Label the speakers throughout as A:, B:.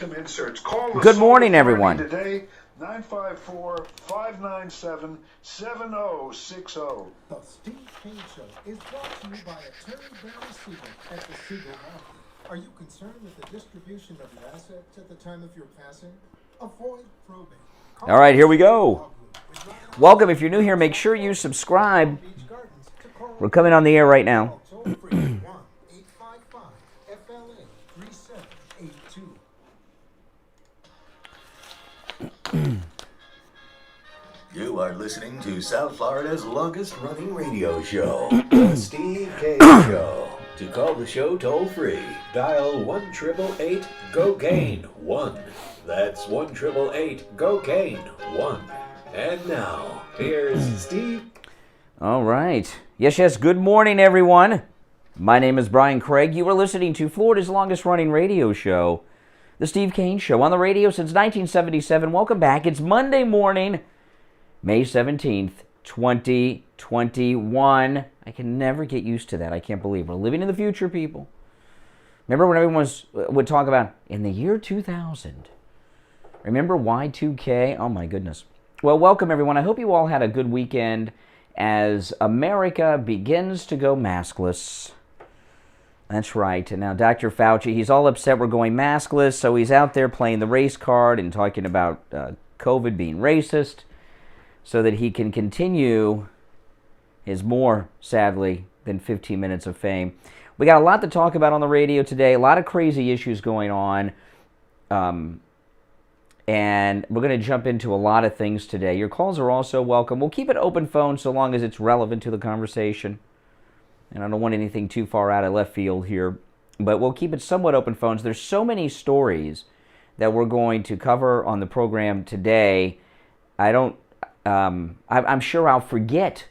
A: Good morning, everyone.
B: Today, 954-597-7060.
C: The Steve Kane Show is brought to you by Attorney Barry Siegel at the Siegel Office. Are you concerned with the distribution of your assets at the time of your passing? Avoid probate.
A: All right, here we go. Welcome. If you're new here, make sure you subscribe. We're coming on the air right now.
D: You are listening to South Florida's longest-running radio show, The Steve Kane Show. To call the show toll-free, dial 1-888-GO-KANE-1. That's 1-888-GO-KANE-1. And now, here's Steve.
A: All right. Yes, good morning, everyone. My name is Brian Craig. You are listening to Florida's longest-running radio show, The Steve Kane Show, on the radio since 1977. Welcome back. It's Monday morning, May 17th, 2021. I can never get used to that. I can't believe we're living in the future, people. Remember when everyone would talk about, in the year 2000? Remember Y2K? Oh, my goodness. Well, welcome, everyone. I hope you all had a good weekend as America begins to go maskless. That's right. And now Dr. Fauci, he's all upset we're going maskless, so he's out there playing the race card and talking about COVID being racist, so that he can continue his more, sadly, than 15 minutes of fame. We got a lot to talk about on the radio today, a lot of crazy issues going on, and we're going to jump into a lot of things today. Your calls are also welcome. We'll keep it open phone so long as it's relevant to the conversation, and I don't want anything too far out of left field here, but we'll keep it somewhat open phones. There's so many stories that we're going to cover on the program today. I'm sure I'll forget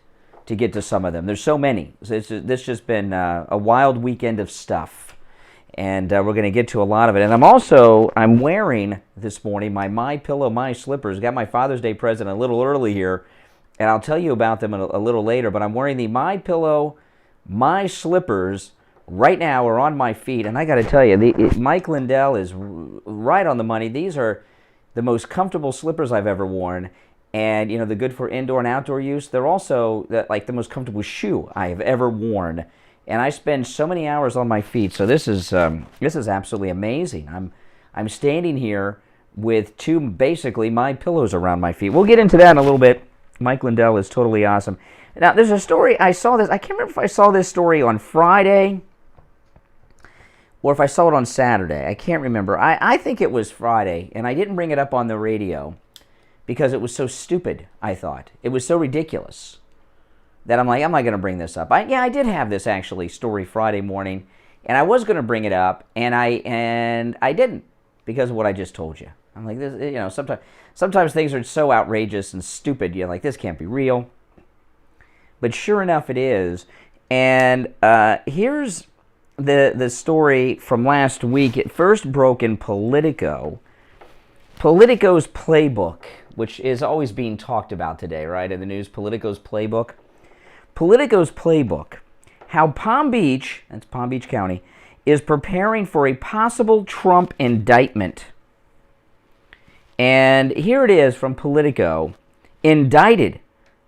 A: to get to some of them. There's so many. This just been a wild weekend of stuff, and we're going to get to a lot of it. And I'm wearing this morning my MyPillow, My Slippers. Got my Father's Day present a little early here, and I'll tell you about them a little later. But I'm wearing the MyPillow, My Slippers right now, are on my feet, and I got to tell you, Mike Lindell is right on the money. These are the most comfortable slippers I've ever worn. And, they're good for indoor and outdoor use. They're also like the most comfortable shoe I have ever worn. And I spend so many hours on my feet. So this is absolutely amazing. I'm standing here with two basically my pillows around my feet. We'll get into that in a little bit. Mike Lindell is totally awesome. Now, there's a story. I saw this. I can't remember if I saw this story on Friday or if I saw it on Saturday. I can't remember. I think it was Friday, and I didn't bring it up on the radio because it was so stupid, I thought. It was so ridiculous that I'm like, I'm not going to bring this up. I did have this, actually, story Friday morning, and I was going to bring it up, and I didn't because of what I just told you. I'm like, this, sometimes things are so outrageous and stupid, you're like, this can't be real. But sure enough, it is. And here's the story from last week. It first broke in Politico's playbook, which is always being talked about today, right, in the news. Politico's playbook, how Palm Beach, that's Palm Beach County, is preparing for a possible Trump indictment. And here it is from Politico. Indicted.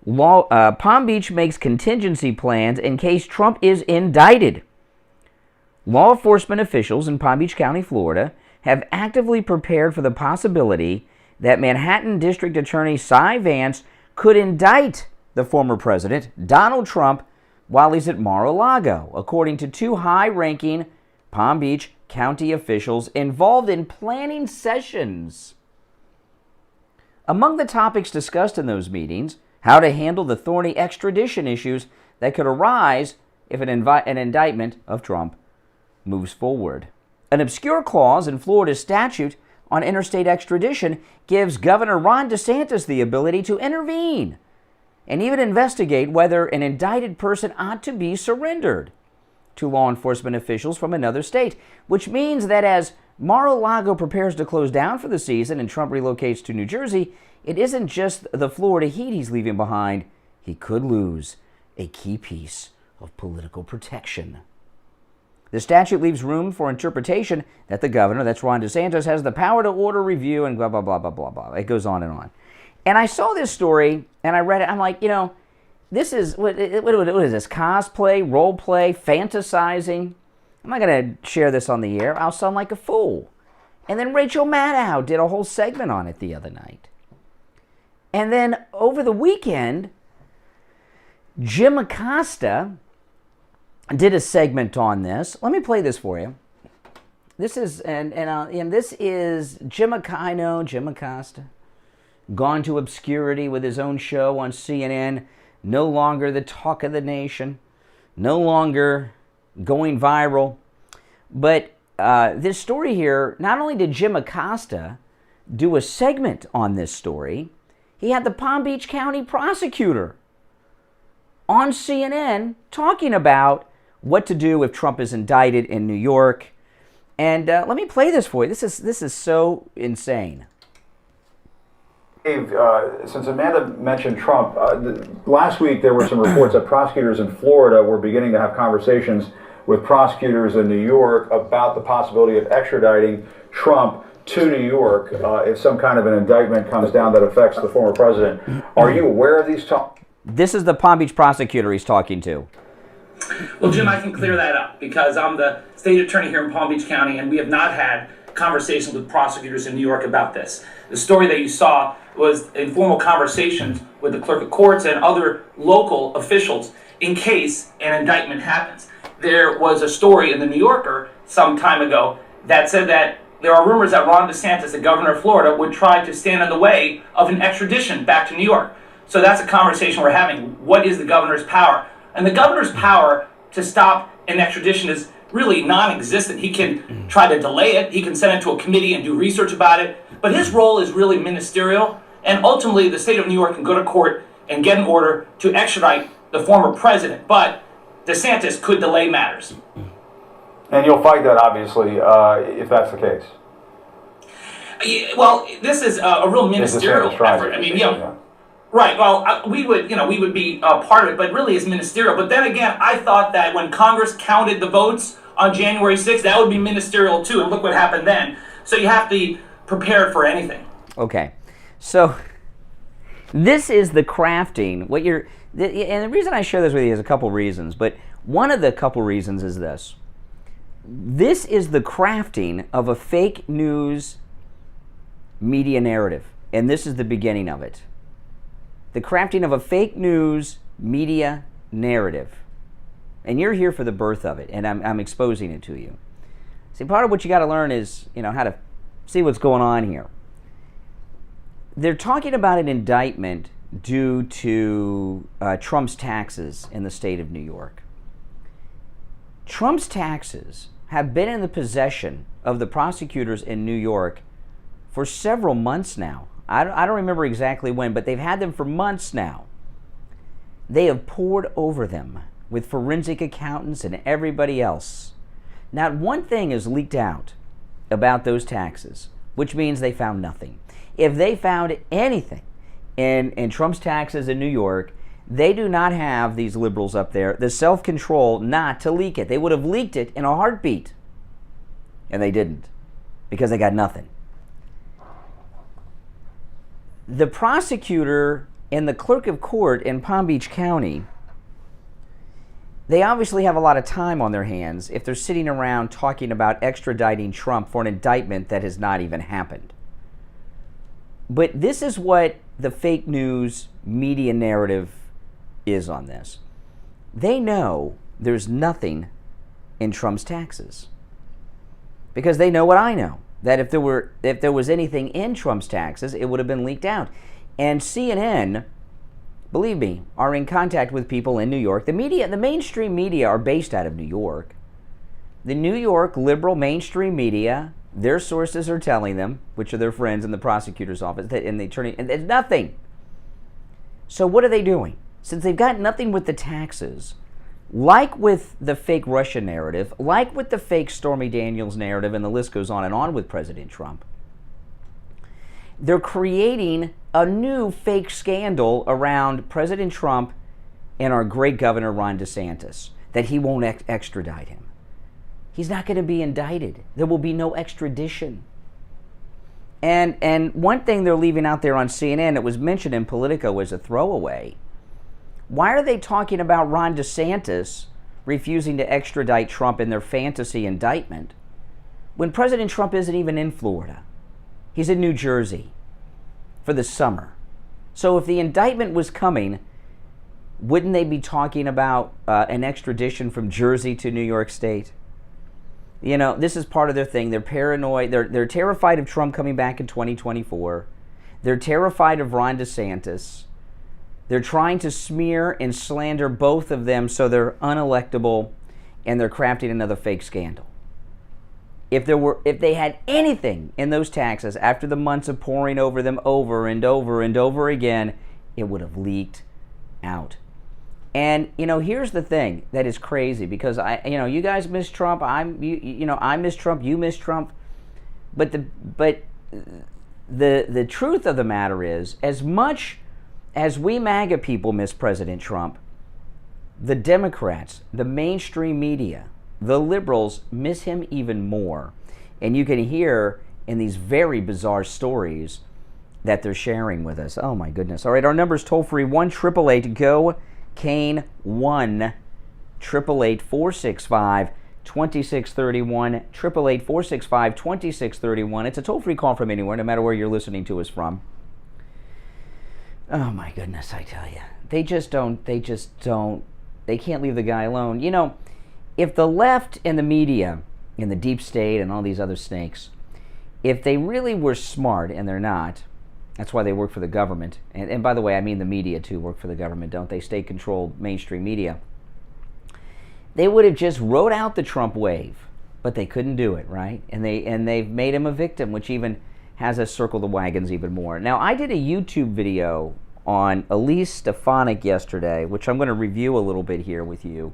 A: Palm Beach makes contingency plans in case Trump is indicted. Law enforcement officials in Palm Beach County, Florida, have actively prepared for the possibility that Manhattan District Attorney Cy Vance could indict the former president, Donald Trump, while he's at Mar-a-Lago, according to two high-ranking Palm Beach County officials involved in planning sessions. Among the topics discussed in those meetings, how to handle the thorny extradition issues that could arise if an indictment of Trump moves forward. An obscure clause in Florida's statute on interstate extradition gives Governor Ron DeSantis the ability to intervene and even investigate whether an indicted person ought to be surrendered to law enforcement officials from another state, which means that as Mar-a-Lago prepares to close down for the season and Trump relocates to New Jersey, it isn't just the Florida heat he's leaving behind. He could lose a key piece of political protection. The statute leaves room for interpretation that the governor, that's Ron DeSantis, has the power to order review and blah, blah, blah, blah, blah, blah. It goes on and on. And I saw this story, and I read it. I'm like, this is, what is this, cosplay, role play, fantasizing? I'm not going to share this on the air. I'll sound like a fool. And then Rachel Maddow did a whole segment on it the other night. And then over the weekend, Jim Acosta did a segment on this. Let me play this for you. This is this is Jim Acosta, gone to obscurity with his own show on CNN, no longer the talk of the nation, no longer going viral. But this story here, not only did Jim Acosta do a segment on this story, he had the Palm Beach County prosecutor on CNN talking about what to do if Trump is indicted in New York. And let me play this for you. This is so insane.
B: Dave, since Amanda mentioned Trump, last week there were some reports that prosecutors in Florida were beginning to have conversations with prosecutors in New York about the possibility of extraditing Trump to New York if some kind of an indictment comes down that affects the former president. Are you aware of these talks?
A: This is the Palm Beach prosecutor he's talking to.
E: Well, Jim, I can clear that up because I'm the state attorney here in Palm Beach County, and we have not had conversations with prosecutors in New York about this. The story that you saw was informal conversations with the clerk of courts and other local officials in case an indictment happens. There was a story in the New Yorker some time ago that said that there are rumors that Ron DeSantis, the governor of Florida, would try to stand in the way of an extradition back to New York. So that's a conversation we're having. What is the governor's power? And the governor's power to stop an extradition is really non-existent. He can try to delay it. He can send it to a committee and do research about it. But his role is really ministerial. And ultimately, the state of New York can go to court and get an order to extradite the former president. But DeSantis could delay matters.
B: And you'll fight that, obviously, if that's the case.
E: Well, this is a real ministerial effort. I mean,
B: yeah.
E: Right. Well, we would be part of it, but really it's ministerial. But then again, I thought that when Congress counted the votes on January 6th, that would be ministerial too. And look what happened then. So you have to be prepared for anything.
A: Okay. So this is the crafting. And the reason I share this with you is a couple reasons. But one of the couple reasons is this. This is the crafting of a fake news media narrative. And this is the beginning of it. The crafting of a fake news media narrative. And you're here for the birth of it, and I'm exposing it to you. See, part of what you got to learn is, how to see what's going on here. They're talking about an indictment due to Trump's taxes in the state of New York. Trump's taxes have been in the possession of the prosecutors in New York for several months now. I don't remember exactly when, but they've had them for months now. They have poured over them with forensic accountants and everybody else. Not one thing is leaked out about those taxes, which means they found nothing. If they found anything in Trump's taxes in New York, they do not have, these liberals up there, the self-control not to leak it. They would have leaked it in a heartbeat. And they didn't, because they got nothing. The prosecutor and the clerk of court in Palm Beach County, they obviously have a lot of time on their hands if they're sitting around talking about extraditing Trump for an indictment that has not even happened. But this is what the fake news media narrative is on this. They know there's nothing in Trump's taxes. Because they know what I know. That if there was anything in Trump's taxes, it would have been leaked out. And CNN, believe me, are in contact with people in New York. The mainstream media are based out of New York. The New York liberal mainstream media, their sources are telling them, which are their friends in the prosecutor's office, and the attorney, and there's nothing. So what are they doing? Since they've got nothing with the taxes, like with the fake Russia narrative, like with the fake Stormy Daniels narrative, and the list goes on and on with President Trump, they're creating a new fake scandal around President Trump and our great governor, Ron DeSantis, that he won't extradite him. He's not going to be indicted. There will be no extradition. And one thing they're leaving out there on CNN, it was mentioned in Politico as a throwaway. Why are they talking about Ron DeSantis refusing to extradite Trump in their fantasy indictment when President Trump isn't even in Florida? He's in New Jersey for the summer. So if the indictment was coming, wouldn't they be talking about an extradition from Jersey to New York State? You know, this is part of their thing. They're paranoid. They're terrified of Trump coming back in 2024. They're terrified of Ron DeSantis. They're trying to smear and slander both of them so they're unelectable, and they're crafting another fake scandal. If they had anything in those taxes after the months of pouring over them over and over and over again, it would have leaked out. And here's the thing that is crazy, because you guys miss Trump. I miss Trump. You miss Trump. But the truth of the matter is, as much as we MAGA people miss President Trump, the Democrats, the mainstream media, the liberals miss him even more. And you can hear in these very bizarre stories that they're sharing with us. Oh my goodness! All right, our number's toll free 1-888-GO. Kane 1-888-465-2631, 888-465-2631. It's a toll-free call from anywhere, no matter where you're listening to us from. Oh my goodness, I tell you. They can't leave the guy alone. If the left and the media and the deep state and all these other snakes, if they really were smart, and they're not, that's why they work for the government. And by the way, I mean the media too work for the government, don't they? State-controlled mainstream media. They would have just rode out the Trump wave, but they couldn't do it, right? And they've made him a victim, which even has us circle the wagons even more. Now, I did a YouTube video on Elise Stefanik yesterday, which I'm going to review a little bit here with you.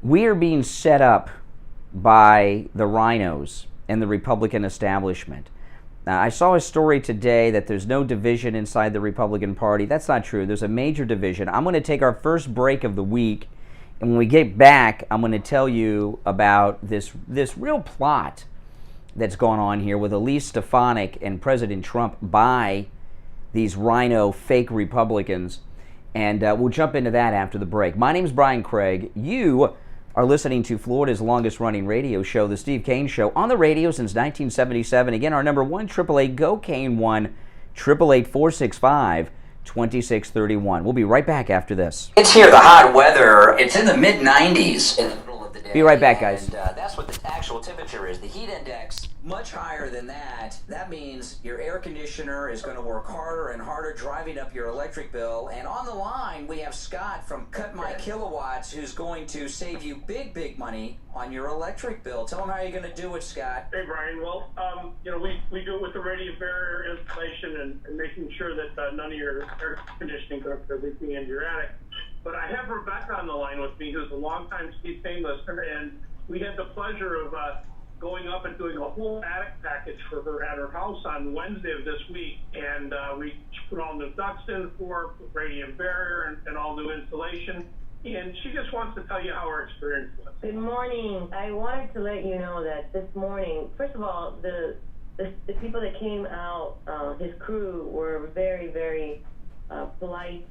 A: We are being set up by the rhinos and the Republican establishment. Now, I saw a story today that there's no division inside the Republican Party. That's not true. There's a major division. I'm going to take our first break of the week, and when we get back, I'm going to tell you about this real plot that's gone on here with Elise Stefanik and President Trump by these rhino fake Republicans, and we'll jump into that after the break. My name's Brian Craig. You are listening to Florida's longest-running radio show, The Steve Kane Show, on the radio since 1977. Again, our number 1-888-GO-KANE 1-888-465-2631. We'll be right back after this.
F: It's here, the hot weather. It's in the mid-90s in the middle of the day.
A: Be right back, guys.
F: And that's what the actual temperature is. The heat index, much higher than that. That means your air conditioner is going to work harder and harder, driving up your electric bill. And on the line, we have Scott from Cut My Kilowatts, who's going to save you big, big money on your electric bill. Tell them how you're going to do it, Scott.
G: Hey, Brian. Well, we do it with the radiant barrier installation and making sure that none of your air conditioning ducts are leaking into your attic. But I have Rebecca on the line with me, who's a longtime Steve Kane listener, and we had the pleasure of going up and doing a whole attic package for her at her house on Wednesday of this week. And we put all new ducts in for radiant barrier and all new insulation. And she just wants to tell you how her experience was.
H: Good morning. I wanted to let you know that this morning, first of all, the people that came out, his crew, were very, very polite,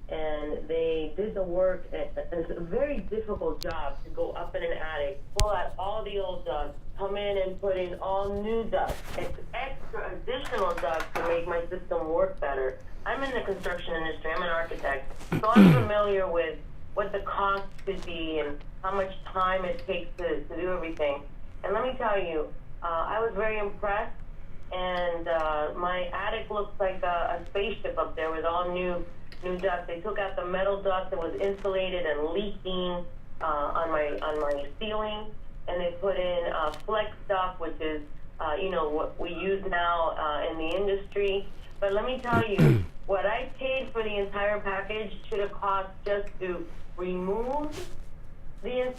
H: and they did the work. It's a very difficult job to go up in an attic, pull out all the old ducts, come in and put in all new ducts. It's extra additional ducts to make my system work better. I'm in the construction industry. I'm an architect, so I'm familiar with what the cost could be and how much time it takes to do everything. And let me tell you, I was very impressed, and my attic looks like a spaceship up there with all new ducts. They took out the metal duct that was insulated and leaking on my ceiling, and they put in flex duct, which is what we use now in the industry. But let me tell you, what I paid for the entire package should have cost just to remove the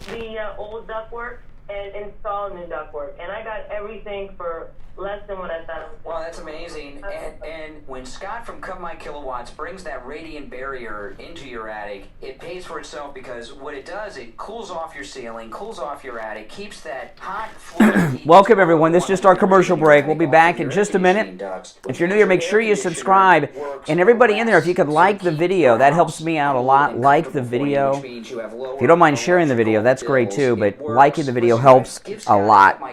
H: old ductwork and install new ductwork. And I got everything for less than what I thought it was.
F: Well, that's amazing. And when Scott from Cut My Kilowatts brings that radiant barrier into your attic, it pays for itself, because what it does, it cools off your ceiling, cools off your attic, keeps that hot Florida heat.
A: Welcome, everyone. This is just our commercial break. We'll be back in just a minute. If you're new here, make sure you subscribe. And everybody in there, if you could like the video, that helps me out a lot. Like the video. If you don't mind sharing the video, that's great too, but liking the video helps a lot. All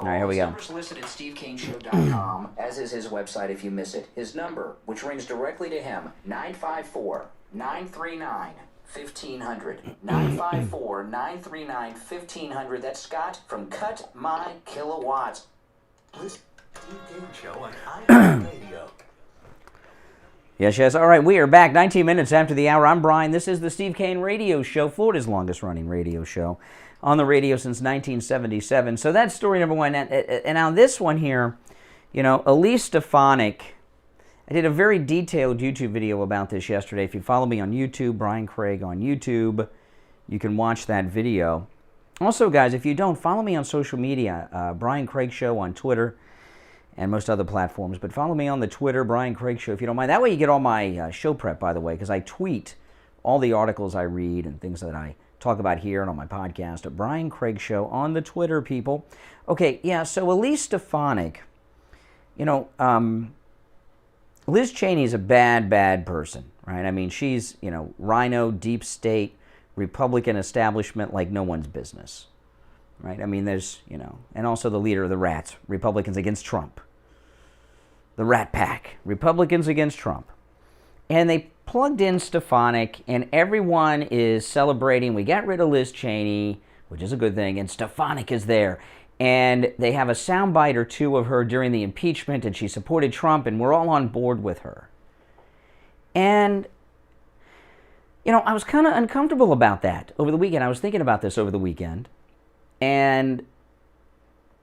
A: right, here we go.
F: Listed at SteveKaneShow.com, as is his website if you miss it. His number, which rings directly to him, 954-939-1500. 954-939-1500. That's Scott from Cut My Kilowatts.
D: Listen to Steve Kane Show on iHeartRadio.
A: Yes. All right, we are back 19 minutes after the hour. I'm Brian. This is the Steve Kane Radio Show, Florida's longest-running radio show. On the radio since 1977. So that's story number one. And now this one here, Elise Stefanik, I did a very detailed YouTube video about this yesterday. If you follow me on YouTube, Brian Craig on YouTube, you can watch that video. Also, guys, if you don't, follow me on social media, Brian Craig Show on Twitter and most other platforms. But follow me on the Twitter, Brian Craig Show, if you don't mind. That way you get all my show prep, by the way, because I tweet all the articles I read and things that I talk about here and on my podcast at Brian Craig Show on the Twitter, people. Okay, yeah, so Elise Stefanik, Liz Cheney's a bad person, right? I mean, she's, rhino, deep state, Republican establishment like no one's business, right? I mean, there's, and also the leader of the rats, Republicans against Trump. The Rat Pack, Republicans against Trump. And they plugged in Stefanik, and everyone is celebrating. We got rid of Liz Cheney, which is a good thing, and Stefanik is there. And they have a soundbite or two of her during the impeachment, and she supported Trump, and we're all on board with her. And, I was kind of uncomfortable about that over the weekend. I was thinking about this over the weekend, and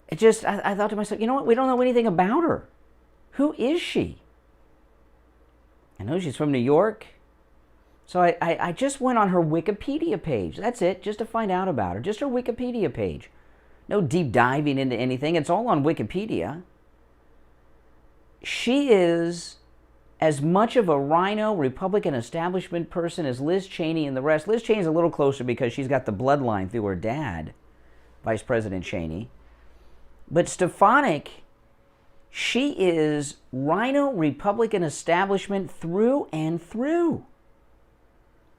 A: it just, I thought to myself, you know what, we don't know anything about her. Who is she? I know she's from New York. So I just went on her Wikipedia page. That's it, just to find out about her. Just her Wikipedia page. No deep diving into anything. It's all on Wikipedia. She is as much of a rhino Republican establishment person as Liz Cheney and the rest. Liz Cheney's a little closer because she's got the bloodline through her dad, Vice President Cheney. But Stefanik, she is rhino Republican establishment through and through.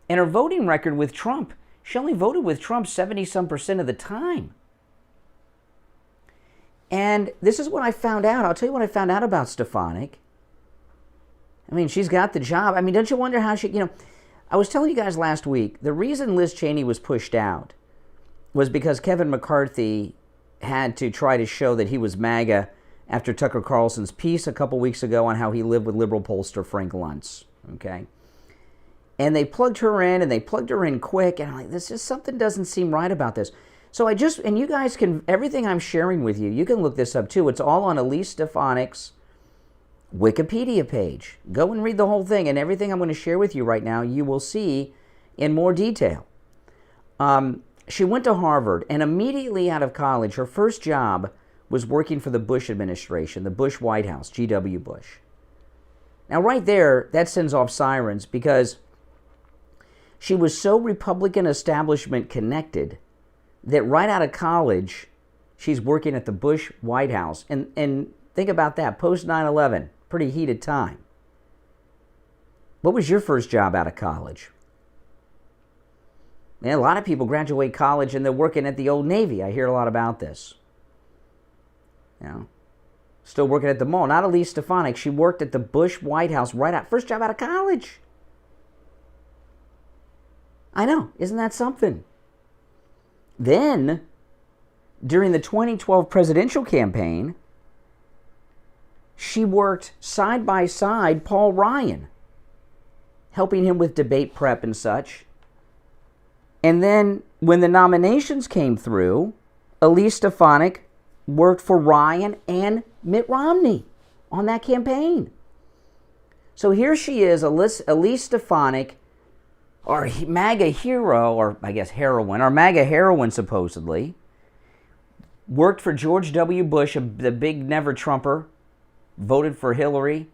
A: And her voting record with Trump, she only voted with Trump 70-some% of the time. And this is what I found out. I'll tell you what I found out about Stefanik. I mean, she's got the job. I mean, don't you wonder how she, I was telling you guys last week, the reason Liz Cheney was pushed out was because Kevin McCarthy had to try to show that he was MAGA after Tucker Carlson's piece a couple weeks ago on how he lived with liberal pollster Frank Luntz, okay? And they plugged her in, and they plugged her in quick, and I'm like, this just, something doesn't seem right about this. So and you guys can, everything I'm sharing with you, you can look this up too. It's all on Elise Stefanik's Wikipedia page. Go and read the whole thing, and everything I'm going to share with you right now, you will see in more detail. She went to Harvard, and immediately out of college, her first job was working for the Bush administration, the Bush White House, G.W. Bush. Now, right there, that sends off sirens because she was so Republican establishment connected that right out of college, she's working at the Bush White House. And think about that, post 9/11, pretty heated time. What was your first job out of college? Man, a lot of people graduate college and they're working at the Old Navy. I hear a lot about this. Still working at the mall. Not Elise Stefanik. She worked at the Bush White House first job out of college. I know. Isn't that something? Then, during the 2012 presidential campaign, she worked side by side Paul Ryan, helping him with debate prep and such. And then, when the nominations came through, Elise Stefanik worked for Ryan and Mitt Romney on that campaign. So here she is, Elise Stefanik, our MAGA hero, or I guess heroine, or MAGA heroine supposedly, worked for George W. Bush, the big never-Trumper, voted for Hillary,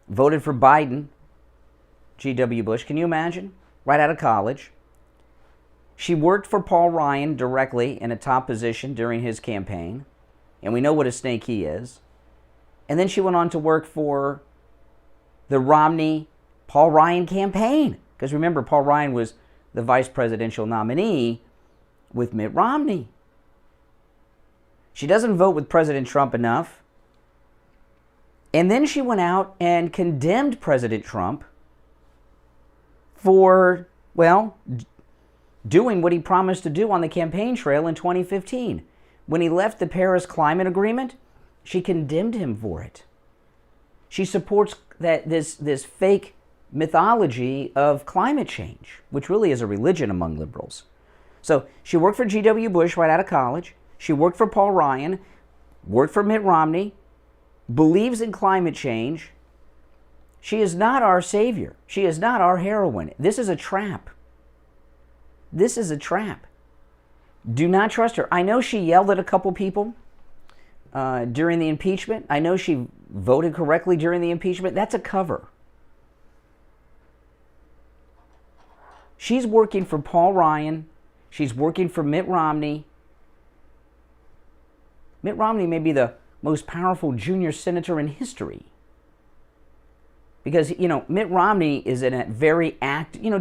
A: voted for Biden, G.W. Bush. Can you imagine? Right out of college. She worked for Paul Ryan directly in a top position during his campaign, and we know what a snake he is. And then she went on to work for the Romney-Paul Ryan campaign. Because remember, Paul Ryan was the vice presidential nominee with Mitt Romney. She doesn't vote with President Trump enough. And then she went out and condemned President Trump for, well, doing what he promised to do on the campaign trail in 2015. When he left the Paris Climate Agreement, she condemned him for it. She supports this fake mythology of climate change, which really is a religion among liberals. So she worked for G.W. Bush right out of college. She worked for Paul Ryan, worked for Mitt Romney, believes in climate change. She is not our savior. She is not our heroine. This is a trap. This is a trap. Do not trust her. I know she yelled at a couple people during the impeachment. I know she voted correctly during the impeachment. That's a cover. She's working for Paul Ryan. She's working for Mitt Romney. Mitt Romney may be the most powerful junior senator in history. Because, Mitt Romney is in a very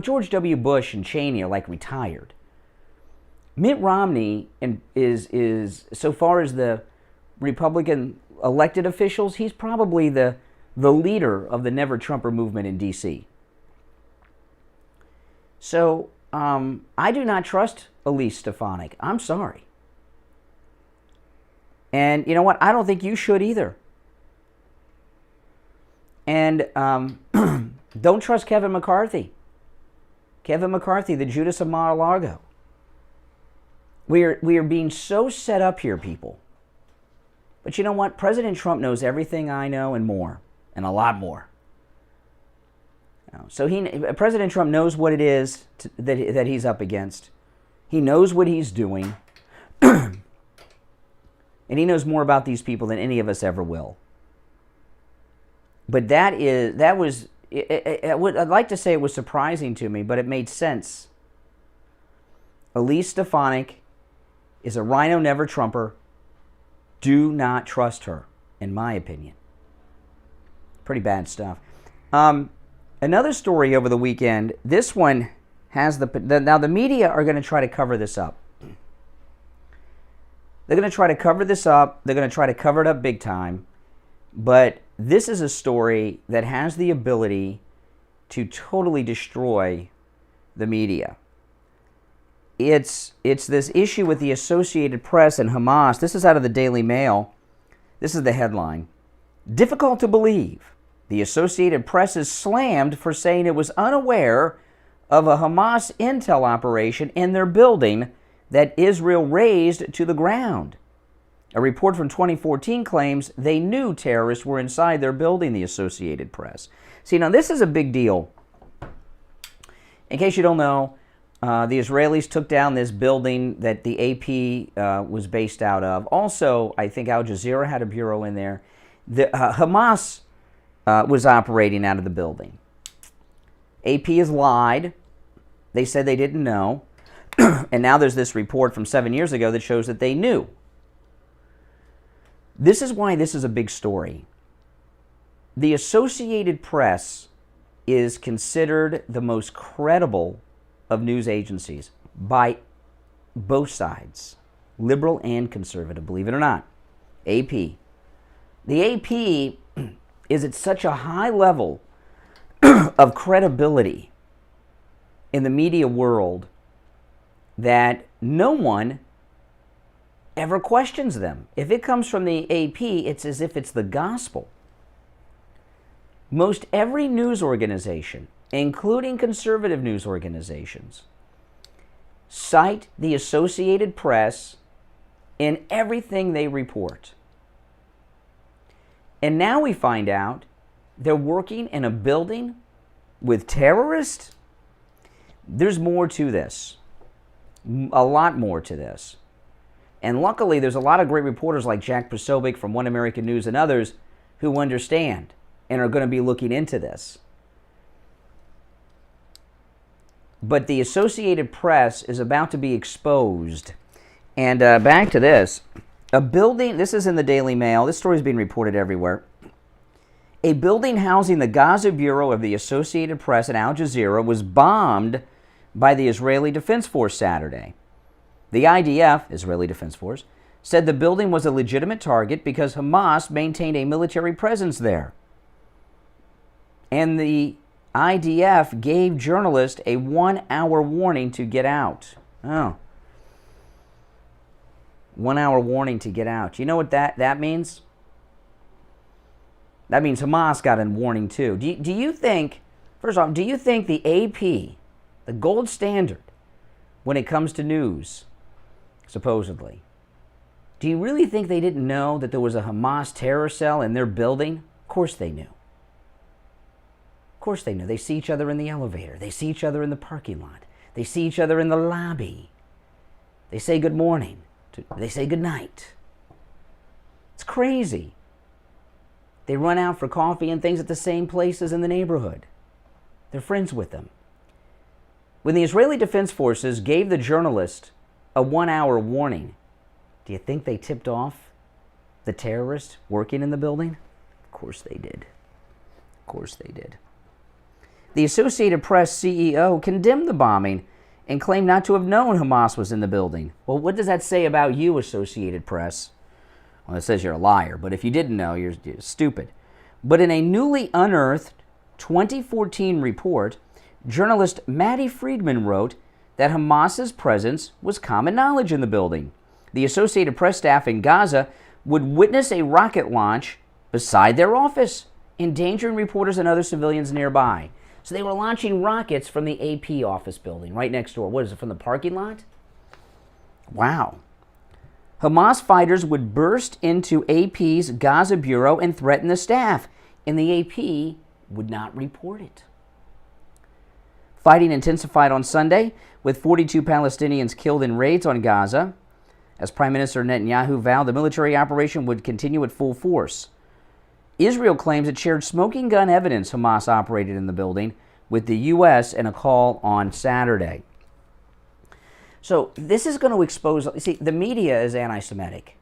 A: George W. Bush and Cheney are like retired. Mitt Romney is so far as the Republican elected officials, he's probably the leader of the Never-Trumper movement in D.C. So, I do not trust Elise Stefanik. I'm sorry. And you know what? I don't think you should either. And don't trust Kevin McCarthy. Kevin McCarthy, the Judas of Mar-a-Lago. We are being so set up here, people. But you know what? President Trump knows everything I know and more, and a lot more. So President Trump knows what it is that he's up against. He knows what he's doing. And he knows more about these people than any of us ever will. But I'd like to say it was surprising to me, but it made sense. Elise Stefanik is a rhino never-Trumper. Do not trust her, in my opinion. Pretty bad stuff. Another story over the weekend. This one has now the media are going to try to cover this up. They're going to try to cover this up. They're going to try to cover it up big time. But this is a story that has the ability to totally destroy the media. It's this issue with the Associated Press and Hamas. This is out of the Daily Mail. This is the headline. Difficult to believe. The Associated Press is slammed for saying it was unaware of a Hamas intel operation in their building that Israel razed to the ground. A report from 2014 claims they knew terrorists were inside their building, the Associated Press. See, now this is a big deal. In case you don't know, the Israelis took down this building that the AP was based out of. Also, I think Al Jazeera had a bureau in there. Hamas was operating out of the building. AP has lied. They said they didn't know. And now there's this report from 7 years ago that shows that they knew. This is why this is a big story. The Associated Press is considered the most credible of news agencies by both sides, liberal and conservative, believe it or not. AP. The AP is at such a high level of credibility in the media world that no one ever questions them. If it comes from the AP, it's as if it's the gospel. Most every news organization, including conservative news organizations, cite the Associated Press in everything they report. And now we find out they're working in a building with terrorists. There's more to this. A lot more to this. And luckily, there's a lot of great reporters like Jack Posobiec from One American News and others who understand and are going to be looking into this. But the Associated Press is about to be exposed. And back to this. A building, this is in the Daily Mail. This story is being reported everywhere. A building housing the Gaza Bureau of the Associated Press and Al Jazeera was bombed by the Israeli Defense Force Saturday. The IDF, Israeli Defense Force, said the building was a legitimate target because Hamas maintained a military presence there. And the IDF gave journalists a 1-hour warning to get out. Oh. 1-hour warning to get out. You know what that means? That means Hamas got a warning too. Do you think, first off, do you think the AP, the gold standard when it comes to news, supposedly, do you really think they didn't know that there was a Hamas terror cell in their building? Of course they knew. Of course they knew. They see each other in the elevator. They see each other in the parking lot. They see each other in the lobby. They say good morning. They say good night. It's crazy. They run out for coffee and things at the same places in the neighborhood. They're friends with them. When the Israeli Defense Forces gave the journalist a 1-hour warning, do you think they tipped off the terrorists working in the building? Of course they did. Of course they did. The Associated Press CEO condemned the bombing and claimed not to have known Hamas was in the building. Well, what does that say about you, Associated Press? Well, it says you're a liar, but if you didn't know, you're stupid. But in a newly unearthed 2014 report, journalist Maddie Friedman wrote that Hamas's presence was common knowledge in the building. The Associated Press staff in Gaza would witness a rocket launch beside their office, endangering reporters and other civilians nearby. So they were launching rockets from the AP office building right next door. What is it, from the parking lot? Wow. Hamas fighters would burst into AP's Gaza bureau and threaten the staff, and the AP would not report it. Fighting intensified on Sunday, with 42 Palestinians killed in raids on Gaza, as Prime Minister Netanyahu vowed the military operation would continue at full force. Israel claims it shared smoking gun evidence Hamas operated in the building with the U.S. in a call on Saturday. So this is going to expose, you see, the media is anti-Semitic.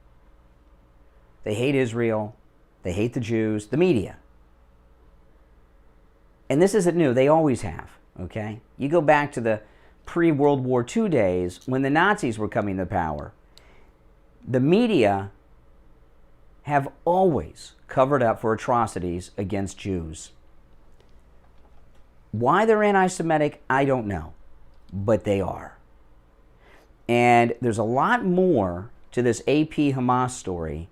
A: They hate Israel. They hate the Jews. The media. And this isn't new. They always have, okay? You go back to the pre-World War II days when the Nazis were coming to power. The media have always covered up for atrocities against Jews. Why they're anti-Semitic, I don't know. But they are. And there's a lot more to this AP Hamas story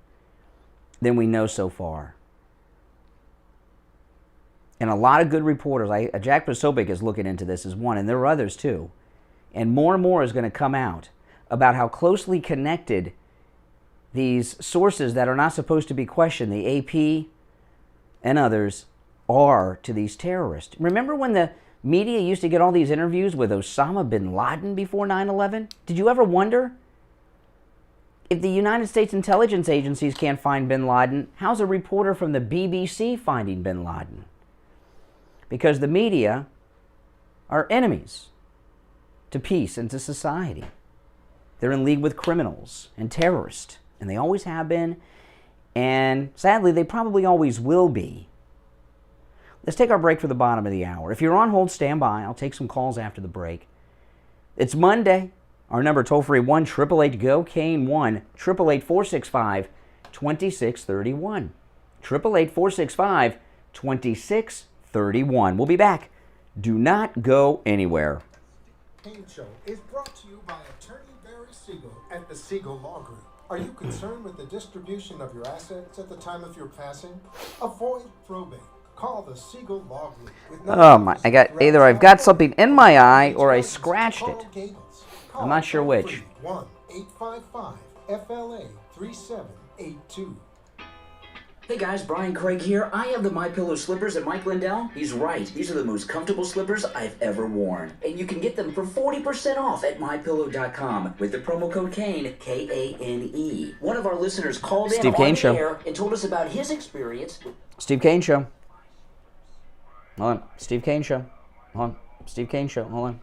A: than we know so far. And a lot of good reporters, Jack Posobiec is looking into this as one, and there are others too. And more is going to come out about how closely connected these sources that are not supposed to be questioned, the AP and others, are to these terrorists. Remember when the media used to get all these interviews with Osama bin Laden before 9/11? Did you ever wonder? If the United States intelligence agencies can't find bin Laden, how's a reporter from the BBC finding bin Laden? Because the media are enemies to peace and to society. They're in league with criminals and terrorists, and they always have been, and sadly, they probably always will be. Let's take our break for the bottom of the hour. If you're on hold, stand by. I'll take some calls after the break. It's Monday. Our number toll-free 1-888-GO-CANE 1-888-465-2631. 888-465-2631. We'll be back. Do not go anywhere.
C: Kane Show is brought to you by Attorney Barry Siegel at the Siegel Law Group. Are you concerned with the distribution of your assets at the time of your passing? Avoid probate. Call the Siegel Law Group.
A: Oh my! I've got something in my eye or I scratched it. I'm not sure which.
C: 1-855-FLA-3782.
F: Hey guys, Brian Craig here. I have the MyPillow slippers, and Mike Lindell, he's right. These are the most comfortable slippers I've ever worn. And you can get them for 40% off at MyPillow.com with the promo code KANE, K-A-N-E. One of our listeners called
A: Steve
F: in
A: Kane
F: on the
A: Show.
F: air and told us about his experience.
A: Steve Kane Show. Hold on. Steve Kane Show. Hold on. Steve Kane Show. Hold on.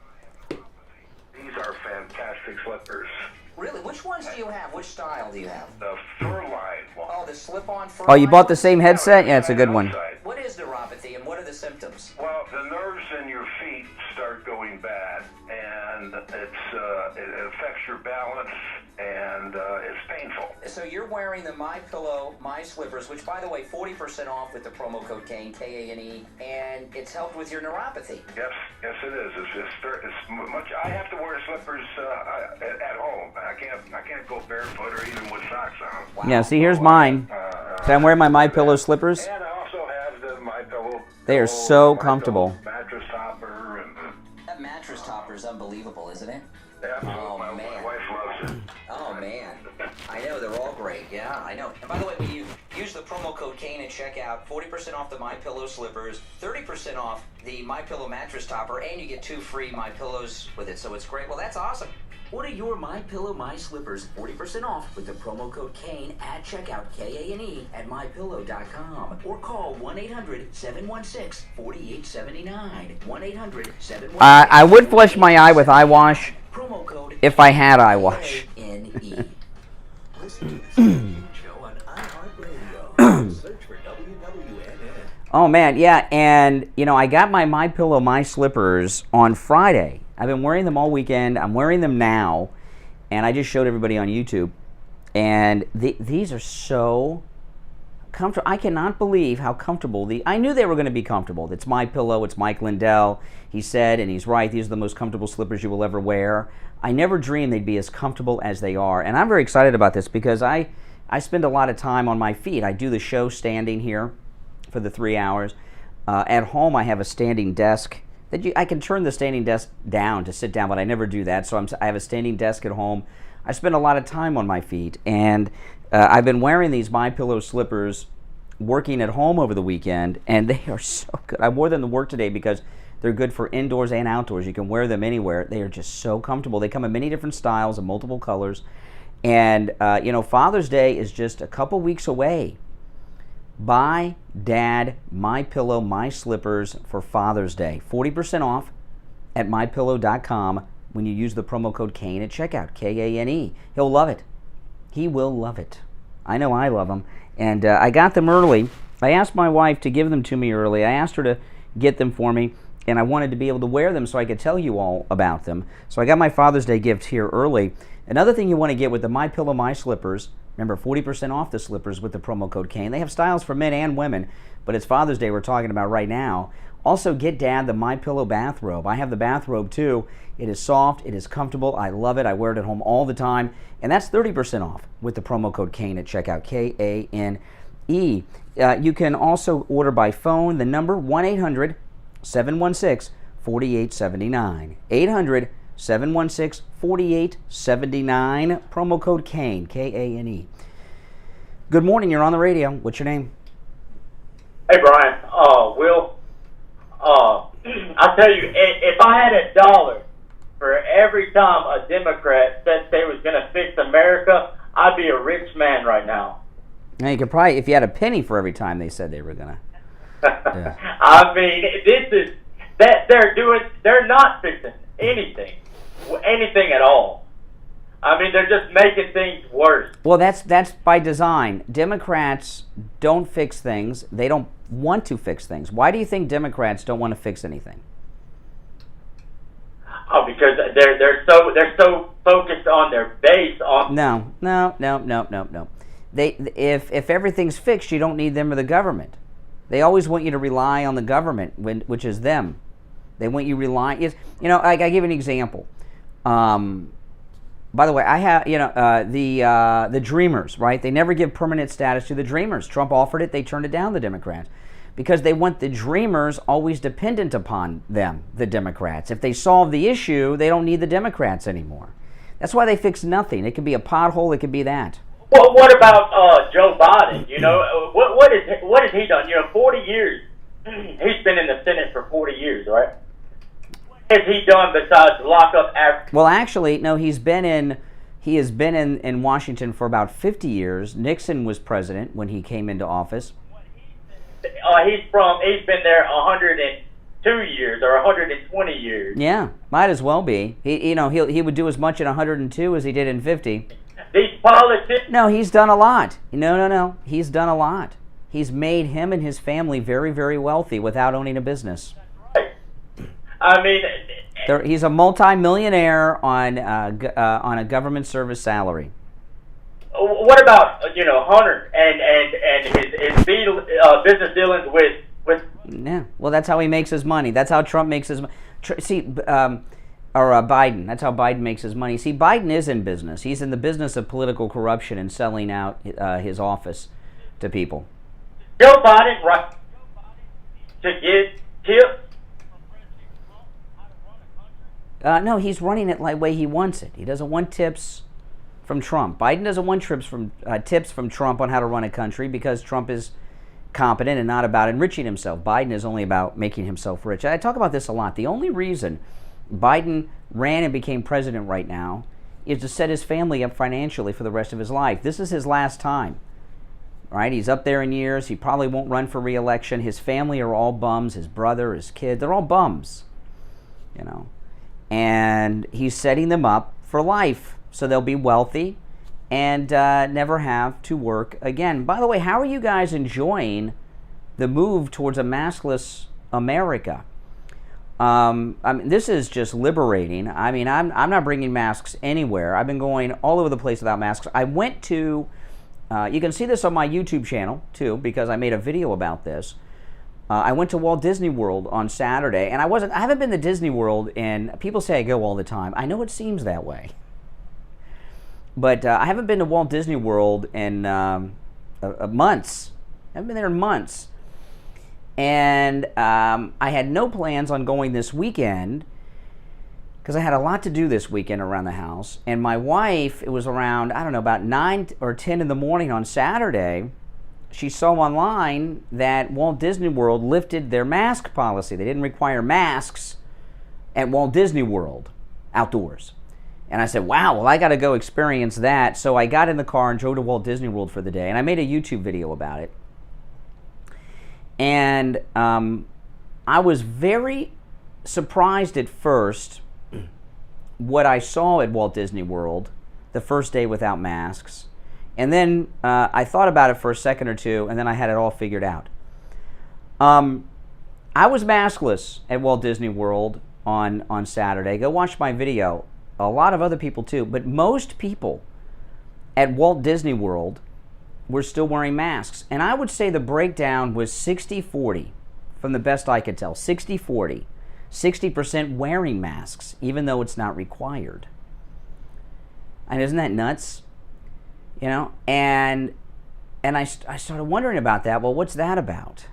I: These are fantastic slippers.
F: Really? Which ones do you have? Which style do you have?
I: The fur-lined one.
F: Oh, the slip-on fur.
A: Oh, you bought the same headset? Yeah, it's a good one.
F: What is neuropathy and what are the symptoms?
I: Well, the nerves in your feet start going bad, and it affects your balance, and it's painful.
F: So you're wearing the MyPillow, My Slippers, which, by the way, 40% off with the promo code KANE, K-A-N-E, and it's helped with your neuropathy.
I: Yes, it is. It's much. I have to wear slippers at home. I can't go barefoot or even with socks on.
F: Wow.
A: Yeah, see, here's mine. So I'm wearing my MyPillow slippers.
I: And I also have the MyPillow.
A: They are so comfortable.
I: Mattress topper and.
F: That mattress topper is unbelievable, isn't it?
I: Absolutely.
F: Oh,
I: My
F: man.
I: wife loves it.
F: Oh, man. I know, they're all great. Yeah, I know. And by the way, when you use the promo code KANE at checkout, 40% off the MyPillow slippers, 30% off the MyPillow mattress topper, and you get 2 free MyPillows with it, so it's great. Well, that's awesome. Order your MyPillow, My Slippers, 40% off with the promo code KANE at checkout, K-A-N-E, at MyPillow.com. Or call 1-800-716-4879. 1-800-716-4879.
A: I would flush my eye with eye wash
F: Promo code
A: if I had eye wash.
F: K-A-N-E.
D: Listen to the Steve Show on iHeartRadio. Search for WWNN.
A: Oh, man, yeah, and, you know, I got my MyPillow, My Slippers on Friday. I've been wearing them all weekend. I'm wearing them now, and I just showed everybody on YouTube. And these are so comfortable. I cannot believe how comfortable I knew they were going to be comfortable. It's MyPillow. It's Mike Lindell. He said, and he's right, these are the most comfortable slippers you will ever wear. I never dreamed they'd be as comfortable as they are. And I'm very excited about this because I spend a lot of time on my feet. I do the show standing here for the 3 hours. At home, I have a standing desk. I can turn the standing desk down to sit down, but I never do that. So I have a standing desk at home. I spend a lot of time on my feet, and I've been wearing these MyPillow slippers working at home over the weekend, and they are so good. I wore them to work today because they're good for indoors and outdoors. You can wear them anywhere. They are just so comfortable. They come in many different styles and multiple colors. And, you know, Father's Day is just a couple weeks away. Buy Dad MyPillow, My Slippers for Father's Day. 40% off at MyPillow.com when you use the promo code KANE at checkout, K-A-N-E. He'll love it. He will love it. I know I love them. And I got them early. I asked my wife to give them to me early. I asked her to get them for me, and I wanted to be able to wear them so I could tell you all about them. So I got my Father's Day gift here early. Another thing you want to get with the MyPillow, My Slippers, remember, 40% off the slippers with the promo code KANE. They have styles for men and women, but it's Father's Day we're talking about right now. Also, get Dad the MyPillow bathrobe. I have the bathrobe too. It is soft. It is comfortable. I love it. I wear it at home all the time. And that's 30% off with the promo code KANE at checkout, K-A-N-E. You can also order by phone. The number, 1-800-716-4879. 800-716-4879. Promo code KANE, K-A-N-E. Good morning. You're on the radio. What's your name?
J: Hey, Brian. Will. I'll tell you, if I had $1 for every time a Democrat said they was going to fix America, I'd be a rich man right now.
A: Now, you could probably, if you had a penny for every time they said they were going to.
J: I mean, this is that they're not fixing anything at all. I mean, they're just making things worse.
A: Well, that's by design. Democrats don't fix things. They don't want to fix things. Why do you think Democrats don't want to fix anything?
J: Oh, because they're so focused on their base.
A: No. If everything's fixed, you don't need them or the government. They always want you to rely on the government, which is them. They want you to rely. I give you an example. By the way, I have the Dreamers, right? They never give permanent status to the Dreamers. Trump offered it, they turned it down, the Democrats, because they want the Dreamers always dependent upon them, the Democrats. If they solve the issue, they don't need the Democrats anymore. That's why they fix nothing. It could be a pothole, it could be that.
J: Well, what about Joe Biden? What what has he done? 40 years. He's been in the Senate for 40 years, right? What has he done besides lock up Africans?
A: Well, actually, no. He has been in Washington for about 50 years. Nixon was president when he came into office.
J: He's been there 102 years or 120 years.
A: Yeah, might as well be. He would do as much in 102 as he did in 50.
J: These politicians.
A: No, he's done a lot. No. He's done a lot. He's made him and his family very, very wealthy without owning a business.
J: I mean,
A: he's a multi-millionaire on a government service salary.
J: What about Hunter and his business dealings with?
A: Yeah, well, that's how he makes his money. That's how Trump makes his money. Biden. That's how Biden makes his money. See, Biden is in business. He's in the business of political corruption and selling out his office to people.
J: Joe Biden, right, to get tips?
A: No, he's running it the way he wants it. He doesn't want tips from Trump. Biden doesn't want tips from Trump on how to run a country because Trump is competent and not about enriching himself. Biden is only about making himself rich. I talk about this a lot. The only reason Biden ran and became president right now is to set his family up financially for the rest of his life. This is his last time. Right? He's up there in years. He probably won't run for re-election. His family are all bums. His brother, his kid, they're all bums. And he's setting them up for life so they'll be wealthy and never have to work again. By the way, how are you guys enjoying the move towards a maskless America? This is just liberating. I'm not bringing masks anywhere. I've been going all over the place without masks. I went to, you can see this on my YouTube channel too, because I made a video about this. I went to Walt Disney World on Saturday, and I haven't been to Disney World, and people say I go all the time. I know it seems that way. But I haven't been to Walt Disney World in months. I haven't been there in months. And I had no plans on going this weekend because I had a lot to do this weekend around the house. And my wife, it was around, about 9 or 10 in the morning on Saturday, she saw online that Walt Disney World lifted their mask policy. They didn't require masks at Walt Disney World outdoors. And I said, wow, well, I got to go experience that. So I got in the car and drove to Walt Disney World for the day. And I made a YouTube video about it. And I was very surprised at first what I saw at Walt Disney World the first day without masks. And then I thought about it for a second or two, and then I had it all figured out. I was maskless at Walt Disney World on Saturday. Go watch my video. A lot of other people too, but most people at Walt Disney World were still wearing masks. And I would say the breakdown was 60-40, from the best I could tell. 60-40. 60% wearing masks, even though it's not required. And isn't that nuts? And I started wondering about that. Well, what's that about?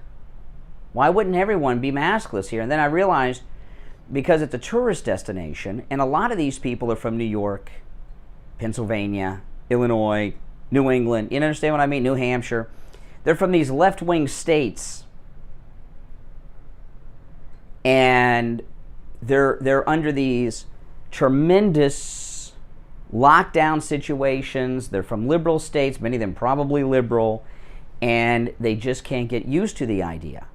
A: Why wouldn't everyone be maskless here? And then I realized because it's a tourist destination, and a lot of these people are from New York, Pennsylvania, Illinois, New England. You understand what I mean? New Hampshire. They're from these left-wing states. And they're under these tremendous lockdown situations. They're from liberal states, many of them probably liberal, and they just can't get used to the idea.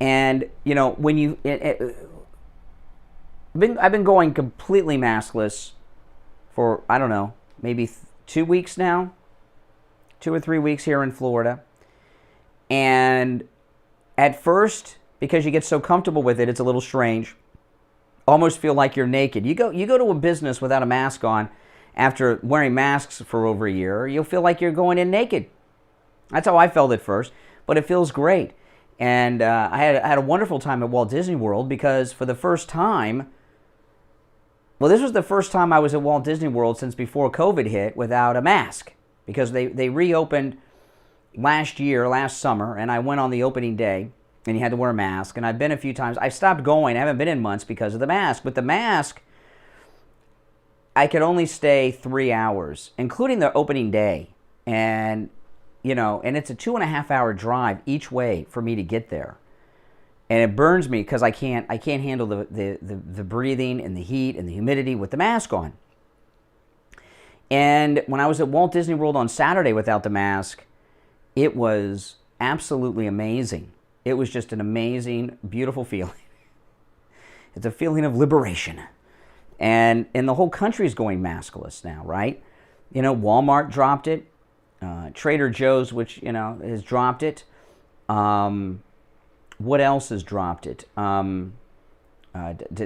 A: And, when you... I've been going completely maskless for, maybe 2 weeks now. 2 or 3 weeks here in Florida. And at first, because you get so comfortable with it, it's a little strange. Almost feel like you're naked. You go to a business without a mask on after wearing masks for over a year, you'll feel like you're going in naked. That's how I felt at first, but it feels great. And I had a wonderful time at Walt Disney World because for the first time, this was the first time I was at Walt Disney World since before COVID hit without a mask, because they reopened last summer, and I went on the opening day, and you had to wear a mask, and I've been a few times. I stopped going. I haven't been in months because of the mask. With the mask, I could only stay 3 hours, including the opening day. And, you know, and it's a 2.5-hour drive each way for me to get there. And it burns me because I can't handle the breathing and the heat and the humidity with the mask on. And when I was at Walt Disney World on Saturday without the mask, it was absolutely amazing. It was just an amazing, beautiful feeling. It's a feeling of liberation. And the whole country is going maskless now, right? You know, Walmart dropped it. Trader Joe's, which, you know, has dropped it. What else has dropped it?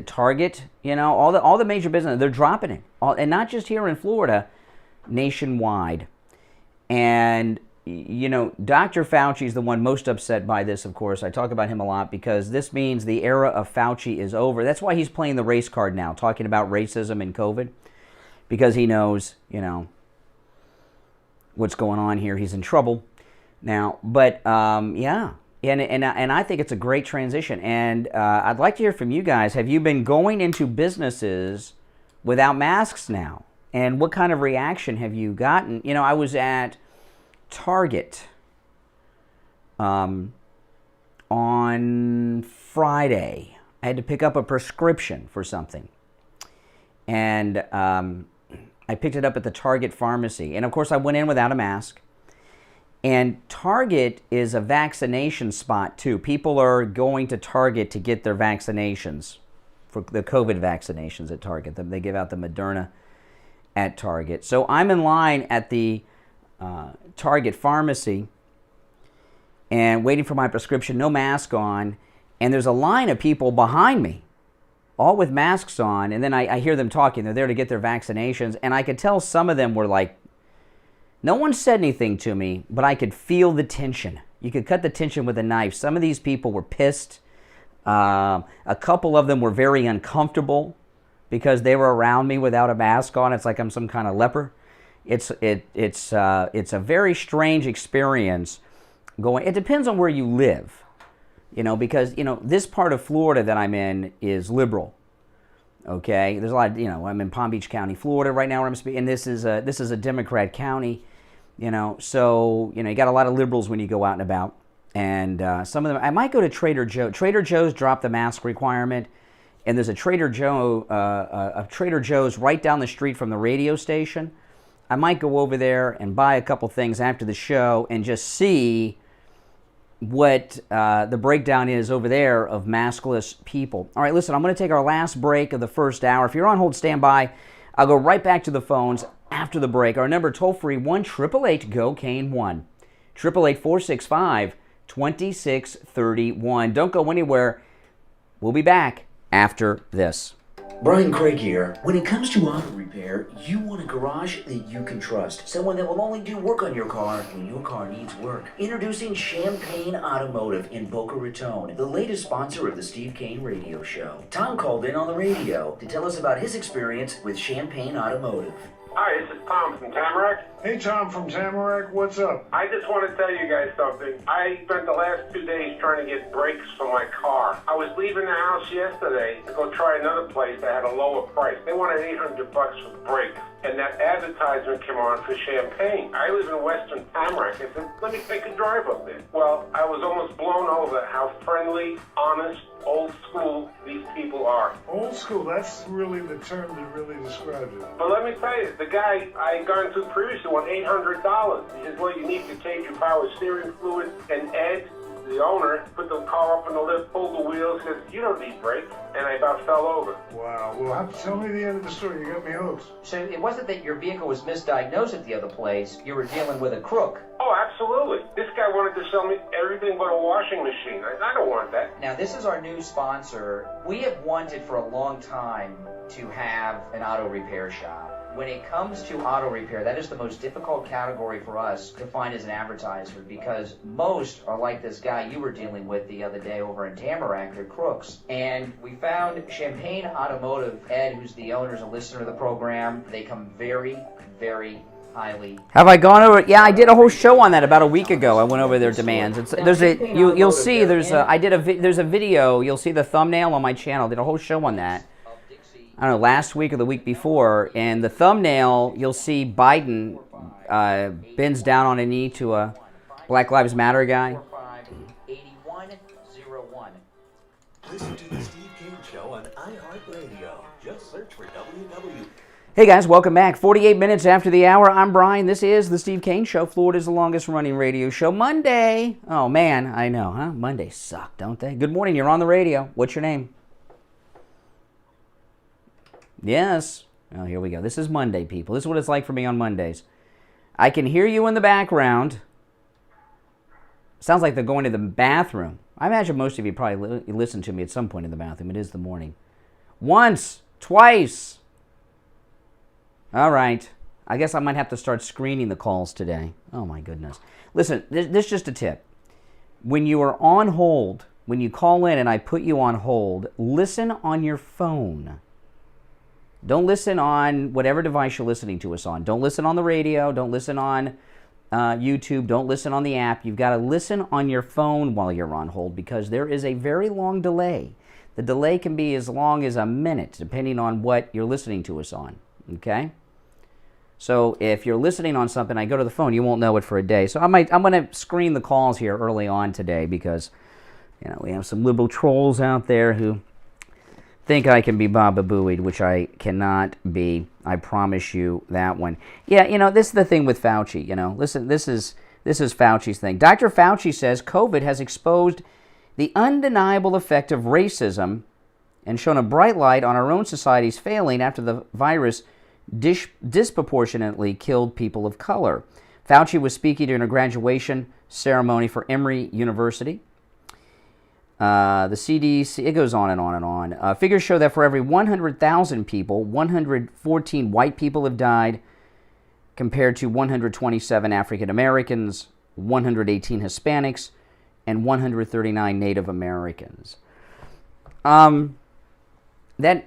A: Target, you know, all the major businesses, they're dropping it. And not just here in Florida, nationwide. And, you know, Dr. Fauci is the one most upset by this, of course. I talk about him a lot because this means the era of Fauci is over. That's why he's playing the race card now, talking about racism and COVID, because he knows, you know, what's going on here. He's in trouble now. But, yeah. And I think it's a great transition. And I'd like to hear from you guys. Have you been going into businesses without masks now? And what kind of reaction have you gotten? You know, I was at Target on Friday. I had to pick up a prescription for something. And I picked it up at the Target pharmacy. And, of course, I went in without a mask. And Target is a vaccination spot, too. People are going to Target to get their vaccinations, for the COVID vaccinations at Target. They give out the Moderna at Target. So I'm in line at the Target pharmacy and waiting for my prescription, no mask on. And there's a line of people behind me, all with masks on. And then I hear them talking. They're there to get their vaccinations. And I could tell some of them were like, no one said anything to me, but I could feel the tension. You could cut the tension with a knife. Some of these people were pissed. A couple of them were very uncomfortable because they were around me without a mask on. It's like I'm some kind of leper. It's a very strange experience going. It depends on where you live, you know, because, you know, this part of Florida that I'm in is liberal. Okay, there's a lot. You know, I'm in Palm Beach County, Florida, right now where I'm speaking, and this is a Democrat county. You know, so, you know, you got a lot of liberals when you go out and about. And some of them, I might go to Trader Joe. Trader Joe's dropped the mask requirement. And there's a Trader Joe's right down the street from the radio station. I might go over there and buy a couple things after the show and just see what the breakdown is over there of maskless people. All right, listen, I'm going to take our last break of the first hour. If you're on hold, stand by. I'll go right back to the phones after the break. Our number toll-free, 1-888-GO-CANE-1. 888-465-2631. Don't go anywhere. We'll be back after this.
K: Brian Craig here. When it comes to auto repair, you want a garage that you can trust. Someone that will only do work on your car when your car needs work. Introducing Champagne Automotive in Boca Raton, the latest sponsor of the Steve Kane Radio Show. Tom called in on the radio to tell us about his experience with Champagne Automotive.
L: Hi, this is Tom from Tamarack.
M: Hey, Tom from Tamarack, what's up?
L: I just want to tell you guys something. I spent the last 2 days trying to get brakes for my car. I was leaving the house yesterday to go try another place that had a lower price. They wanted $800 for brakes. And that advertisement came on for Champagne. I live in Western Tamarack. I said, let me take a drive up there. Well, I was almost blown over how friendly, honest, old school these people are.
M: Old school, that's really the term that really describes it.
L: But let me tell you, the guy I had gone to previously won $800. He says, well, you need to change your power steering fluid. And Ed, the owner, put the car up on the lift, pulled the wheels, says, you don't need brakes. And I about fell over.
M: Wow. Well, tell me the end of the story. You got me hooked.
N: So it wasn't that your vehicle was misdiagnosed at the other place. You were dealing with a crook.
L: Oh, absolutely. This guy wanted to sell me everything but a washing machine. I don't want that.
N: Now, this is our new sponsor. We have wanted for a long time to have an auto repair shop. When it comes to auto repair, that is the most difficult category for us to find as an advertiser because most are like this guy you were dealing with the other day over in Tamarack. They're crooks. And we found Champagne Automotive. Ed, who's the owner, is a listener of the program. They come very, very highly.
A: Have I gone over? Yeah, I did a whole show on that about a week ago. I went over their demands. You'll see there's a video. You'll see the thumbnail on my channel. I did a whole show on that. I don't know, last week or the week before, and the thumbnail, you'll see Biden bends down on a knee to a Black Lives Matter guy.
N: 8101.
D: Listen to the Steve Kane Show on iHeartRadio. Just search for WW.
A: Hey guys, welcome back. 48 minutes after the hour. I'm Brian. This is the Steve Kane Show, Florida's longest running radio show. Monday. Oh man, I know, huh? Mondays suck, don't they? Good morning. You're on the radio. What's your name? Yes. Oh, here we go. This is Monday, people. This is what it's like for me on Mondays. I can hear you in the background. Sounds like they're going to the bathroom. I imagine most of you probably listen to me at some point in the bathroom. It is the morning. Once, twice. All right. I guess I might have to start screening the calls today. Oh, my goodness. Listen, this is just a tip. When you are on hold, when you call in and I put you on hold, listen on your phone. Don't listen on whatever device you're listening to us on. Don't listen on the radio. Don't listen on YouTube. Don't listen on the app. You've got to listen on your phone while you're on hold because there is a very long delay. The delay can be as long as a minute, depending on what you're listening to us on. Okay? So if you're listening on something, I go to the phone, you won't know it for a day. So I'm going to screen the calls here early on today because, we have some liberal trolls out there who think I can be Baba Booeyed, which I cannot be. I promise you that one. Yeah, this is the thing with Fauci. Listen, this is Fauci's thing. Dr. Fauci says COVID has exposed the undeniable effect of racism and shone a bright light on our own society's failing after the virus disproportionately killed people of color. Fauci was speaking during a graduation ceremony for Emory University. The CDC, it goes on and on and on. Figures show that for every 100,000 people, 114 white people have died, compared to 127 African Americans, 118 Hispanics, and 139 Native Americans. That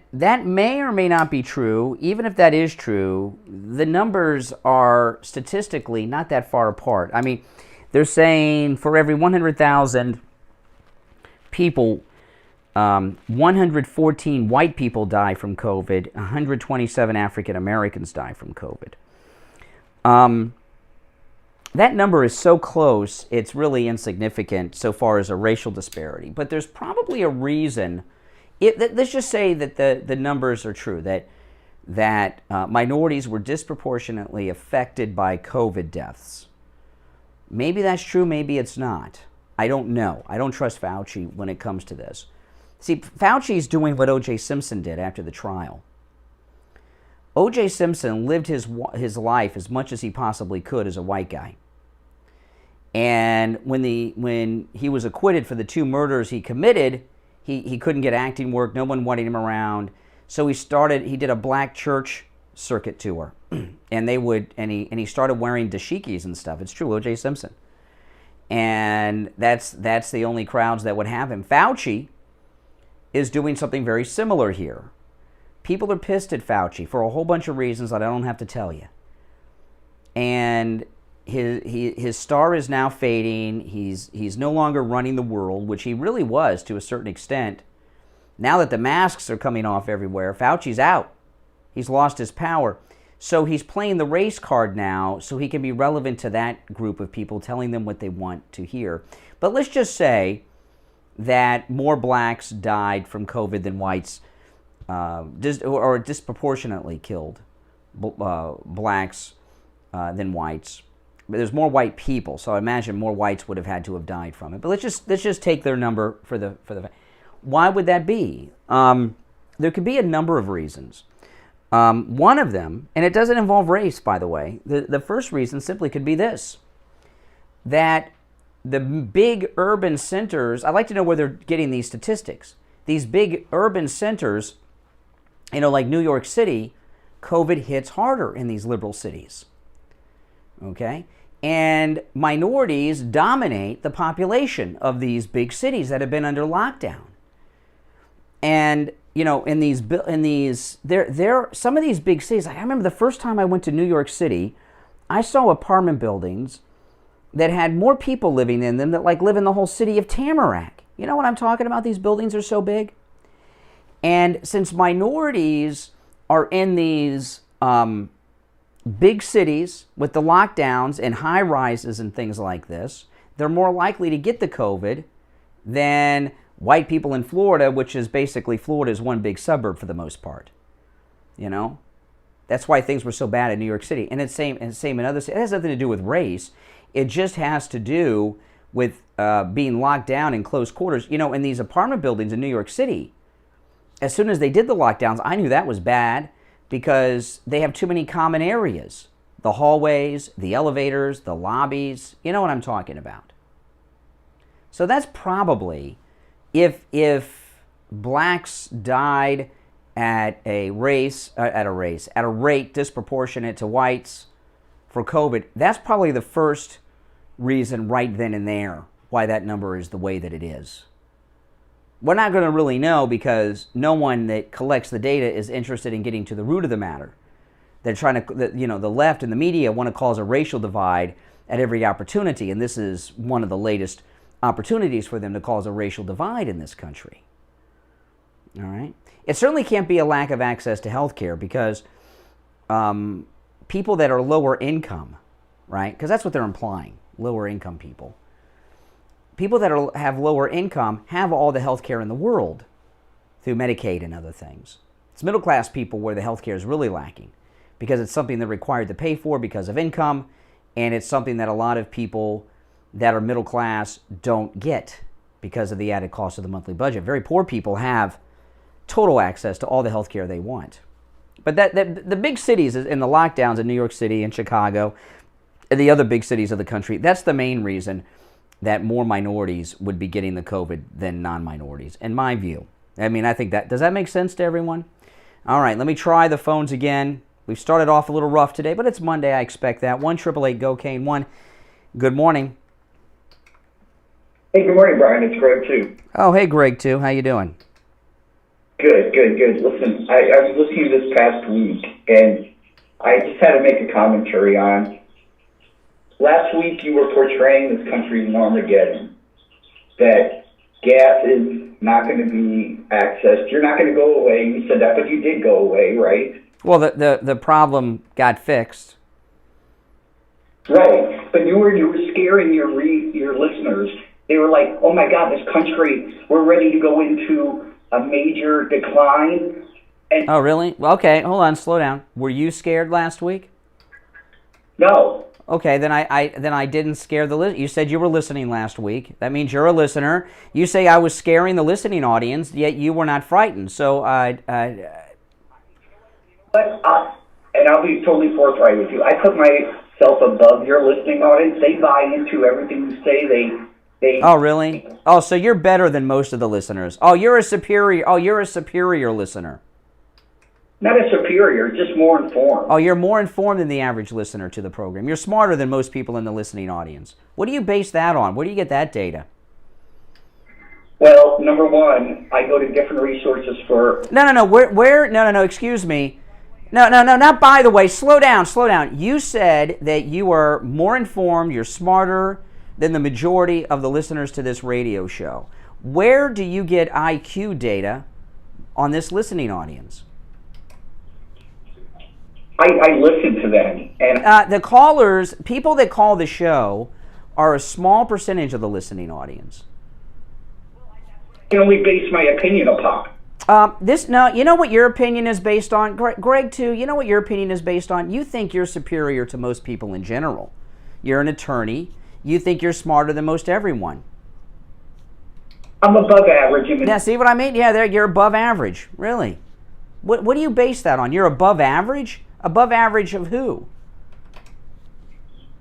A: may or may not be true. Even if that is true, the numbers are statistically not that far apart. I mean, they're saying for every 100,000 people, 114 white people die from COVID, 127 African Americans die from COVID. That number is so close, it's really insignificant so far as a racial disparity. But there's probably a reason. Let's just say that the numbers are true, that minorities were disproportionately affected by COVID deaths. Maybe that's true, maybe it's not. I don't know. I don't trust Fauci when it comes to this. See, Fauci's doing what O.J. Simpson did after the trial. O.J. Simpson lived his life as much as he possibly could as a white guy. And when he was acquitted for the 2 murders he committed, he couldn't get acting work. No one wanted him around. So he did a black church circuit tour. And he started wearing dashikis and stuff. It's true, O.J. Simpson. And that's the only crowds that would have him. Fauci is doing something very similar here. People are pissed at Fauci for a whole bunch of reasons that I don't have to tell you. And his star is now fading. He's no longer running the world, which he really was to a certain extent. Now that the masks are coming off everywhere, Fauci's out. He's lost his power. So he's playing the race card now so he can be relevant to that group of people, telling them what they want to hear. But let's just say that more blacks died from COVID than whites, or disproportionately killed blacks than whites. But there's more white people, so I imagine more whites would have had to have died from it. But let's just take their number for the. Why would that be? There could be a number of reasons. One of them, and it doesn't involve race, by the way. The first reason simply could be this: that the big urban centers. I'd like to know where they're getting these statistics. These big urban centers, like New York City, COVID hits harder in these liberal cities. Okay? And minorities dominate the population of these big cities that have been under lockdown. And, in these some of these big cities, I remember the first time I went to New York City, I saw apartment buildings that had more people living in them that live in the whole city of Tamarack. You know what I'm talking about? These buildings are so big. And since minorities are in these big cities with the lockdowns and high rises and things like this, they're more likely to get the COVID than white people in Florida, which is basically Florida is one big suburb for the most part. You know, that's why things were so bad in New York City, and it's same in other cities. It has nothing to do with race. It just has to do with being locked down in close quarters. You know, in these apartment buildings in New York City, as soon as they did the lockdowns, I knew that was bad because they have too many common areas. The hallways, the elevators, the lobbies. You know what I'm talking about. So that's probably, if blacks died at a rate disproportionate to whites for COVID, that's probably the first reason right then and there why that number is the way that it is. We're not going to really know because no one that collects the data is interested in getting to the root of the matter. They're trying to, the left and the media want to cause a racial divide at every opportunity, and this is one of the latest opportunities for them to cause a racial divide in this country. All right? It certainly can't be a lack of access to health care because people that are lower income, right? Because that's what they're implying, lower income people. People that have lower income have all the health care in the world through Medicaid and other things. It's middle class people where the health care is really lacking because it's something they're required to pay for because of income, and it's something that a lot of people that are middle class don't get because of the added cost of the monthly budget. Very poor people have total access to all the health care they want. But the big cities in the lockdowns in New York City and Chicago and the other big cities of the country, that's the main reason that more minorities would be getting the COVID than non-minorities, in my view. I mean, I think that, does that make sense to everyone? All right, let me try the phones again. We've started off a little rough today, but it's Monday, I expect that. 1-888-GO-CANE. 1, good morning.
O: Hey, good morning, Brian. It's Greg, too.
A: Oh, hey, Greg, too. How you doing?
O: Good. Listen, I was listening this past week, and I just had to make a commentary on, last week you were portraying this country's Armageddon, that gas is not going to be accessed. You're not going to go away. You said that, but you did go away, right?
A: Well, the problem got fixed.
O: Right, but you were scaring your listeners. They were like, "Oh my God, this country, we're ready to go into a major decline." And
A: oh, really? Well, okay, hold on, slow down. Were you scared last week?
O: No.
A: Okay, then I didn't scare the listener. You said you were listening last week. That means you're a listener. You say I was scaring the listening audience, yet you were not frightened. So
O: and I'll be totally forthright with you. I put myself above your listening audience. They buy into everything you say. They.
A: Oh, really? Oh, so you're better than most of the listeners. Oh, you're a superior listener.
O: Not a superior, just more informed.
A: Oh, you're more informed than the average listener to the program. You're smarter than most people in the listening audience. What do you base that on? Where do you get that data?
O: Well, number one, I go to different resources for...
A: No, excuse me. No, not by the way. Slow down. You said that you are more informed, you're smarter than the majority of the listeners to this radio show. Where do you get IQ data on this listening audience?
O: I listen to them. And
A: the callers, people that call the show, are a small percentage of the listening audience.
O: I can only base my opinion upon.
A: You know what your opinion is based on? Greg, too, you know what your opinion is based on? You think you're superior to most people in general. You're an attorney. You think you're smarter than most everyone.
O: I'm above average.
A: Yeah, see what I mean? Yeah, you're above average. Really? What do you base that on? You're above average? Above average of who?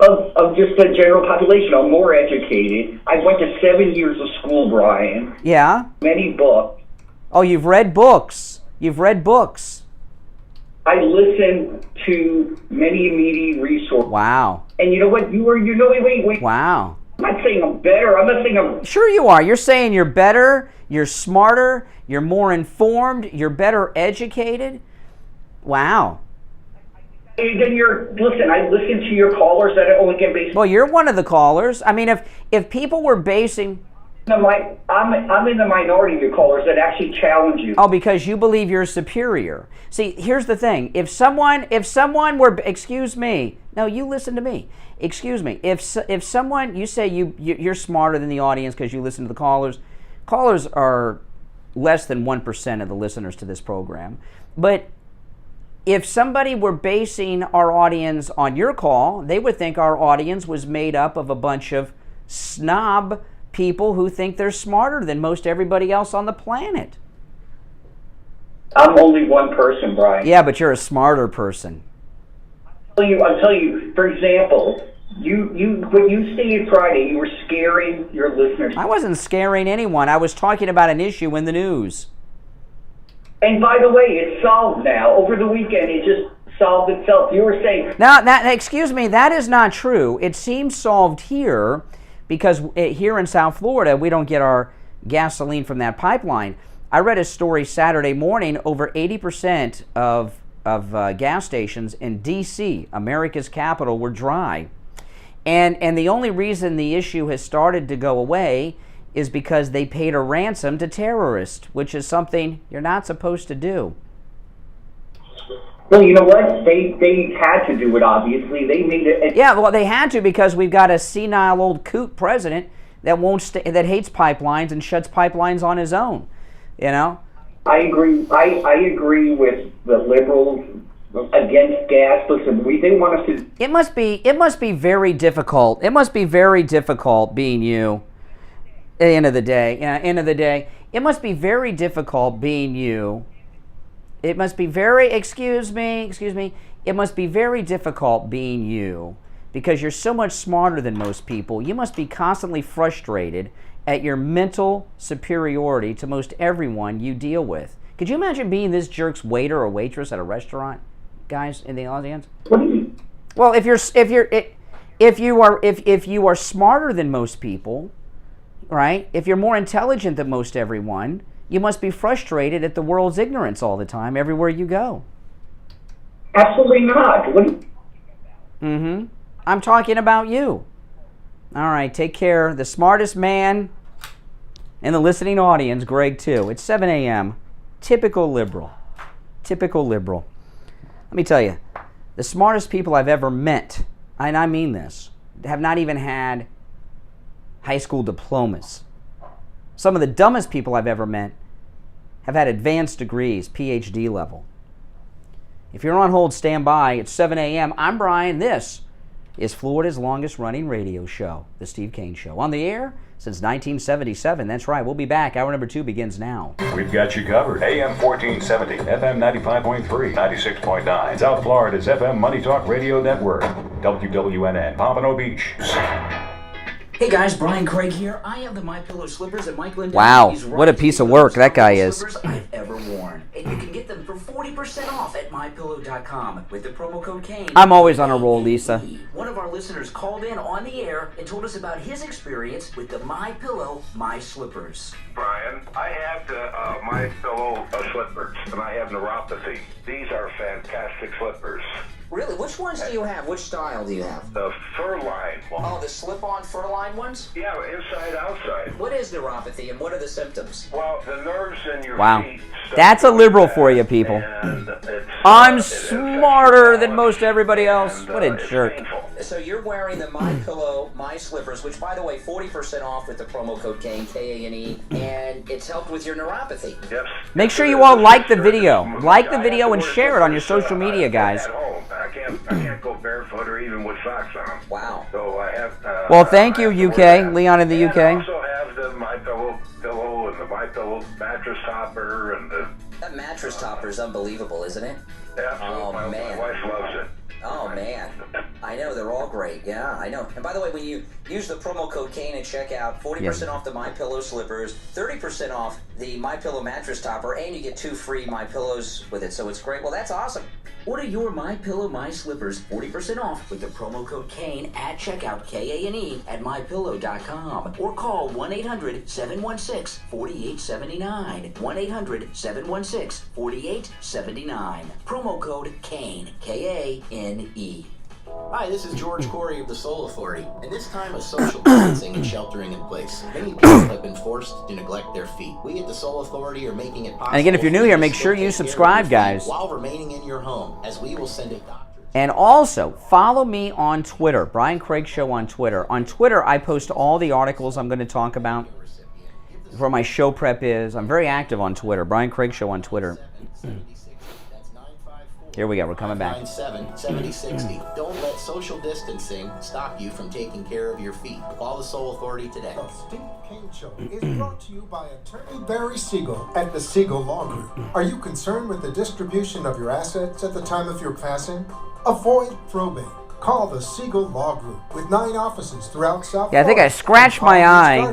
O: Of just the general population. I'm more educated. I went to 7 years of school, Brian.
A: Yeah?
O: Many books.
A: Oh, you've read books.
O: I listen to many media resources.
A: Wow.
O: And you know what? Wait.
A: Wow.
O: I'm not saying I'm better. I'm not saying I'm...
A: Sure you are. You're saying you're better, you're smarter, you're more informed, you're better educated. Wow.
O: Then I listen to your callers that only get based...
A: Well, you're one of the callers. I mean, if people were basing...
O: I'm in the minority of callers that actually challenge you.
A: Oh, because you believe you're superior. See, here's the thing. If someone were, excuse me, no, you listen to me. Excuse me. If someone, you say you're smarter than the audience because you listen to the callers. Callers are less than 1% of the listeners to this program. But if somebody were basing our audience on your call, they would think our audience was made up of a bunch of snob people who think they're smarter than most everybody else on the planet.
O: I'm only one person, Brian.
A: Yeah, but you're a smarter person.
O: I'll tell you. For example, when you stated Friday, you were scaring your listeners.
A: I wasn't scaring anyone. I was talking about an issue in the news.
O: And by the way, it's solved now. Over the weekend, it just solved itself. You were saying...
A: Now, excuse me, that is not true. It seems solved here because here in South Florida, we don't get our gasoline from that pipeline. I read a story Saturday morning, over 80% of gas stations in D.C., America's capital, were dry. And the only reason the issue has started to go away is because they paid a ransom to terrorists, which is something you're not supposed to do.
O: Well, you know what? They had to do it, obviously. They made it...
A: Yeah, well, they had to because we've got a senile old coot president that that hates pipelines and shuts pipelines on his own, you know?
O: I agree. I agree with the liberals against gas. Listen, they want us to...
A: It must be very difficult. It must be very difficult being you. At the end of the day, it must be very difficult being you. It must be very, excuse me, it must be very difficult being you because you're so much smarter than most people. You must be constantly frustrated at your mental superiority to most everyone you deal with. Could you imagine being this jerk's waiter or waitress at a restaurant, guys in the audience?
O: What do you mean?
A: Well, if you are smarter than most people, right? If you're more intelligent than most everyone, you must be frustrated at the world's ignorance all the time, everywhere you go.
O: Absolutely not.
A: I'm talking about you. All right, take care. The smartest man in the listening audience, Greg, too. It's 7 a.m. Typical liberal. Typical liberal. Let me tell you, the smartest people I've ever met, and I mean this, have not even had high school diplomas. Some of the dumbest people I've ever met have had advanced degrees, PhD level. If you're on hold, stand by. It's 7 a.m. I'm Brian. This is Florida's longest running radio show, The Steve Kane Show. On the air since 1977. That's right. We'll be back. Hour number 2 begins now.
P: We've got you covered. AM 1470, FM 95.3, 96.9. South Florida's FM Money Talk Radio Network. WWNN, Pompano Beach.
K: Hey guys, Brian Craig here. I have the MyPillow slippers at Mike Lindell.
A: Wow, what a piece of work that guy is.
K: Slippers I've ever worn. And you can get them for 40% off at MyPillow.com with the promo code Kane.
A: I'm always on a roll, Lisa.
K: One of our listeners called in on the air and told us about his experience with the MyPillow My Slippers.
I: Brian, I have the MyPillow slippers, and I have neuropathy. These are fantastic slippers.
F: Really? Which ones do you have? Which style do you have?
I: The fur-lined one.
F: Oh, the slip-on fur-lined ones?
I: Yeah, inside, outside.
F: What is neuropathy and what are the symptoms?
I: Well, the nerves in your
A: Wow.
I: feet...
A: That's a liberal for you, people. I'm smarter than most everybody else. What a jerk.
F: So you're wearing the MyPillow My Slippers, which, by the way, 40% off with the promo code Kane, K-A-N-E, and it's helped with your neuropathy.
I: Yes.
A: Make sure you all like the video. Like the video and share it on your social media, guys.
I: I can't go barefoot or even with socks on.
F: Wow.
I: So I have...
A: Well, thank you, UK. Leon in the UK.
I: I also have the MyPillow pillow and the MyPillow mattress topper and the...
F: That mattress topper is unbelievable, isn't it?
I: Absolutely.
F: Oh, man.
I: My wife loves it.
F: Oh, man. I know, they're all great. Yeah, I know. And by the way, when you use the promo code Kane at checkout, 40% off the MyPillow slippers, 30% off the MyPillow mattress topper, and you get 2 free MyPillows with it. So it's great. Well, that's awesome.
K: Order your MyPillow My Slippers 40% off with the promo code Kane at checkout, K-A-N-E, at MyPillow.com. Or call 1-800-716-4879. 1-800-716-4879. Promo code Kane, K-A-N-E.
Q: Hi, this is George Corey of the Soul Authority. In this time of social distancing and sheltering in place, many people have been forced to neglect their feet. We at the Soul Authority are making it possible.
A: And again, if you're new here, make sure you subscribe, guys.
Q: While remaining in your home, as we will send a doctor.
A: And also, follow me on Twitter, Brian Craig Show on Twitter. On Twitter, I post all the articles I'm going to talk about, where my show prep is. I'm very active on Twitter, Brian Craig Show on Twitter. Here we go, we're coming back.
Q: 997-7060. Don't let social distancing stop you from taking care of your feet. Call the Soul Authority today.
C: The Steve Kane Show is brought to you by Attorney Barry Siegel at the Siegel Law Group. Are you concerned with the distribution of your assets at the time of your passing? Avoid probate. Call the Siegel Law Group with 9 offices throughout South
A: Yeah, I think I scratched my eye.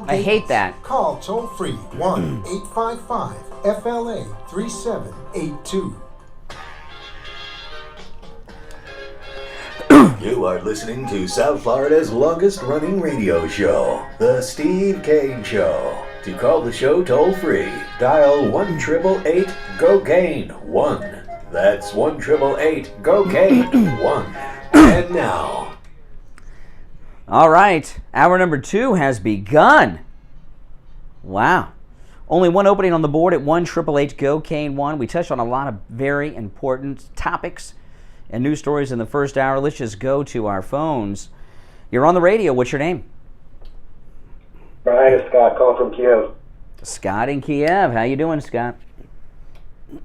A: I hate that.
C: Call toll free 1-855-FLA-3782.
D: You are listening to South Florida's longest running radio show, The Steve Kane Show. To call the show toll free, dial 1-888-GO-KANE-1. That's 1-888-GO-KANE-1. And now.
A: All right, hour number 2 has begun. Wow. Only one opening on the board at 1-888-GO-KANE-1. We touched on a lot of very important topics and news stories in the first hour. Let's just go to our phones. You're on the radio. What's your name?
R: Brian, it's Scott calling from Kiev.
A: Scott in Kiev. How you doing, Scott?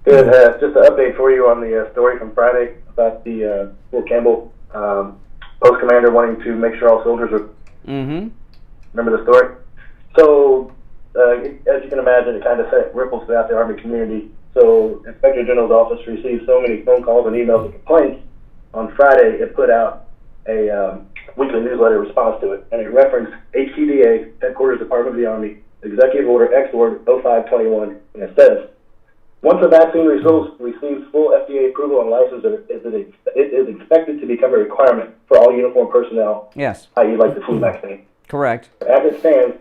R: Good. Just an update for you on the story from Friday about the Fort Campbell post commander wanting to make sure all soldiers are.
A: Mm-hmm.
R: Remember the story? So, as you can imagine, it kind of sent ripples throughout the Army community. So, Inspector General's office received so many phone calls and emails and complaints. On Friday, it put out a weekly newsletter response to it, and it referenced HTDA, Headquarters Department of the Army, Executive Order X-Word 0521, and it says, once a vaccine receives full FDA approval and license, it is expected to become a requirement for all uniformed personnel,
A: yes,
R: i.e. like the flu vaccine.
A: Correct.
R: As it stands,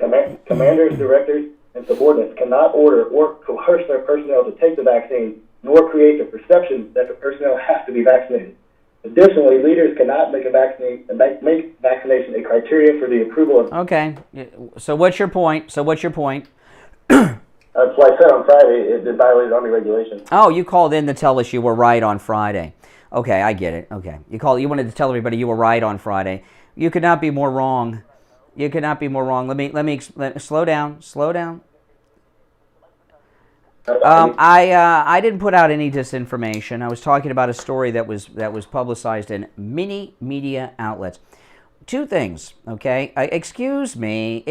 R: commanders, directors, and subordinates cannot order or coerce their personnel to take the vaccine, nor create the perception that the personnel have to be vaccinated. Additionally, leaders cannot make vaccination a criteria for the approval of...
A: Okay. So what's your point?
R: That's why I said on Friday it violated Army regulations.
A: Oh, you called in to tell us you were right on Friday. Okay, I get it. Okay. You wanted to tell everybody you were right on Friday. You could not be more wrong. You could not be more wrong. Let me slow down. I didn't put out any disinformation. I was talking about a story that was publicized in many media outlets. 2 things, okay? Excuse me.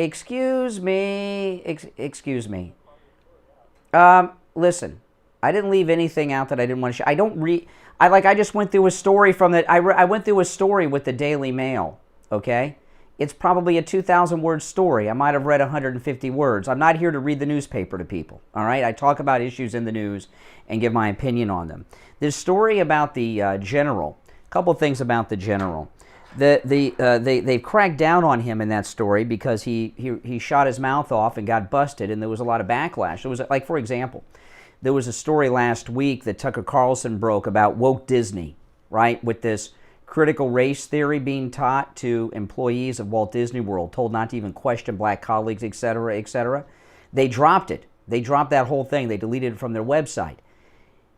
A: Listen, I didn't leave anything out that I didn't want to share. I just went through a story from the. I went through a story with the Daily Mail, okay? It's probably a 2,000-word story. I might have read 150 words. I'm not here to read the newspaper to people, all right? I talk about issues in the news and give my opinion on them. This story about the general, a couple of things about the general. They've cracked down on him in that story because he shot his mouth off and got busted, and there was a lot of backlash. It was like, for example, there was a story last week that Tucker Carlson broke about woke Disney, right, with this critical race theory being taught to employees of Walt Disney World, told not to even question black colleagues, etc., etc. They dropped it. They dropped that whole thing. They deleted it from their website.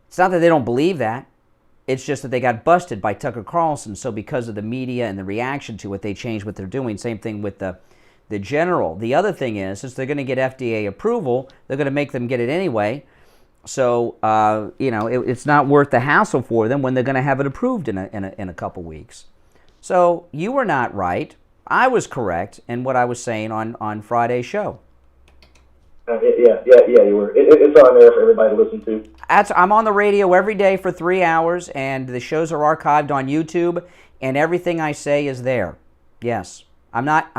A: It's not that they don't believe that. It's just that they got busted by Tucker Carlson. So because of the media and the reaction to it, they changed what they're doing. Same thing with the general. The other thing is, since they're going to get FDA approval, they're going to make them get it anyway. So, it's not worth the hassle for them when they're going to have it approved in a couple weeks. So, you were not right. I was correct in what I was saying on Friday's show.
R: Yeah, you were. It's on there for everybody to listen to.
A: I'm on the radio every day for 3 hours, and the shows are archived on YouTube, and everything I say is there. Yes. I'm not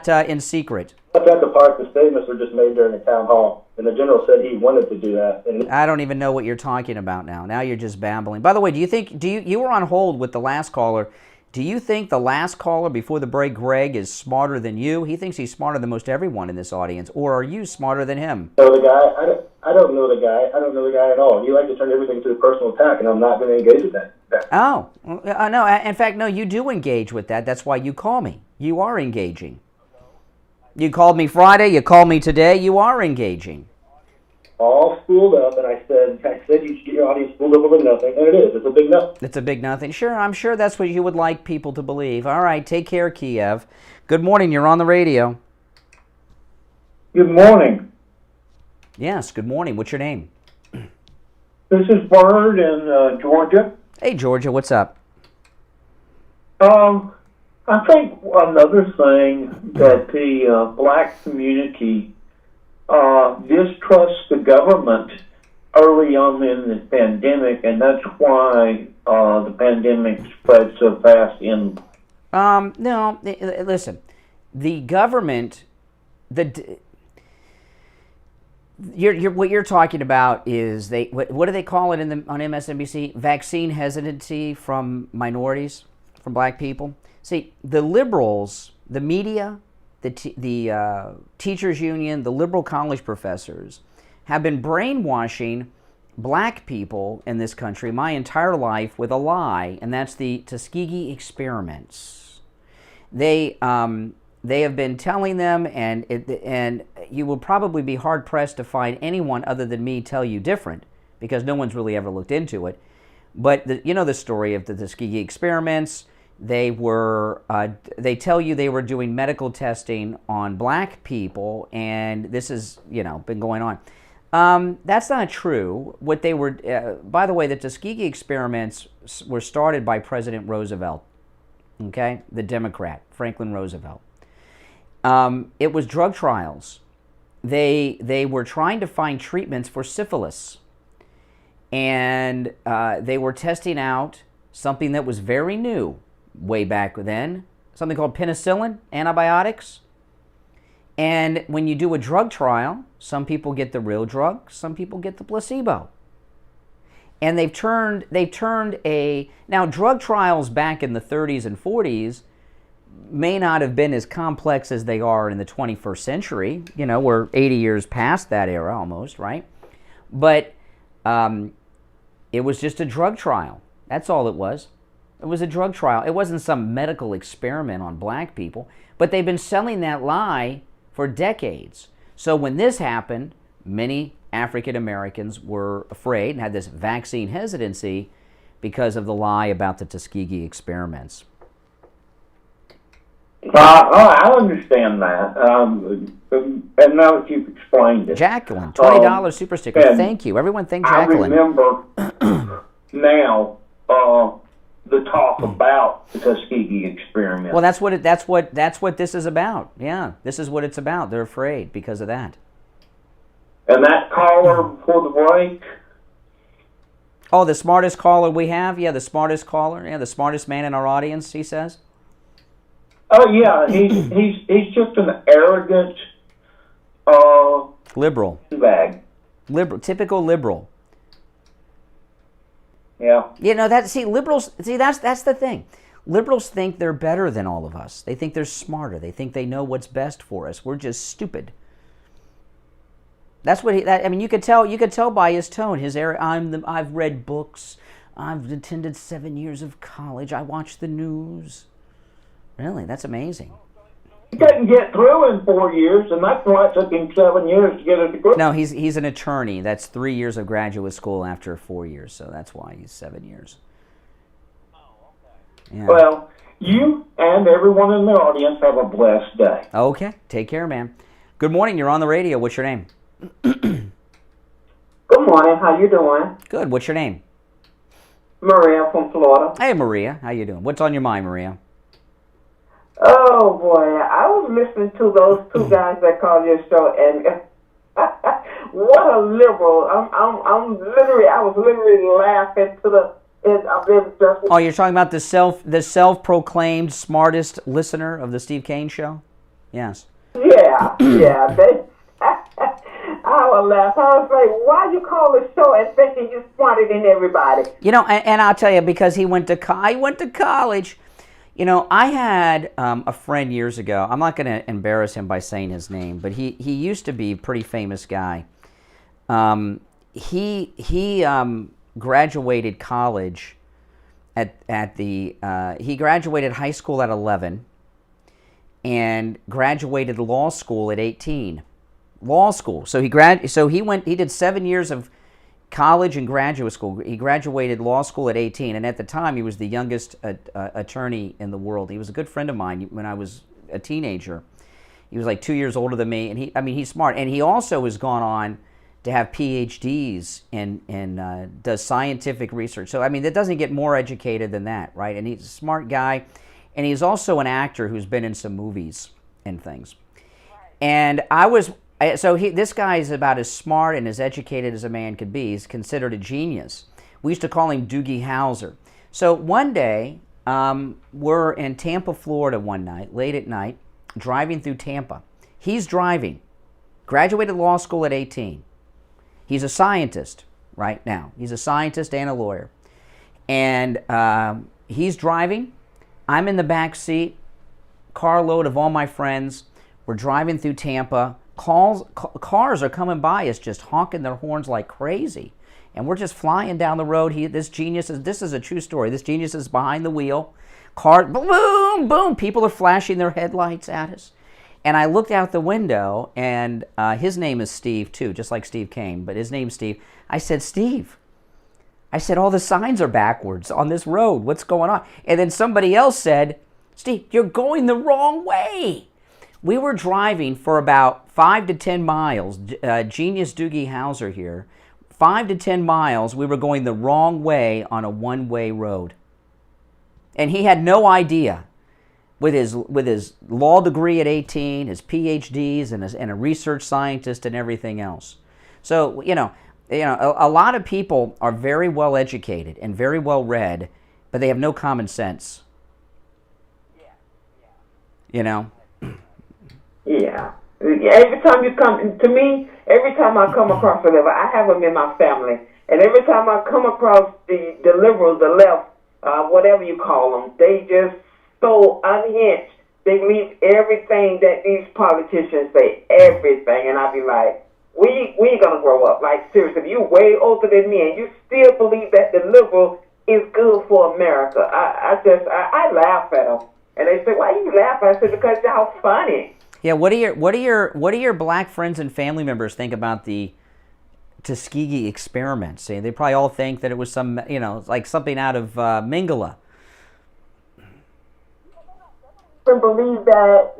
A: in secret.
R: That's at the part the statements were just made during the town hall, and the general said he wanted to do that.
A: I don't even know what you're talking about now. Now you're just babbling. By the way, you were on hold with the last caller. Do you think the last caller before the break, Greg, is smarter than you? He thinks he's smarter than most everyone in this audience. Or are you smarter than him?
R: So the guy, I don't know the guy. I don't know the guy at all. You like to turn everything to a personal attack, and I'm not going to engage with that.
A: Oh, no. In fact, no, you do engage with that. That's why you call me. You are engaging. You called me Friday. You called me today. You are engaging.
R: All spooled up, and I said you should get your audience spooled up over nothing, and it is. It's a big nothing.
A: It's a big nothing. Sure, I'm sure that's what you would like people to believe. All right, take care, Kiev. Good morning. You're on the radio.
S: Good morning.
A: Yes, good morning. What's your name?
S: This is Bernard in Georgia.
A: Hey, Georgia, what's up?
S: I think another thing that the black community distrusts the government early on in the pandemic, and that's why the pandemic spread so fast in.
A: No, listen, the government, what you're talking about is what do they call it on MSNBC? Vaccine hesitancy from minorities, from black people. See, the liberals, the media, the teachers union, the liberal college professors have been brainwashing black people in this country my entire life with a lie, and that's the Tuskegee experiments. They have been telling them, and you will probably be hard-pressed to find anyone other than me tell you different, because no one's really ever looked into it. But you know the story of the Tuskegee experiments. They tell you they were doing medical testing on black people, and this has, been going on. That's not true. What they were, by the way, the Tuskegee experiments were started by President Roosevelt, okay, the Democrat, Franklin Roosevelt. It was drug trials. They were trying to find treatments for syphilis, and they were testing out something that was very new way back then, something called penicillin, antibiotics. And when you do a drug trial, some people get the real drug, some people get the placebo. And they've turned now drug trials back in the 30s and 40s may not have been as complex as they are in the 21st century. We're 80 years past that era almost, right? But it was just a drug trial. That's all it was. It was a drug trial. It wasn't some medical experiment on black people. But they've been selling that lie for decades. So when this happened, many African Americans were afraid and had this vaccine hesitancy because of the lie about the Tuskegee experiments.
S: I understand that. And now that you've explained it.
A: Jacqueline, $20 super sticker. Thank you. Everyone thank Jacqueline.
S: I remember now the talk about the Tuskegee experiment.
A: Well, that's what this is about. Yeah, this is what it's about. They're afraid because of that.
S: And that caller before the break?
A: Oh, the smartest caller we have? Yeah, the smartest caller. Yeah, the smartest man in our audience, he says.
S: Oh, yeah, he's just an arrogant
A: liberal.
S: Bag.
A: Typical liberal.
S: Yeah.
A: Liberals, that's the thing. Liberals think they're better than all of us. They think they're smarter. They think they know what's best for us. We're just stupid. That's what you could tell by his tone. I've read books. I've attended 7 years of college. I watch the news. Really, that's amazing.
S: He couldn't get through in 4 years, and that's why it took him 7 years to get a degree.
A: No, he's an attorney. That's 3 years of graduate school after 4 years, so that's why he's 7 years. Yeah.
S: Well, you and everyone in the audience have a blessed day.
A: Okay, take care, man. Good morning. You're on the radio. What's your name?
T: Good morning. How you doing?
A: Good. What's your name?
T: Maria from Florida.
A: Hey, Maria. How you doing? What's on your mind, Maria?
T: Oh boy, I was listening to those two guys that called your show, and what a liberal! I was literally laughing to the.
A: Oh, you're talking about the self-proclaimed smartest listener of the Steve Kane Show? Yes.
T: Yeah. I was laughing. I was like, why you call the show and thinking you're smarter than everybody?
A: And I'll tell you, because he went to college. I had a friend years ago. I'm not going to embarrass him by saying his name, but he used to be a pretty famous guy. He graduated college he graduated high school at 11 and graduated law school at 18. Law school. So he did 7 years of college and graduate school. He graduated law school at 18, and at the time he was the youngest attorney in the world. He was a good friend of mine when I was a teenager. He was like 2 years older than me, and he's smart. And he also has gone on to have PhDs and does scientific research. So, I mean, that doesn't get more educated than that, right? And he's a smart guy, and he's also an actor who's been in some movies and things. And this guy is about as smart and as educated as a man could be. He's considered a genius. We used to call him Doogie Howser. So one day, we're in Tampa, Florida one night, late at night, driving through Tampa. He's driving, graduated law school at 18. He's a scientist right now. He's a scientist and a lawyer. And he's driving. I'm in the back seat, carload of all my friends. We're driving through Tampa. Cars are coming by us just honking their horns like crazy. And we're just flying down the road. This is a true story. This genius is behind the wheel. Car, boom, boom. People are flashing their headlights at us. And I looked out the window, and his name is Steve, too, just like Steve Kane, but his name's Steve. I said, Steve, all the signs are backwards on this road. What's going on? And then somebody else said, Steve, you're going the wrong way. We were driving for about 5 to 10 miles. Genius Doogie Howser here. 5 to 10 miles, we were going the wrong way on a one-way road. And he had no idea. With his law degree at 18, his PhDs, and a research scientist and everything else. So, a lot of people are very well educated and very well read, but they have no common sense.
T: Yeah. Every time you come, to me, every time I come across a liberal, I have them in my family, and every time I come across the liberals, the left, whatever you call them, they just so unhinged. They believe everything that these politicians say, everything, and I be like, we ain't gonna grow up. Like, seriously, you way older than me, and you still believe that the liberal is good for America. I laugh at them, and they say, "Why you laugh?" I said, "Because y'all funny."
A: Yeah, what do your black friends and family members think about the Tuskegee experiments? They probably all think that it was some, like something out of Mingala.
T: Believe that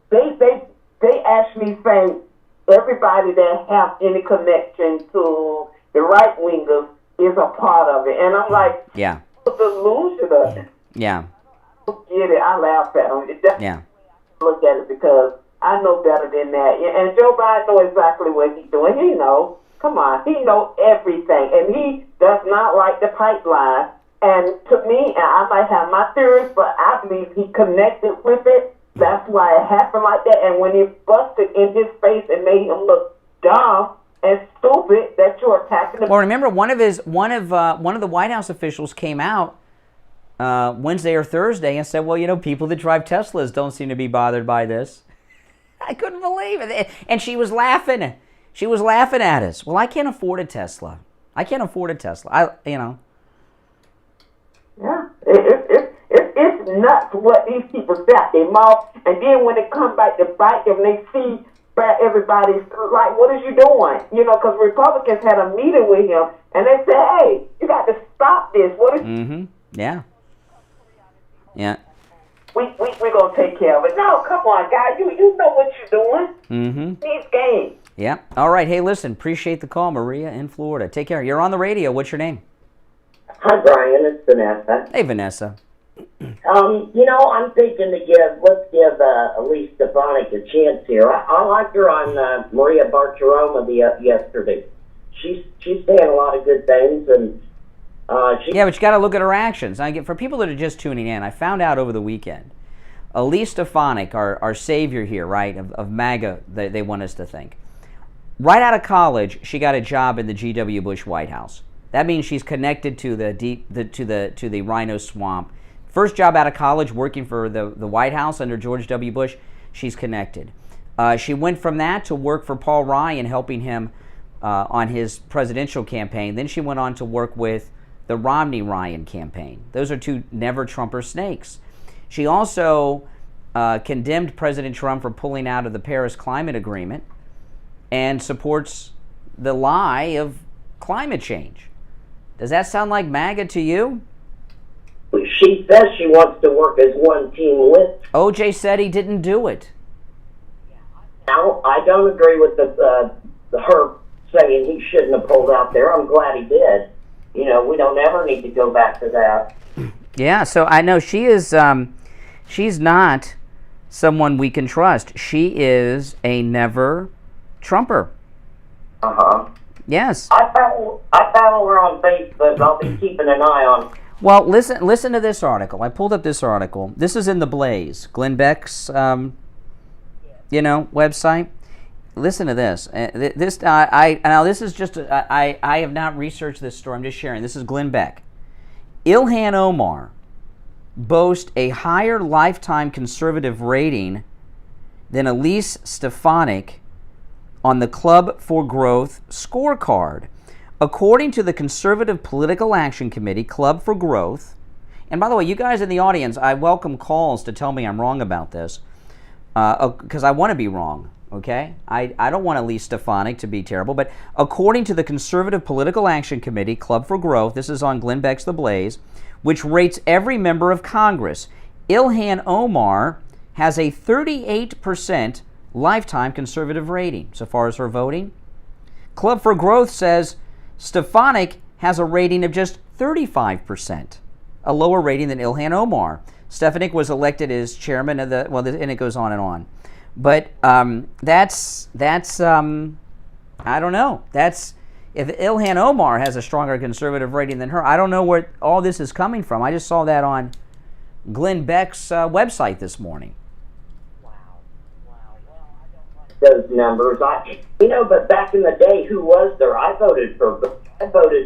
T: they actually think everybody that have any connection to the right wingers is a part of it, and I'm like,
A: yeah,
T: delusional.
A: Yeah,
T: I get it. I laugh at them.
A: Yeah,
T: look at it because I know better than that. And Joe Biden knows exactly what he's doing. He knows. Come on, he knows everything, and he does not like the pipeline. And to me, and I might have my theories, but I believe he connected with it. That's why it happened like that. And when he busted in his face and made him look dumb and stupid, that you're attacking him.
A: Well, remember one of the White House officials came out Wednesday or Thursday and said, "Well, people that drive Teslas don't seem to be bothered by this." I couldn't believe it, and she was laughing. She was laughing at us. Well, I can't afford a Tesla.
T: Yeah, it's nuts what these people say out their mouth, and then when they come back to bite them, they see everybody's like, "What is you doing?" Because Republicans had a meeting with him, and they said, "Hey, you got to stop this. What is?"
A: Mm-hmm. Yeah.
T: We're gonna take care of it. No, come on, guys. You know what you're doing.
A: Mm-hmm.
T: These games.
A: Yeah. All right. Hey, listen. Appreciate the call, Maria in Florida. Take care. You're on the radio. What's your name?
U: Hi, Brian. It's Vanessa.
A: Hey, Vanessa.
U: I'm thinking let's give Elise Stefanik a chance here. I liked her on Maria Bartiromo yesterday. She's saying a lot of good things, and
A: yeah, but you got to look at her actions. For people that are just tuning in, I found out over the weekend, Elise Stefanik, our savior here, right, of MAGA, they want us to think. Right out of college, she got a job in the G.W. Bush White House. That means she's connected to the Rhino Swamp. First job out of college, working for the White House under George W. Bush, she's connected. She went from that to work for Paul Ryan, helping him on his presidential campaign. Then she went on to work with the Romney-Ryan campaign. Those are two never-Trumper snakes. She also condemned President Trump for pulling out of the Paris Climate Agreement and supports the lie of climate change. Does that sound like MAGA to you?
U: She says she wants to work as one team with.
A: OJ said he didn't do it.
U: Now, I don't agree with her saying he shouldn't have pulled out there. I'm glad he did. You know, we don't ever need to go back to that.
A: Yeah, so I know she is, she's not someone we can trust. She is a never-Trumper.
U: Uh-huh.
A: Yes.
U: I follow her on Facebook. I'll be keeping an eye on.
A: Well, listen to this article. I pulled up this article. This is in The Blaze, Glenn Beck's, website. Listen to this. This is just. I have not researched this story. I'm just sharing. This is Glenn Beck. Ilhan Omar boasts a higher lifetime conservative rating than Elise Stefanik on the Club for Growth scorecard. According to the Conservative Political Action Committee, Club for Growth, and by the way, you guys in the audience, I welcome calls to tell me I'm wrong about this, because I want to be wrong, okay? I don't want Elise Stefanik to be terrible, but according to the Conservative Political Action Committee, Club for Growth, this is on Glenn Beck's The Blaze, which rates every member of Congress, Ilhan Omar has a 38% lifetime conservative rating so far as her voting. Club for Growth says Stefanik has a rating of just 35%, a lower rating than Ilhan Omar. Stefanik was elected as chairman of the, well, and it goes on and on. But that's I don't know. That's, if Ilhan Omar has a stronger conservative rating than her, I don't know where all this is coming from. I just saw that on Glenn Beck's website this morning.
U: Those numbers, but back in the day, who was there? I voted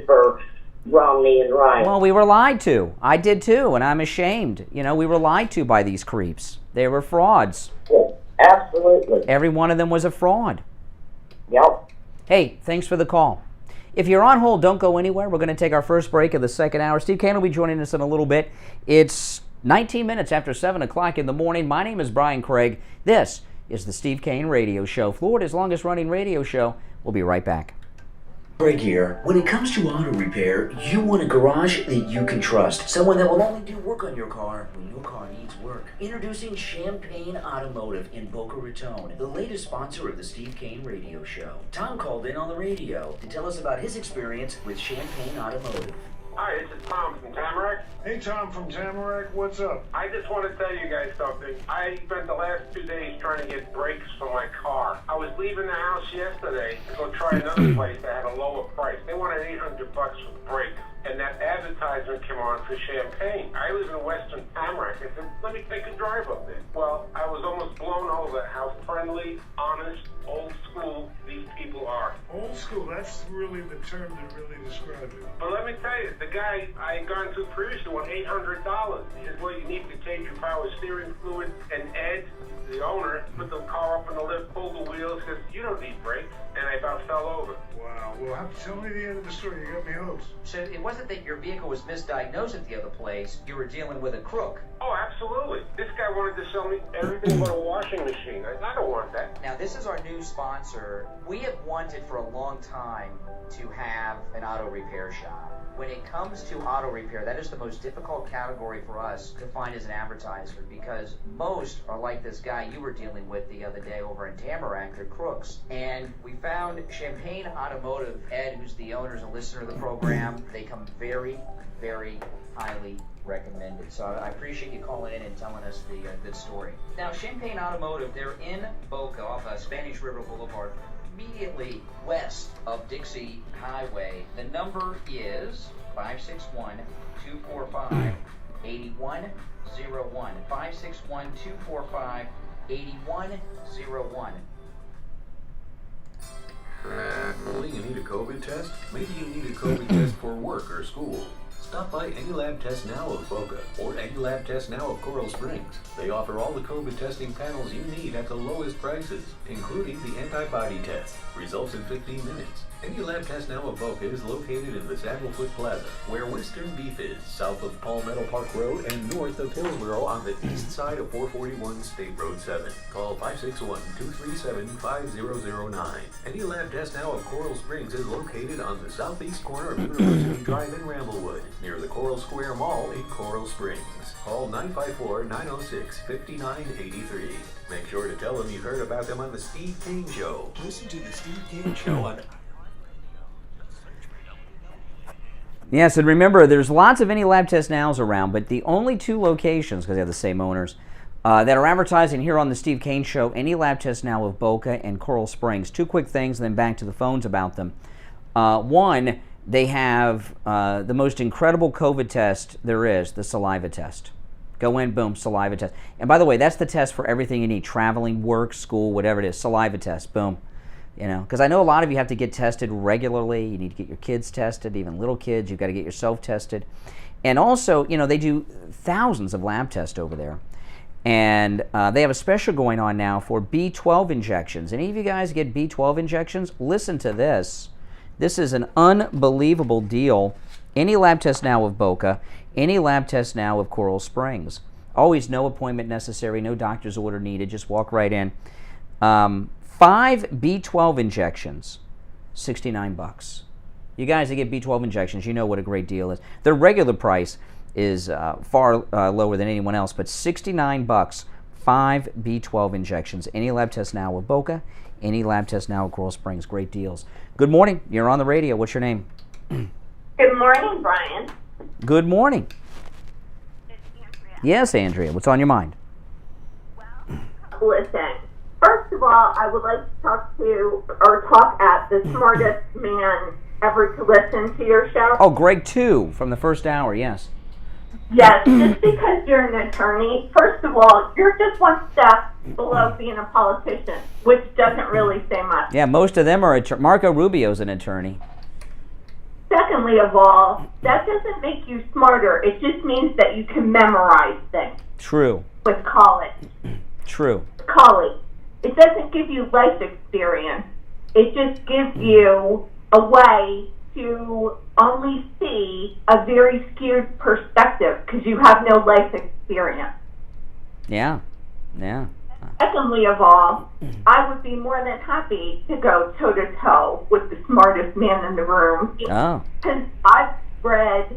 U: for Romney and Ryan.
A: Well, we were lied to. I did too, and I'm ashamed. We were lied to by these creeps. They were frauds.
U: Yeah, absolutely.
A: Every one of them was a fraud.
U: Yep.
A: Hey, thanks for the call. If you're on hold, don't go anywhere. We're going to take our first break of the second hour. Steve Kane will be joining us in a little bit. It's 19 minutes after 7 o'clock in the morning. My name is Brian Craig. This is the Steve Kane Radio Show, Florida's longest running radio show. We'll be right back.
K: Craig here. When it comes to auto repair, you want a garage that you can trust. Someone that will only do work on your car when your car needs work. Introducing Champagne Automotive in Boca Raton, the latest sponsor of the Steve Kane Radio Show. Tom called in on the radio to tell us about his experience with Champagne Automotive.
L: Hi, this is Tom from Tamarack.
M: Hey, Tom from Tamarack, what's up?
L: I just want to tell you guys something. I spent the last 2 days trying to get brakes for my car. I was leaving the house yesterday to go try another place that had a lower price. They wanted $800 for brakes. And that advertisement came on for Champagne. I live in Western Tamarack. I said, let me take a drive up there. Well, I was almost blown over how friendly, honest, old school these people are.
M: Old school, that's really the term that really describes it.
L: But let me tell you, the guy I had gone to previously won $800. He said, well, you need to change your power steering fluid. And Ed, the owner, put the car up in the lift, pulled the wheels, says, you don't need brakes. And I about fell over.
M: Wow, well, tell me the end of the story. You got me hooked.
N: So it wasn't that your vehicle was misdiagnosed at the other place. You were dealing with a crook.
L: Oh, absolutely. This guy wanted to sell me everything but a washing machine. I don't want that.
N: Now, this is our new sponsor. We have wanted for a long time to have an auto repair shop. When it comes to auto repair, that is the most difficult category for us to find as an advertiser, because most are like this guy you were dealing with the other day over in Tamarack, they're crooks. And we found Champagne Automotive. Ed, who's the owner, is a listener of the program. They come very, very highly recommended. So I appreciate you calling in and telling us the good story. Now, Champagne Automotive, they're in Boca off Spanish River Boulevard, immediately west of Dixie Highway. The number is 561-245-8101. 561-245-8101.
P: Well, you need a COVID test? Maybe you need a COVID test for work or school.
D: Stop by Any Lab Test Now of Boca or Any Lab Test Now of Coral Springs. They offer all the COVID testing panels you need at the lowest prices, including the antibody test. Results in 15 minutes. Any Lab Test Now of Boca is located in the Saddlefoot Plaza, where Western Beef is, south of Palmetto Park Road and north of Hillsborough on the east side of 441 State Road 7. Call 561-237-5009. Any Lab Test Now of Coral Springs is located on the southeast corner of University Drive in Ramblewood, near the Coral Square Mall in Coral Springs. Call 954-906-5983. Make sure to tell them you heard about them on the Steve Kane Show. Listen to the Steve Kane Show on...
A: Yes, and remember, there's lots of Any Lab Test Nows around, but the only two locations, because they have the same owners, that are advertising here on the Steve Kane Show, Any Lab Test Now of Boca and Coral Springs. Two quick things, and then back to the phones about them. One, they have the most incredible COVID test there is, the saliva test. Go in, boom, saliva test. And by the way, that's the test for everything you need, traveling, work, school, whatever it is, saliva test, boom. You know, because I know a lot of you have to get tested regularly. You need to get your kids tested, even little kids. You've got to get yourself tested. And also, you know, they do thousands of lab tests over there. And they have a special going on now for B12 injections. Any of you guys get B12 injections? Listen to this. This is an unbelievable deal. Any Lab Test Now of Boca, Any Lab Test Now of Coral Springs. Always no appointment necessary, no doctor's order needed. Just walk right in. 5 B12 injections, $69. You guys that get B12 injections, you know what a great deal is. Their regular price is far lower than anyone else, but $69, 5 B12 injections. Any Lab Test Now of Boca, Any Lab Test Now of Coral Springs. Great deals. Good morning. You're on the radio. What's your name?
B: Good morning, Brian.
A: Good morning.
B: It's Andrea.
A: Yes, Andrea. What's on your mind?
B: Listen, first of all, I would like to talk at the smartest man ever to listen to your show.
A: Oh, Greg 2 from the first hour, yes.
B: Yes, just because you're an attorney, first of all, you're just one step below being a politician, which doesn't really say much.
A: Yeah, most of them are. Marco Rubio's an attorney.
B: Secondly of all, that doesn't make you smarter. It just means that you can memorize things.
A: True.
B: With college.
A: True.
B: College. It doesn't give you life experience. It just gives you a way to only see a very skewed perspective because you have no life experience.
A: Yeah. Yeah.
B: Secondly of all, I would be more than happy to go toe-to-toe with the smartest man in the room.
A: Oh.
B: Because I've read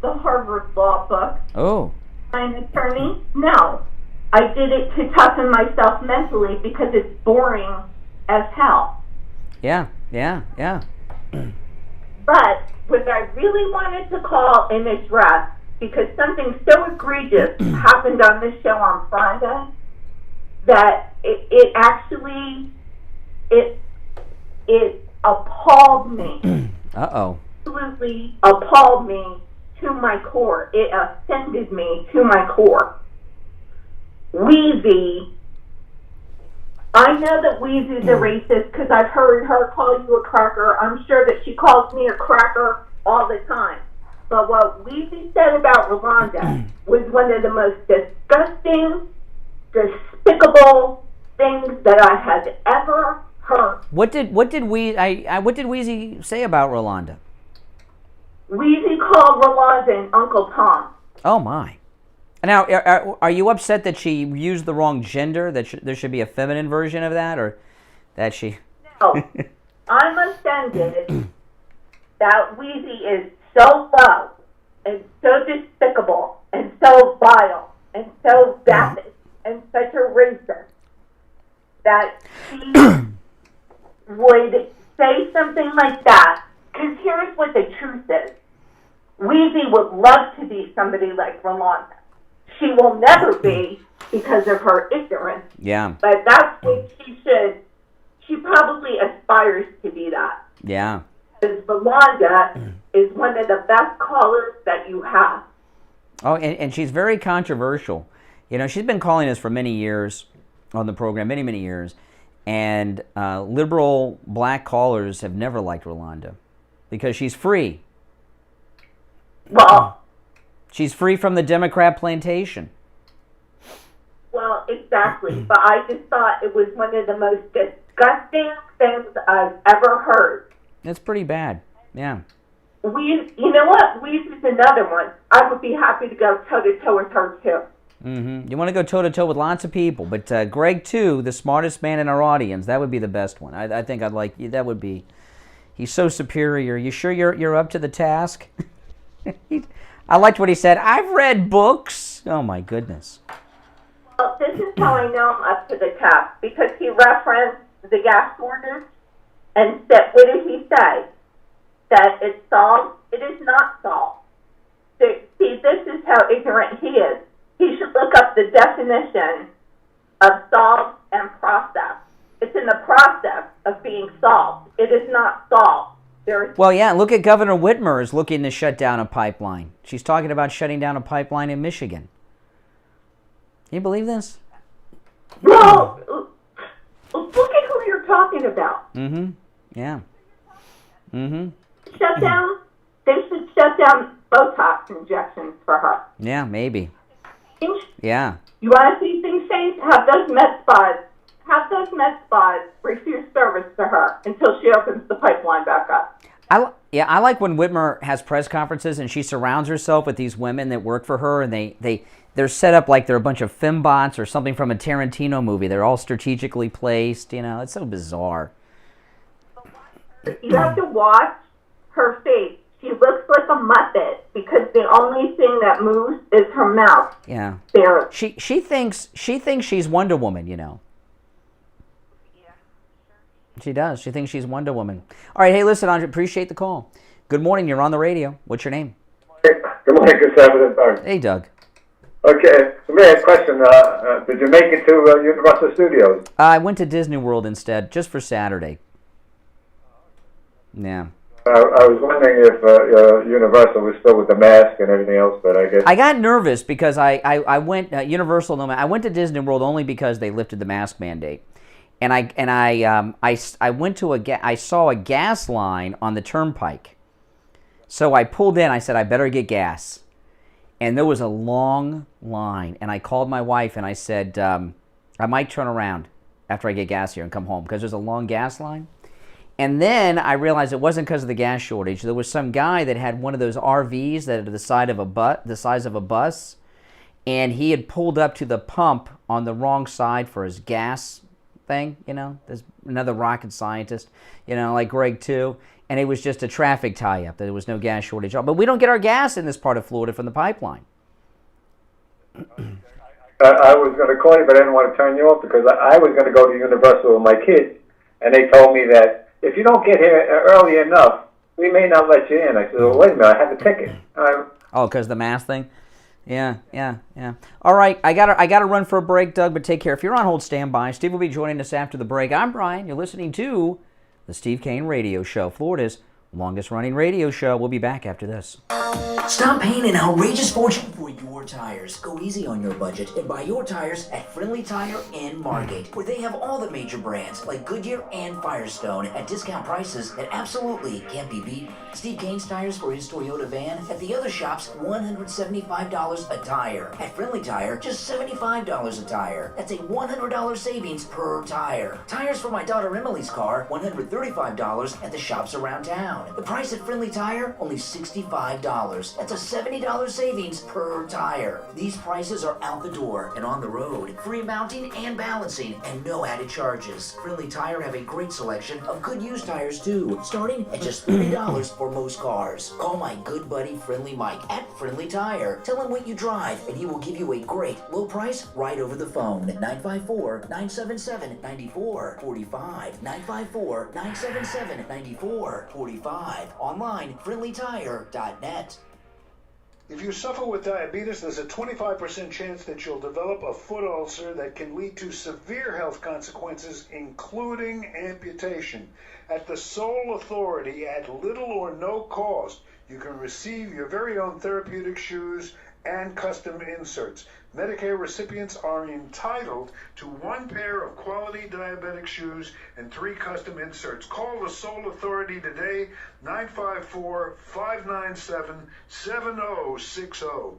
B: the Harvard Law book.
A: Oh.
B: I'm an attorney? No. I did it to toughen myself mentally because it's boring as hell.
A: Yeah, yeah, yeah.
B: But what I really wanted to call and address, because something so egregious happened on this show on Friday, that it actually appalled me.
A: Uh-oh.
B: Absolutely appalled me to my core. It offended me to my core. Wheezy, I know that Wheezy's a racist because I've heard her call you a cracker. I'm sure that she calls me a cracker all the time. But what Wheezy said about Rolanda was one of the most disgusting, despicable things that I had ever heard.
A: What did Wheezy say about Rolanda?
B: Wheezy called Rolanda an Uncle Tom.
A: Oh my! Now, are you upset that she used the wrong gender? That there should be a feminine version of that, or that she?
B: No, I'm offended that Wheezy is so low and so despicable and so vile and so vapid and such a racist that she would say something like that. Because here's what the truth is. Wheezy would love to be somebody like Rolanda. She will never be because of her ignorance.
A: Yeah.
B: But that's what she should. She probably aspires to be that.
A: Yeah.
B: Because Rolanda is one of the best callers that you have.
A: Oh, and she's very controversial. You know, she's been calling us for many years on the program, many, many years. And liberal black callers have never liked Rolanda because she's free.
B: Well,
A: she's free from the Democrat plantation.
B: well, exactly. But I just thought it was one of the most disgusting things I've ever heard.
A: It's pretty bad. Yeah.
B: You know what? Weeds is another one. I would be happy to go toe-to-toe with her, too.
A: Mm-hmm. You want to go toe-to-toe with lots of people, but Greg, too, the smartest man in our audience, that would be the best one. I think I'd like you. That would be... He's so superior. You sure you're up to the task? I liked what he said. I've read books. Oh, my goodness.
B: Well, this is how I know I'm up to the task, because he referenced the gas shortage and said, what did he say? That it's solved? It is not solved. See, this is how ignorant he is. He should look up the definition of solved and process. It's in the process of being solved. It is not solved.
A: Well, yeah, look at Governor Whitmer is looking to shut down a pipeline. She's talking about shutting down a pipeline in Michigan. Can you believe this?
B: Well, look at who you're talking about.
A: Mm-hmm. Yeah. Mm-hmm.
B: Shut down. They should shut down Botox injections for her.
A: Yeah, maybe. Yeah.
B: You want to see things change? Have those med spas refuse service to her until she opens the pipeline back up.
A: I like when Whitmer has press conferences and she surrounds herself with these women that work for her, and they're set up like they're a bunch of fembots or something from a Tarantino movie. They're all strategically placed. You know, it's so bizarre.
B: You have to watch her face. She looks like a Muppet because the only thing that moves is her mouth.
A: Yeah.
B: There.
A: She thinks she's Wonder Woman, you know. She does. She thinks she's Wonder Woman. All right, hey, listen, Andre, appreciate the call. Good morning. You're on the radio. What's your name?
E: Good morning, Conservative Doug.
A: Hey, Doug.
E: Okay, so we had a question. Did you make it to Universal Studios?
A: I went to Disney World instead, just for Saturday. Yeah.
E: I was wondering if Universal was still with the mask and everything else, but I guess...
A: I got nervous because I went Universal. I went to Disney World only because they lifted the mask mandate, and I went to I saw a gas line on the turnpike, so I pulled in. I said I better get gas, and there was a long line, and I called my wife and I said I might turn around after I get gas here and come home because there's a long gas line. And then I realized it wasn't because of the gas shortage. There was some guy that had one of those RVs that are the size of a bus, and he had pulled up to the pump on the wrong side for his gas thing. You know, there's another rocket scientist, you know, like Greg too. And it was just a traffic tie-up. There was no gas shortage. But we don't get our gas in this part of Florida from the pipeline.
E: I was going to call you, but I didn't want to turn you off because I was going to go to Universal with my kids, and they told me that if you don't get here early enough, we may not let you in. I said, well, wait a minute, I have a ticket.
A: Oh, because the mask thing? Yeah. All right, I gotta run for a break, Doug, but take care. If you're on hold, stand by. Steve will be joining us after the break. I'm Brian. You're listening to the Steve Kane Radio Show, Florida's longest-running radio show. We'll be back after this.
K: Stop paying an outrageous fortune for your tires. Go easy on your budget and buy your tires at Friendly Tire and Margate, where they have all the major brands like Goodyear and Firestone at discount prices that absolutely can't be beat. Steve Kane's tires for his Toyota van at the other shops, $175 a tire. At Friendly Tire, just $75 a tire. That's a $100 savings per tire. Tires for my daughter Emily's car, $135 at the shops around town. The price at Friendly Tire, only $65. That's a $70 savings per tire. These prices are out the door and on the road. Free mounting and balancing and no added charges. Friendly Tire have a great selection of good used tires too, starting at just $30 for most cars. Call my good buddy Friendly Mike at Friendly Tire. Tell him what you drive and he will give you a great low price right over the phone at 954-977-9445. 954-977-9445. Online, friendlytire.net.
M: If you suffer with diabetes, there's a 25% chance that you'll develop a foot ulcer that can lead to severe health consequences, including amputation. At the Sole Authority, at little or no cost, you can receive your very own therapeutic shoes and custom inserts. Medicare recipients are entitled to 1 pair of quality diabetic shoes and 3 custom inserts. Call the Soul Authority today, 954-597-7060.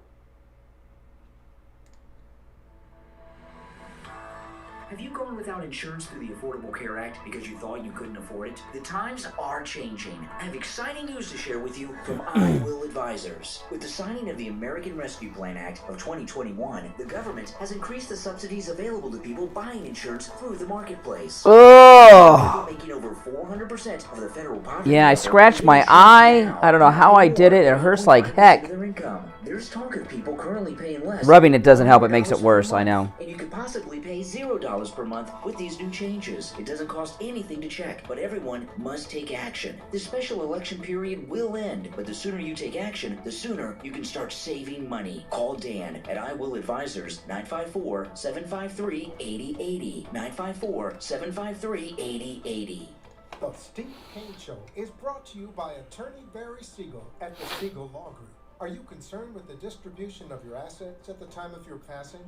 K: Have you gone without insurance through the Affordable Care Act because you thought you couldn't afford it? The times are changing. I have exciting news to share with you from I Will Advisors. With the signing of the American Rescue Plan Act of 2021, the government has increased the subsidies available to people buying insurance through the marketplace.
A: Oh!
K: People making over 400% of the federal poverty.
A: Yeah, I scratched my eye. I don't know how I did it. It hurts like heck.
K: There's talk of people currently paying less.
A: Rubbing it doesn't help. It makes it worse, I know.
K: And you could possibly pay $0 per month with these new changes. It doesn't cost anything to check, but everyone must take action. The special election period will end, but the sooner you take action, the sooner you can start saving money. Call Dan at I Will Advisors, 954-753-8080. 954-753-8080.
C: The Steve Kane Show is brought to you by Attorney Barry Siegel at the Siegel Law Group. Are you concerned with the distribution of your assets at the time of your passing?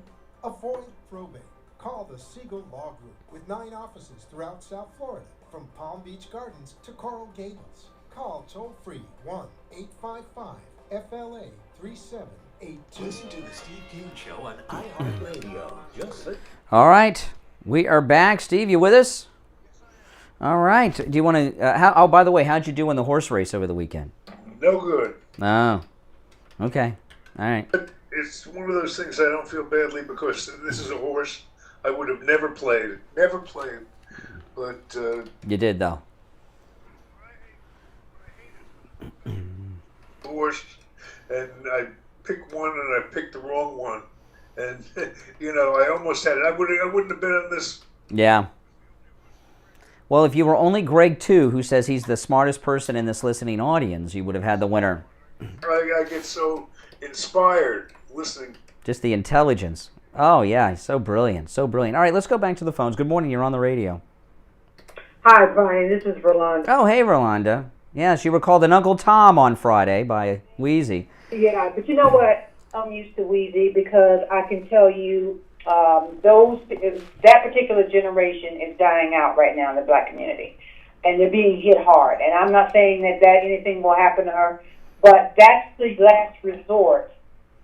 C: Avoid probate. Call the Siegel Law Group with 9 offices throughout South Florida, from Palm Beach Gardens to Coral Gables. Call toll-free 1-855-FLA-3782.
Q: Listen to the Steve Kane Show on iHeartRadio. Just
A: All right, we are back. Steve, you with us? All right. Do you want to? Oh, by the way, how'd you do in the horse race over the weekend?
M: No good.
A: Oh, okay. All right.
M: It's one of those things I don't feel badly because this is a horse I would have never played. Never played. But
A: You did, though.
M: horse, and I picked one and I picked the wrong one. And, I almost had it. I wouldn't have been on this.
A: Yeah. Well, if you were only Greg 2, who says he's the smartest person in this listening audience, you would have had the winner.
M: I get so inspired listening.
A: Just the intelligence. Oh, yeah, he's so brilliant, so brilliant. All right, let's go back to the phones. Good morning, you're on the radio.
G: Hi, Brian, this is Rolanda.
A: Oh, hey, Rolanda. Yes, you were called an Uncle Tom on Friday by Wheezy.
G: Yeah, but you know what? I'm used to Wheezy because I can tell you that particular generation is dying out right now in the black community. And they're being hit hard. And I'm not saying that anything will happen to her, but that's the last resort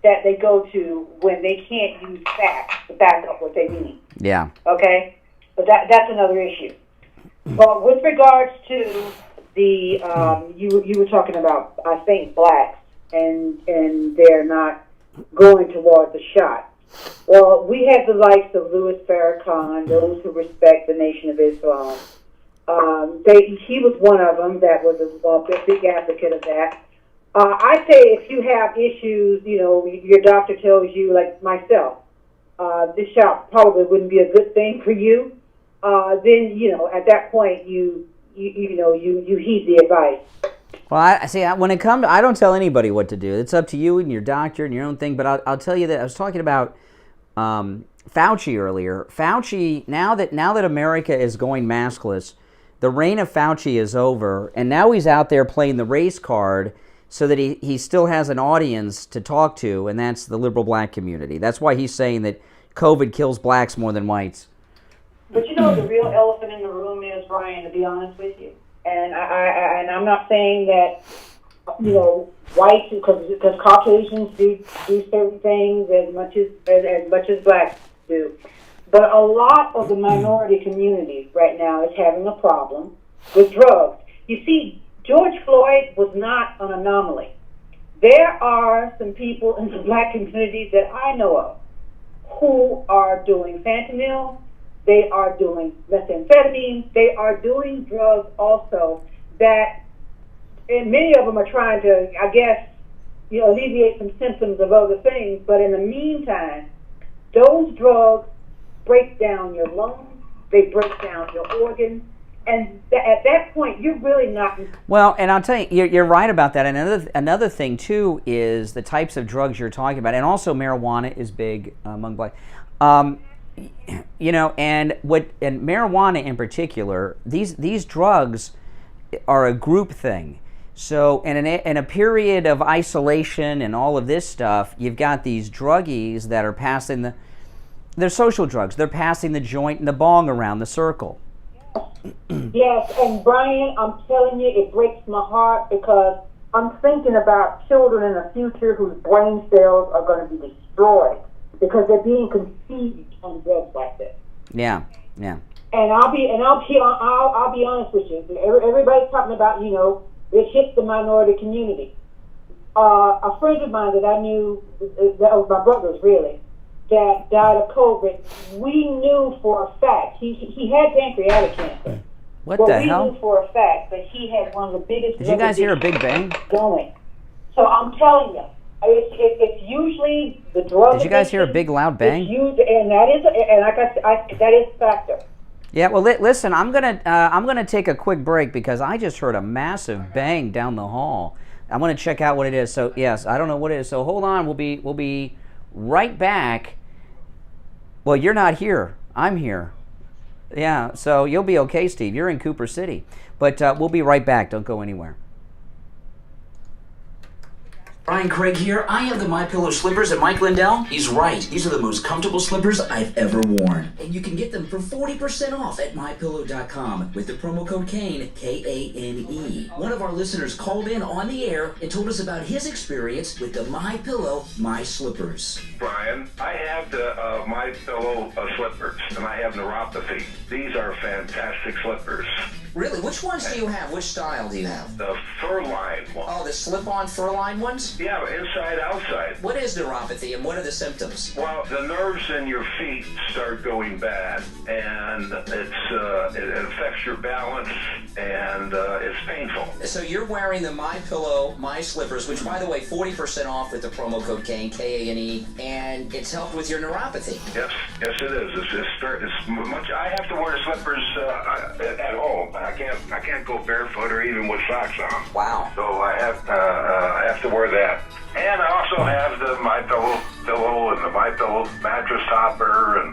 G: that they go to when they can't use facts to back up what they mean.
A: Yeah.
G: Okay? But that's another issue. But with regards to the, you were talking about, I think, blacks, and they're not going toward the shot. Well, we had the likes of Louis Farrakhan, those who respect the Nation of Islam. He was one of them that was a big advocate of that. I say if you have issues, your doctor tells you, like myself, this shot probably wouldn't be a good thing for you. Then at that point you heed the advice.
A: Well, I see. When it comes, I don't tell anybody what to do. It's up to you and your doctor and your own thing. But I'll tell you that I was talking about Fauci earlier. Fauci, now that America is going maskless, the reign of Fauci is over, and now he's out there playing the race card so that he still has an audience to talk to, and that's the liberal black community. That's why he's saying that COVID kills blacks more than whites.
G: But the real elephant in the room is, Brian, to be honest with you. And I'm not saying that, whites, because Caucasians do certain things as much as blacks do. But a lot of the minority community right now is having a problem with drugs. You see, George Floyd was not an anomaly. There are some people in the black community that I know of who are doing fentanyl, they are doing methamphetamine, they are doing drugs also that, and many of them are trying to, I guess, alleviate some symptoms of other things, but in the meantime, those drugs break down your lungs, they break down your organs, and at that point, you're really not...
A: Well, and I'll tell you, you're right about that. Another thing, too, is the types of drugs you're talking about, and also marijuana is big among black... and marijuana in particular, these drugs are a group thing. So in a period of isolation and all of this stuff, you've got these druggies that are passing they're social drugs. They're passing the joint and the bong around the circle.
G: Yes, and Brian, I'm telling you, it breaks my heart because I'm thinking about children in the future whose brain cells are going to be destroyed because they're being conceived on drugs like this.
A: Yeah.
G: And I'll be honest with you. Everybody's talking about, it hits the minority community. A friend of mine that I knew, that was my brother's really, that died of COVID. We knew for a fact he had pancreatic cancer.
A: What the hell?
G: We knew for a fact that he had one of the biggest.
A: Did you guys hear a big bang?
G: Going. So I'm telling you, it's usually the drug.
A: Did you guys hear a big loud bang?
G: And that is a factor.
A: Yeah, well, listen, I'm gonna take a quick break because I just heard a massive bang down the hall. I'm gonna check out what it is. So yes, I don't know what it is. So hold on, we'll be right back. Well, you're not here. I'm here. Yeah, so you'll be okay, Steve. You're in Cooper City, but we'll be right back. Don't go anywhere.
K: Brian Craig here. I have the MyPillow slippers, and Mike Lindell, he's right. These are the most comfortable slippers I've ever worn. And you can get them for 40% off at MyPillow.com with the promo code KANE, K-A-N-E. One of our listeners called in on the air and told us about his experience with the MyPillow My Slippers.
I: Brian, I have the MyPillow slippers, and I have neuropathy. These are fantastic slippers.
F: Really? Which ones do you have? Which style do you have?
I: The fur-lined ones.
F: Oh, the slip-on fur-lined ones?
I: Yeah, inside, outside.
F: What is neuropathy and what are the symptoms?
I: Well, the nerves in your feet start going bad, and it affects your balance, and it's painful.
F: So you're wearing the MyPillow My Slippers, which, by the way, 40% off with the promo code KANE, K-A-N-E, and it's helped with your neuropathy.
I: Yes, it is. It's much. I have to wear slippers at home. I can't go barefoot or even with socks on.
F: Wow.
I: So I have to wear that. And I also have the MyPillow pillow and the MyPillow mattress topper and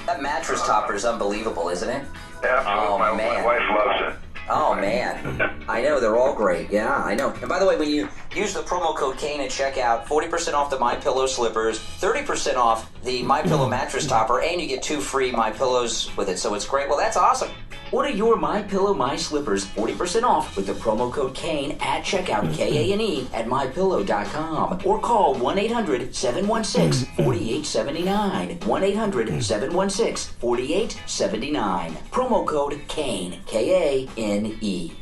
F: that mattress topper is unbelievable, isn't it?
I: Absolutely.
F: Oh,
I: my wife loves it.
F: Oh, man. I know, they're all great. Yeah, I know. And by the way, when you use the promo code KANE at checkout, 40% off the MyPillow slippers, 30% off the MyPillow mattress topper, and you get 2 free MyPillows with it. So it's great. Well, that's awesome.
K: Order your MyPillow My Slippers 40% off with the promo code KANE at checkout, K-A-N-E, at MyPillow.com. Or call 1-800-716-4879. 1-800-716-4879. Promo code KANE, K-A-N-E.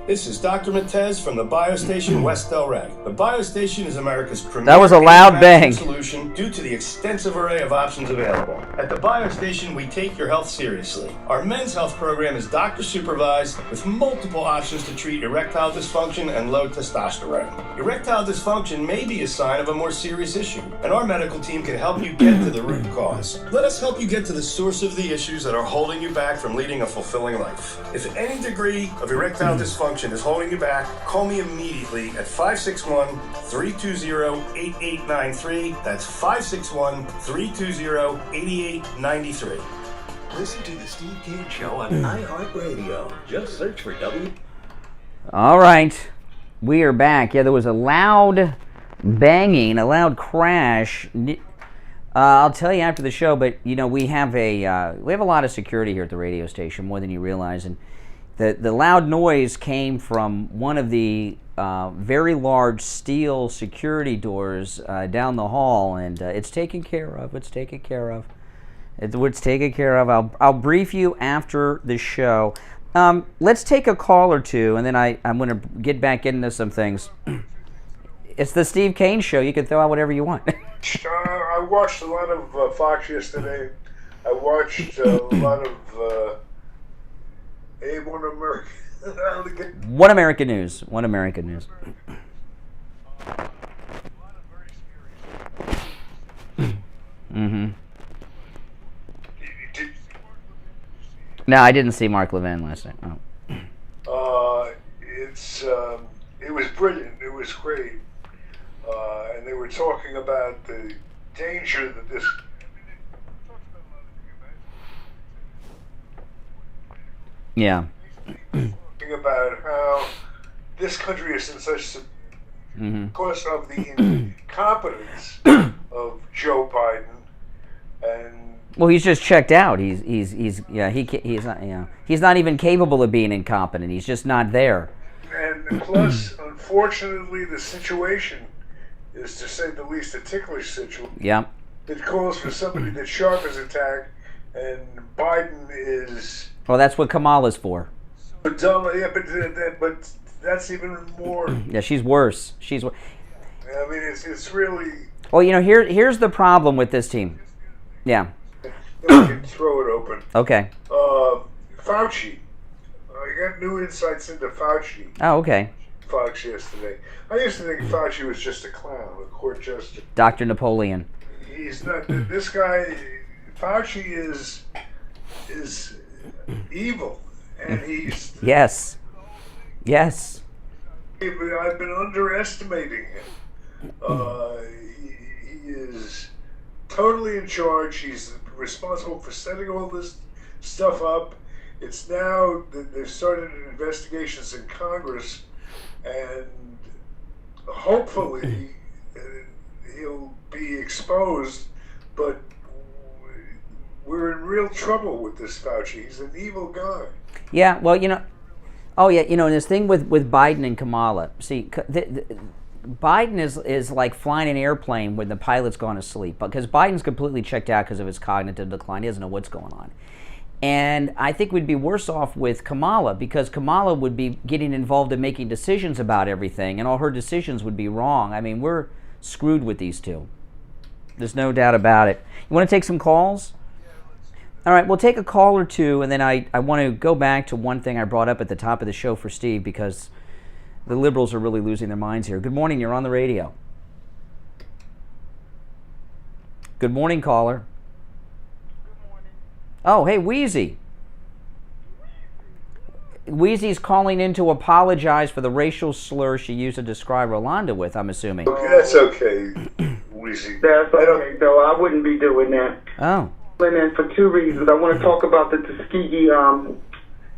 H: This is Dr. Matez from the BioStation West Delray. The BioStation is America's premier
A: That was a loud bang.
H: solution due to the extensive array of options available. At the BioStation, we take your health seriously. Our men's health program is doctor supervised with multiple options to treat erectile dysfunction and low testosterone. Erectile dysfunction may be a sign of a more serious issue, and our medical team can help you get to the root cause. Let us help you get to the source of the issues that are holding you back from leading a fulfilling life. If any degree of erectile dysfunction is holding you back, call me immediately at 561-320-8893. That's 561-320-8893.
D: Listen to the Steve Kane Show on iHeartRadio. Just search for W.
A: All right, we are back. Yeah, there was a loud banging, a loud crash. I'll tell you after the show, but we have a lot of security here at the radio station, more than you realize, and the loud noise came from one of the very large steel security doors down the hall, and it's taken care of. It's taken care of. It's taken care of. I'll brief you after the show. Let's take a call or two, and then I'm going to get back into some things. It's the Steve Kane Show. You can throw out whatever you want.
M: I watched a lot of Fox yesterday. I watched a lot of
A: One American News. One American News. Mm-hmm. No, I didn't see Mark Levin last night. Oh.
M: It was brilliant. It was great. And they were talking about the danger that this.
A: Yeah.
M: Talking about how this country is in such
A: Mm-hmm.
M: because of the incompetence of Joe Biden, and
A: Well, he's just checked out. He's not even capable of being incompetent. He's just not there.
M: and plus, unfortunately, the situation is, to say the least, a ticklish situation.
A: Yeah.
M: It calls for somebody that's sharp as a tack, and Biden is
A: Well, that's what Kamala's for.
M: dumb. Yeah, but that's even more.
A: Yeah, she's worse.
M: I mean, it's really.
A: Well, here's the problem with this team. Yeah.
M: We can throw it open.
A: Okay.
M: Fauci. I got new insights into Fauci.
A: Oh, okay.
M: Fox yesterday. I used to think Fauci was just a clown, a court jester.
A: Dr. Napoleon.
M: He's not. This guy, Fauci, is evil, and he's.
A: Yes. Yes.
M: I've been underestimating him. He is totally in charge. He's responsible for setting all this stuff up. It's now they've started investigations in Congress, and hopefully he'll be exposed. But we're in real trouble with this Fauci. He's an evil guy.
A: Yeah, well, oh yeah, this thing with Biden and Kamala. See, Biden is like flying an airplane when the pilot's gone to sleep, because Biden's completely checked out because of his cognitive decline. He doesn't know what's going on. And I think we'd be worse off with Kamala, because Kamala would be getting involved in making decisions about everything, and all her decisions would be wrong. I mean, we're screwed with these two. There's no doubt about it. You want to take some calls? All right, we'll take a call or two, and then I want to go back to one thing I brought up at the top of the show for Steve, because the liberals are really losing their minds here. Good morning, you're on the radio. Good morning, caller. Good morning. Oh, hey, Wheezy. Wheezy's calling in to apologize for the racial slur she used to describe Rolanda with, I'm assuming.
M: That's okay, Wheezy.
J: That's okay, though. I wouldn't be doing that.
A: Oh.
J: And for two reasons. I want to talk about the Tuskegee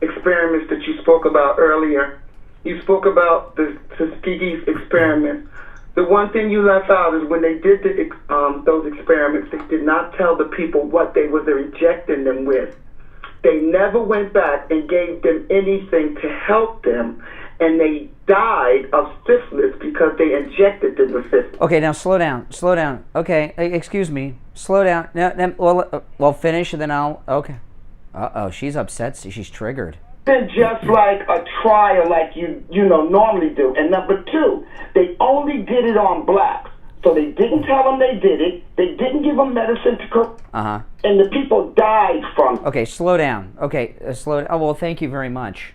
J: experiments that you spoke about earlier. You spoke about the Tuskegee experiments. The one thing you left out is when they did those experiments, they did not tell the people what they were injecting them with. They never went back and gave them anything to help them, and they died of syphilis because they injected them with syphilis.
A: Okay, now slow down. Okay, excuse me. Slow down. Well, finish and then I'll. Okay. Uh-oh, she's upset. She's triggered.
J: Then just like a trial, like you normally do. And number two, they only did it on blacks, so they didn't tell them they did it. They didn't give them medicine to cook. And the people died from it.
A: Okay, slow down. Okay, slow down. Oh well, thank you very much.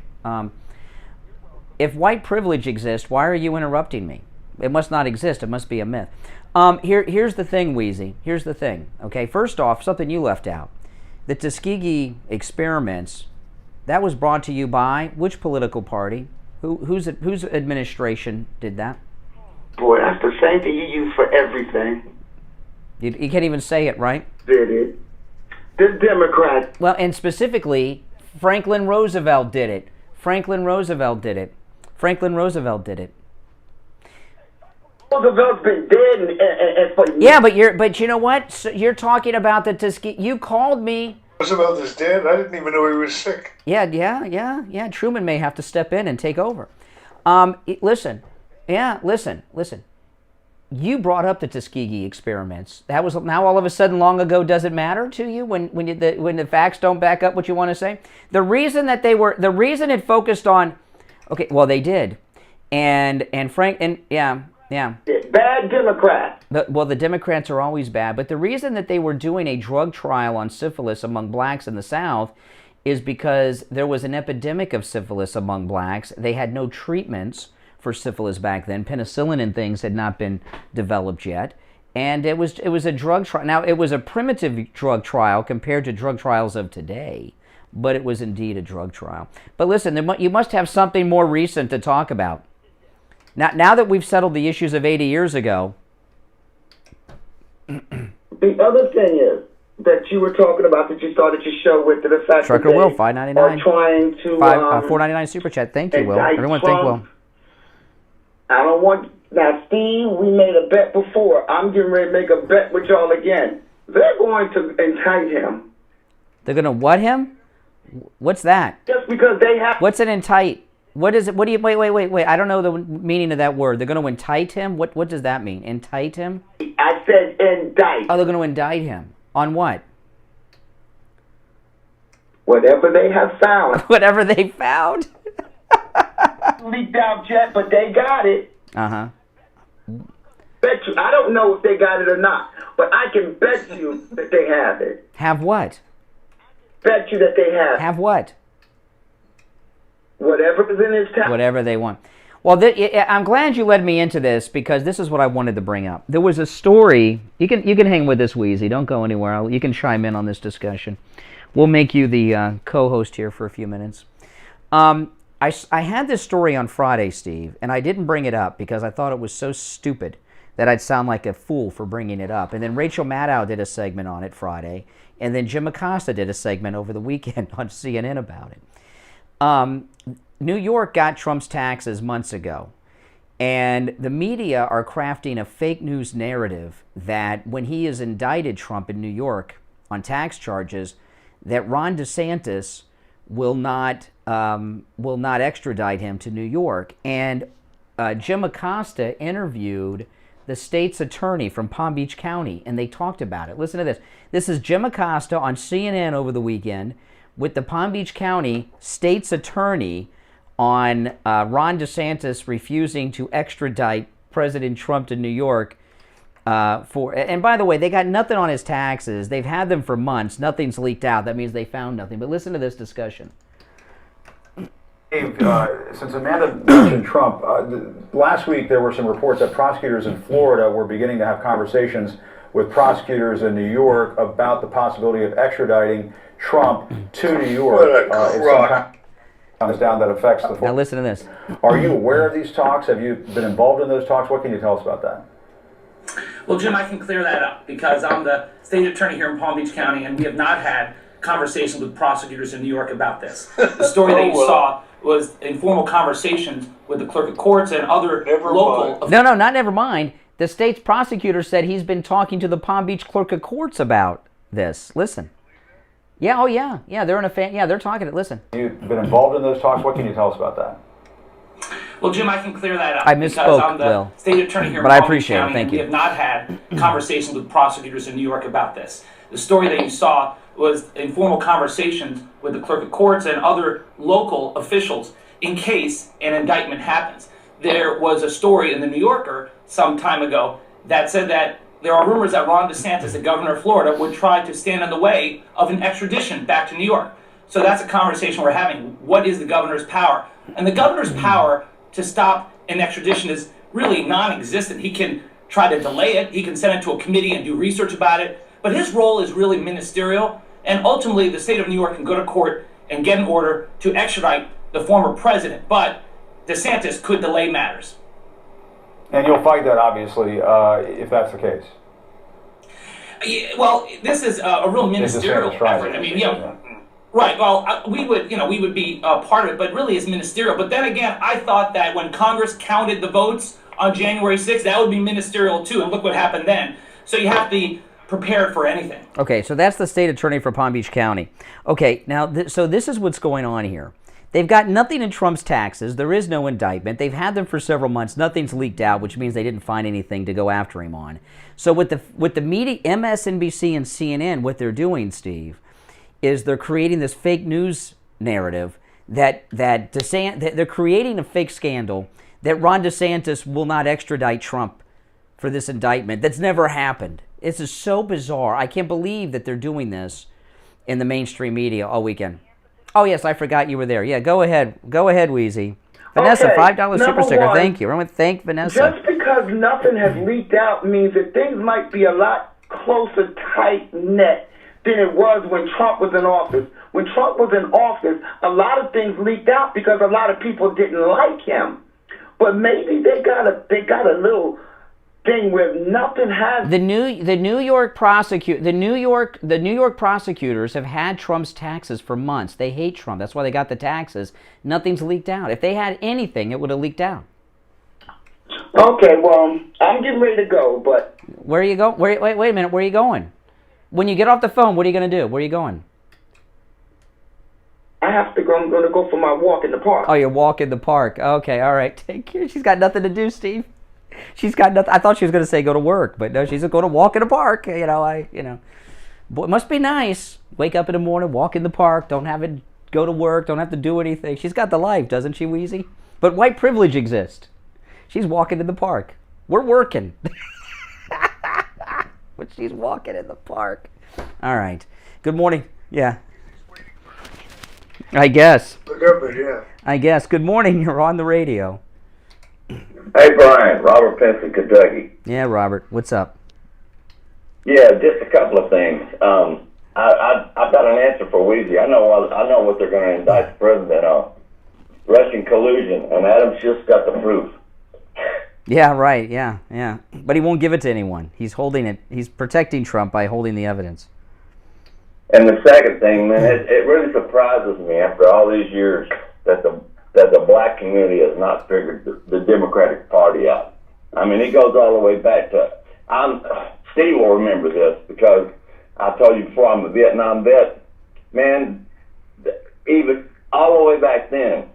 A: If white privilege exists, why are you interrupting me? It must not exist. It must be a myth. Here's the thing, Wheezy. Here's the thing. Okay, first off, something you left out. The Tuskegee experiments, that was brought to you by which political party? Whose administration did that?
J: Boy, that's the same thing you use for everything.
A: You can't even say it, right?
J: Did it. The Democrats.
A: Well, and specifically, Franklin Roosevelt did it. Roosevelt's
J: been dead and for
A: yeah, but you know what? So you're talking about the Tuskegee. You called me.
M: Roosevelt is dead. I didn't even know he was sick.
A: Yeah. Truman may have to step in and take over. Listen. You brought up the Tuskegee experiments. That was now all of a sudden long ago. Does it matter to you when the facts don't back up what you want to say? The reason it focused on, okay, well they did, and Frank and yeah.
J: Bad Democrats.
A: Well, the Democrats are always bad, but the reason that they were doing a drug trial on syphilis among blacks in the South is because there was an epidemic of syphilis among blacks. They had no treatments for syphilis back then. Penicillin and things had not been developed yet, and it was a drug trial. Now, it was a primitive drug trial compared to drug trials of today, but it was indeed a drug trial. But listen, you must have something more recent to talk about. Now that we've settled the issues of 80 years ago.
J: The other thing is that you were talking about that you started your show with the fact
A: Trucker
J: that
A: Will,
J: they
A: $5.99.
J: are trying to
A: $4.99 super chat. Thank you, Will. Everyone, thank Will.
J: I don't want... Now, Steve, we made a bet before. I'm getting ready to make a bet with y'all again. They're going to indict him.
A: They're going to what him? What's that?
J: Just because they have...
A: What's an indict? What is it? What do you... Wait. I don't know the meaning of that word. They're going to indict him? What does that mean? Indict him?
J: I said indict.
A: Oh, they're going to indict him. On what?
J: Whatever they have found.
A: Whatever they found?
J: Leaked out yet, but they got it.
A: Uh-huh.
J: Bet you. I don't know if they got it or not, but I can bet you that they have it.
A: Have what?
J: Bet you that they have.
A: Have what?
J: Whatever is in his town.
A: Whatever they want. Well, I'm glad you led me into this because this is what I wanted to bring up. There was a story. You can hang with this, Wheezy. Don't go anywhere. You can chime in on this discussion. We'll make you the co-host here for a few minutes. I had this story on Friday, Steve, and I didn't bring it up because I thought it was so stupid that I'd sound like a fool for bringing it up. And then Rachel Maddow did a segment on it Friday, and then Jim Acosta did a segment over the weekend on CNN about it. New York got Trump's taxes months ago, and the media are crafting a fake news narrative that when he has indicted Trump in New York on tax charges, that Ron DeSantis will not extradite him to New York. And Jim Acosta interviewed the state's attorney from Palm Beach County, and they talked about it. Listen to this. This is Jim Acosta on CNN over the weekend with the Palm Beach County state's attorney on Ron DeSantis refusing to extradite President Trump to New York. And by the way, they got nothing on his taxes. They've had them for months. Nothing's leaked out. That means they found nothing. But listen to this discussion.
O: Dave, since Amanda mentioned Trump, last week there were some reports that prosecutors in Florida were beginning to have conversations with prosecutors in New York about the possibility of extraditing Trump to New York.
V: What a crock.
O: Comes down that affects the...
A: Now listen to this.
O: Are you aware of these talks? Have you been involved in those talks? What can you tell us about that?
W: Well, Jim, I can clear that up because I'm the state attorney here in Palm Beach County, and we have not had conversations with prosecutors in New York about this. The story that you saw was informal conversations with the clerk of courts and other local...
A: No, not never mind. The state's prosecutor said he's been talking to the Palm Beach clerk of courts about this. Listen. Yeah, oh yeah. Yeah, they're in a fan. Yeah, they're talking it. Listen.
O: You've been involved in those talks. What can you tell us about that?
W: Well, Jim, I can clear that up.
A: I misspoke,
W: because I'm the
A: Will.
W: state attorney here in
A: But I
W: Palm Beach
A: appreciate it.
W: County,
A: Thank
W: and
A: you.
W: we have not had conversations with prosecutors in New York about this. The story that you saw was informal conversations with the clerk of courts and other local officials in case an indictment happens. There was a story in the New Yorker some time ago that said that there are rumors that Ron DeSantis, the governor of Florida, would try to stand in the way of an extradition back to New York. So that's a conversation we're having. What is the governor's power? And the governor's power to stop an extradition is really non-existent. He can try to delay it. He can send it to a committee and do research about it. But his role is really ministerial. And ultimately, the state of New York can go to court and get an order to extradite the former president. But DeSantis could delay matters.
O: And you'll fight that, obviously, if that's the case.
W: Yeah, well, this is a real ministerial effort. I mean, yeah. Right. Well, we would be part of it, but really it's ministerial. But then again, I thought that when Congress counted the votes on January 6th, that would be ministerial too. And look what happened then. So you have to be prepared for anything.
A: Okay, so that's the state attorney for Palm Beach County. Okay, now, so this is what's going on here. They've got nothing in Trump's taxes. There is no indictment. They've had them for several months. Nothing's leaked out, which means they didn't find anything to go after him on. So with the media, MSNBC and CNN, what they're doing, Steve, is they're creating this fake news narrative that they're creating a fake scandal that Ron DeSantis will not extradite Trump for this indictment. That's never happened. This is so bizarre. I can't believe that they're doing this in the mainstream media all weekend. Oh, yes, I forgot you were there. Yeah, go ahead. Go ahead, Wheezy. Vanessa,
J: Okay,
A: $5 super
J: number
A: sticker.
J: one,
A: Thank you. Everyone thank Vanessa.
J: Just because nothing has leaked out means that things might be a lot closer, tight-knit than it was when Trump was in office. When Trump was in office, a lot of things leaked out because a lot of people didn't like him. But maybe they got a little thing where nothing has.
A: The New York prosecutors have had Trump's taxes for months. They hate Trump. That's why they got the taxes. Nothing's leaked out. If they had anything, it would have leaked out.
J: Okay, well, I'm getting ready to go, but...
A: Where are you going? Wait a minute. Where are you going? When you get off the phone, what are you going to do? Where are you going?
J: I have to go. I'm going to go for my walk in the park.
A: Oh, you're walking the park. Okay, all right. Take care. She's got nothing to do, Steve. She's got nothing. I thought she was going to say go to work, but no, she's going to walk in the park. Boy, it must be nice. Wake up in the morning, walk in the park. Don't have it go to work. Don't have to do anything. She's got the life, doesn't she, Wheezy? But white privilege exists. She's walking in the park. We're working. But she's walking in the park. All right. Good morning. Yeah. I guess. I guess. Good morning. You're on the radio.
R: Hey, Brian. Robert Penson, Kentucky.
A: Yeah, Robert. What's up?
R: Yeah, just a couple of things. I've got an answer for Weezy. I know what they're going to indict the president on. Russian collusion, and Adam Schiff's got the proof.
A: Yeah, right. Yeah. But he won't give it to anyone. He's holding it. He's protecting Trump by holding the evidence.
R: And the second thing, man, it really surprises me after all these years that the black community has not figured the Democratic Party out. I mean, it goes all the way back to... Steve will remember this because I told you before, I'm a Vietnam vet. Man, even all the way back then,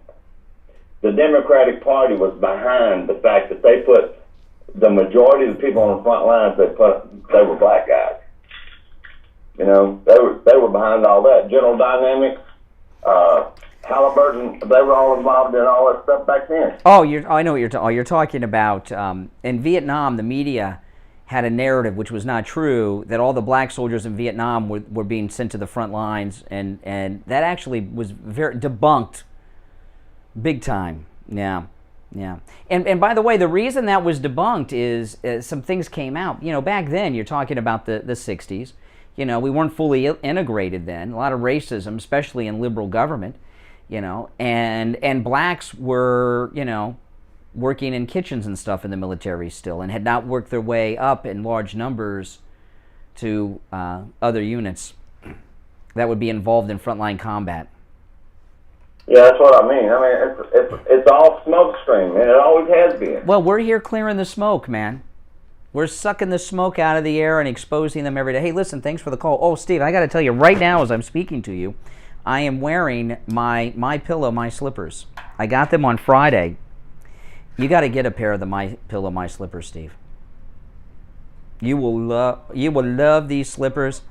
R: the Democratic Party was behind the fact that they put the majority of the people on the front lines, they were black guys. You know, they were behind all that. General Dynamics, Halliburton, they were all involved in all that stuff back then.
A: Oh, I know what you're talking about. In Vietnam, the media had a narrative which was not true, that all the black soldiers in Vietnam were being sent to the front lines, and that actually was very debunked big time. Yeah. And by the way, the reason that was debunked is some things came out. You know, back then, you're talking about the 60s. You know, we weren't fully integrated then. A lot of racism, especially in liberal government, you know, and blacks were, you know, working in kitchens and stuff in the military still, and had not worked their way up in large numbers to other units that would be involved in frontline combat.
R: Yeah, that's what I mean. I mean, it's all smoke screen, man. It always has been.
A: Well, we're here clearing the smoke, man. We're sucking the smoke out of the air and exposing them every day. Hey, listen, thanks for the call. Oh, Steve, I got to tell you, right now as I'm speaking to you, I am wearing my pillow, my slippers. I got them on Friday. You got to get a pair of the My Pillow, My Slippers, Steve. You will love these slippers.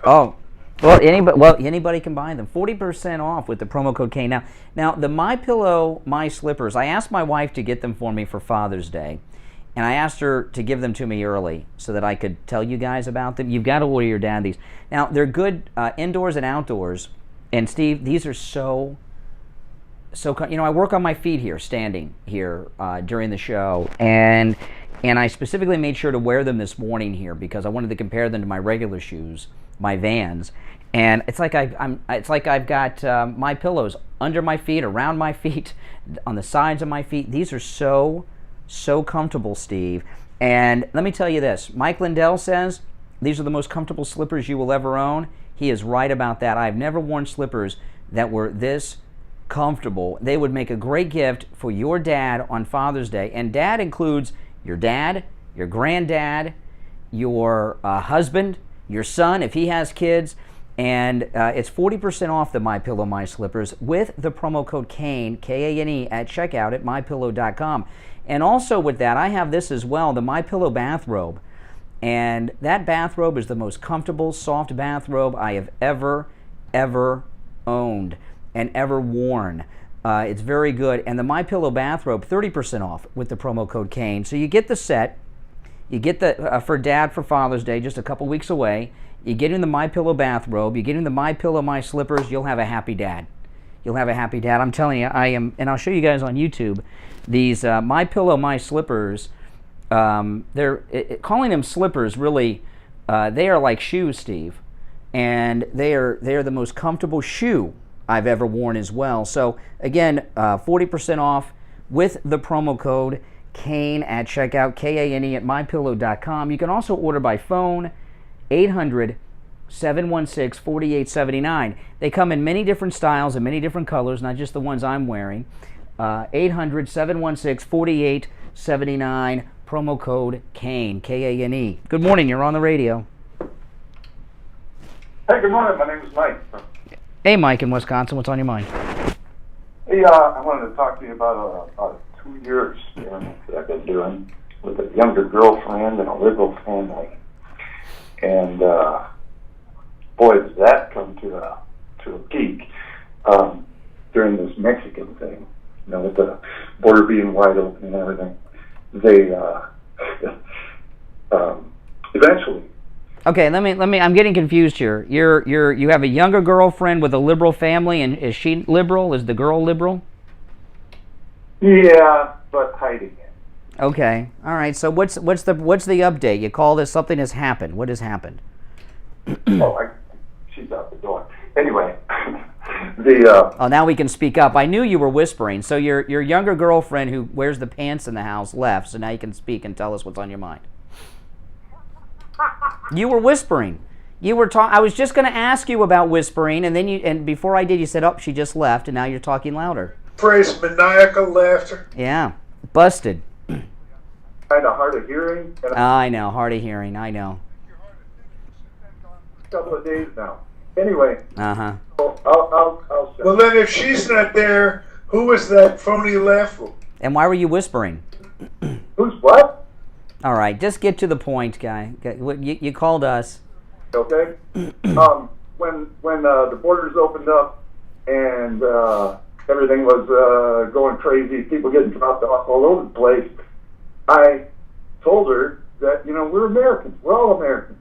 A: Oh, well, anybody can buy them. 40% off with the promo code K. Now the My Pillow, My Slippers. I asked my wife to get them for me for Father's Day, and I asked her to give them to me early so that I could tell you guys about them. You've got to order your dad these. Now they're good indoors and outdoors. And Steve, these are so. You know, I work on my feet here, standing here during the show, and I specifically made sure to wear them this morning here because I wanted to compare them to my regular shoes, my Vans, and it's like I've got my pillows under my feet, around my feet, on the sides of my feet. These are so comfortable, Steve. And let me tell you this: Mike Lindell says these are the most comfortable slippers you will ever own. He is right about that. I've never worn slippers that were this comfortable. They would make a great gift for your dad on Father's Day. And dad includes your dad, your granddad, your husband, your son if he has kids. And it's 40% off the My Pillow, My Slippers with the promo code KANE, K-A-N-E, at checkout at mypillow.com. And also with that, I have this as well, the My Pillow bathrobe. And that bathrobe is the most comfortable, soft bathrobe I have ever owned and ever worn. It's very good. And the My Pillow bathrobe, 30% off with the promo code KANE. So you get the set. You get the for Dad for Father's Day, just a couple weeks away. You get in the My Pillow bathrobe. You get in the My Pillow, My Slippers. You'll have a happy dad. You'll have a happy dad. I'm telling you, I am, and I'll show you guys on YouTube. These My Pillow, My Slippers. Calling them slippers really, they are like shoes, Steve, and they are the most comfortable shoe I've ever worn as well. So again, 40% off with the promo code KANE at checkout, K-A-N-E at mypillow.com. You can also order by phone, 800-716-4879. They come in many different styles and many different colors, not just the ones I'm wearing. 800-716-4879. 79, promo code KANE, K-A-N-E. Good morning, you're on the radio.
S: Hey, good morning. My name is Mike.
A: Hey, Mike in Wisconsin, what's on your mind?
S: Hey, I wanted to talk to you about 2 years that I've been doing with a younger girlfriend and a liberal family. And, boy, does that come to a peak during this Mexican thing, with the border being wide open and everything. They eventually.
A: Okay, let me. I'm getting confused here. You have a younger girlfriend with a liberal family, and is she liberal? Is the girl liberal?
S: Yeah, but hiding it.
A: Okay, all right. So what's the update? You call this something has happened. What has happened?
S: She's out the door. Anyway,
A: Oh, now we can speak up. I knew you were whispering. So your younger girlfriend who wears the pants in the house left. So now you can speak and tell us what's on your mind. You were whispering. You were I was just going to ask you about whispering, and then and before I did, you said, "Oh, she just left," and now you're talking louder.
M: Praise maniacal laughter.
A: Yeah, busted.
S: Kind of hard of hearing.
A: I know, hard of hearing. I know.
S: A couple of days now. Anyway.
A: Uh-huh.
S: I'll
M: Well, then, if she's not there, who was that phony laughter?
A: And why were you whispering?
S: Who's what?
A: All right, just get to the point, guy. You called us.
S: Okay. When the borders opened up and everything was going crazy, people getting dropped off all over the place, I told her that we're Americans. We're all Americans.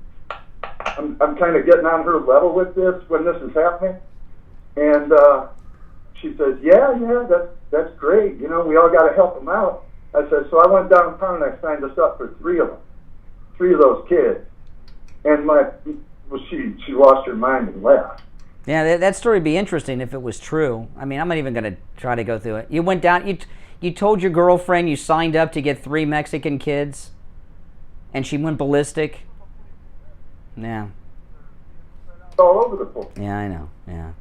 S: I'm kind of getting on her level with this when this is happening, and she says, "Yeah, that's great. We all got to help them out." I said, so I went downtown and I signed us up for three of those kids, and she lost her mind and left.
A: Yeah, that story would be interesting if it was true. I mean, I'm not even going to try to go through it. You went down. You told your girlfriend you signed up to get 3 Mexican kids, and she went ballistic. Yeah.
S: All over the place.
A: Yeah, I know. Yeah.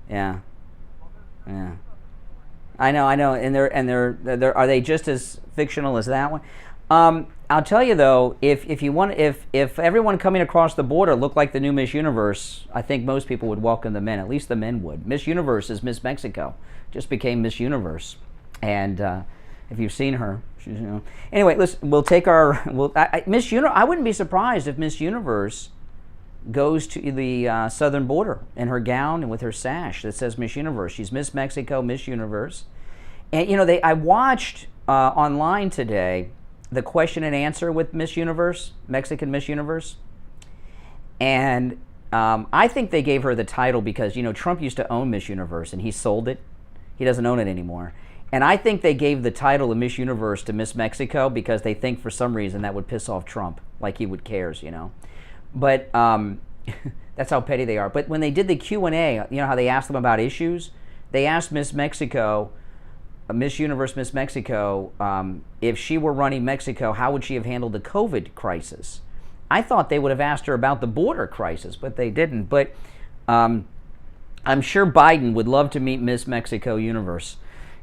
A: Yeah. I know. And they're are they just as fictional as that one? I'll tell you though, if everyone coming across the border looked like the new Miss Universe, I think most people would welcome them in. At least the men would. Miss Universe is Miss Mexico, just became Miss Universe, and if you've seen her, she's Anyway, listen, we'll take our Miss Universe. I wouldn't be surprised if Miss Universe goes to the southern border in her gown and with her sash that says Miss Universe. She's Miss Mexico, Miss Universe. And I watched online today the question and answer with Miss Universe, Mexican Miss Universe. And I think they gave her the title because, Trump used to own Miss Universe and he sold it. He doesn't own it anymore. And I think they gave the title of Miss Universe to Miss Mexico because they think for some reason that would piss off Trump, like he would cares, But that's how petty they are. But when they did the Q&A, how they asked them about issues? They asked Miss Mexico, Miss Universe Miss Mexico, if she were running Mexico, how would she have handled the COVID crisis? I thought they would have asked her about the border crisis, but they didn't. But I'm sure Biden would love to meet Miss Mexico Universe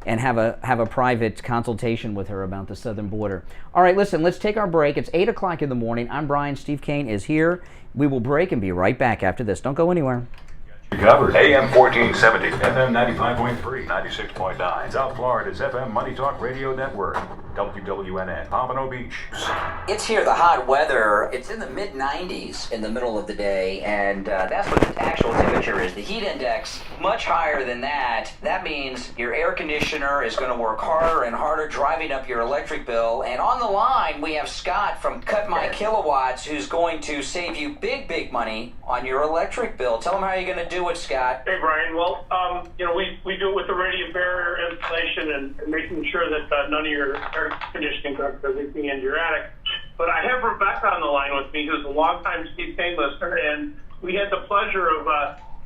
A: and have a private consultation with her about the southern border. All right, listen, let's take our break. It's 8 o'clock in the morning. I'm Brian. Steve Kane is here. We will break and be right back after this. Don't go anywhere.
P: Covered. AM 1470, FM 95.3, 96.9. South Florida's FM Money Talk Radio Network. WWNN, Pompano Beach.
F: It's here, the hot weather. It's in the mid-90s in the middle of the day, and that's what the actual temperature is. The heat index, much higher than that. That means your air conditioner is going to work harder and harder, driving up your electric bill. And on the line, we have Scott from Cut My Kilowatts, who's going to save you big, big money on your electric bill. Tell them how you're going to do it, Scott.
T: Hey, Brian. Well, we do it with the radiant barrier installation and making sure that none of your air conditioning ducts are leaking into your attic. But I have Rebecca on the line with me, who's a longtime Steve Kane listener, and we had the pleasure of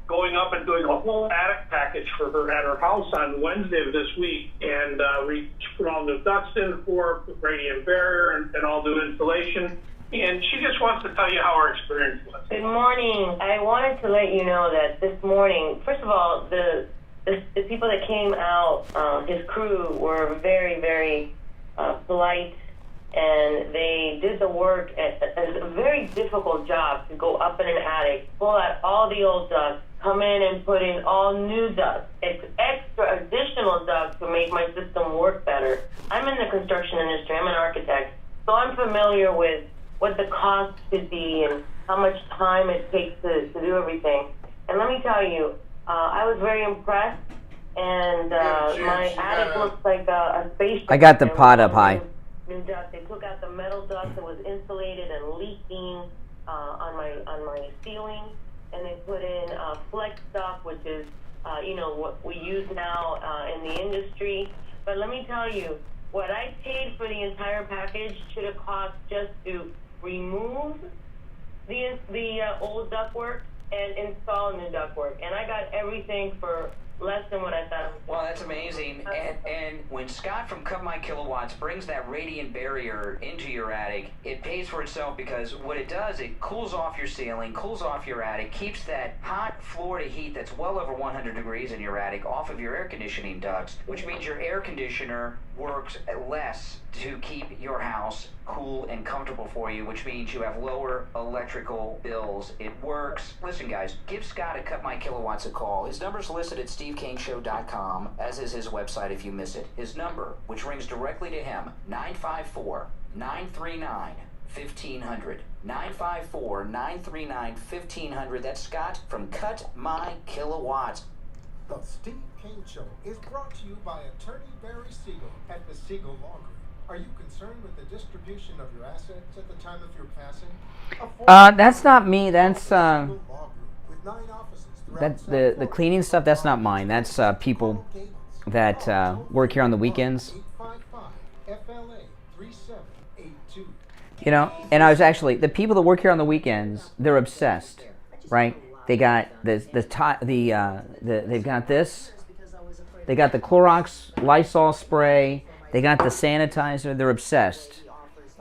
T: going up and doing a whole attic package for her at her house on Wednesday of this week. And we put all the ducts in for radiant barrier and all the installation. And she just wants to tell you how her experience was.
V: Good morning. I wanted to let you know that this morning, first of all, the people that came out, his crew were very, very polite, and they did the work. It's a very difficult job to go up in an attic, pull out all the old ducts, come in and put in all new ducts. It's extra additional ducts to make my system work better. I'm in the construction industry. I'm an architect, so I'm familiar with what the cost could be and how much time it takes to do everything. And let me tell you, I was very impressed, and my attic looks like a spaceship.
A: I got the pot up high.
V: New duct. They took out the metal duct that was insulated and leaking on my ceiling, and they put in flex duct, which is what we use now in the industry. But let me tell you, what I paid for the entire package should have cost just to remove the old ductwork and install new ductwork, and I got everything for less than what I thought it was.
F: Well, that's amazing. And when Scott from Cut My Kilowatts brings that radiant barrier into your attic, it pays for itself, because what it does, it cools off your ceiling, cools off your attic, keeps that hot Florida heat that's well over 100 degrees in your attic off of your air conditioning ducts, which means your air conditioner works less to keep your house cool and comfortable for you, which means you have lower electrical bills. It works. Listen, guys, give Scott at Cut My Kilowatts a call. His number's listed at SteveKaneShow.com, as is his website if you miss it. His number, which rings directly to him, 954-939-1500. 954-939-1500. That's Scott from Cut My Kilowatts.
C: The Steve Kane Show is brought to you by attorney Barry Siegel at the Siegel Law Group. Are you concerned with the distribution of your assets at the time of your passing?
A: That's not me. That's the cleaning stuff. That's not mine. That's people that work here on the weekends. And I was actually, the people that work here on the weekends, they're obsessed, right? They got they've got this. They got the Clorox Lysol spray. They got the sanitizer. They're obsessed.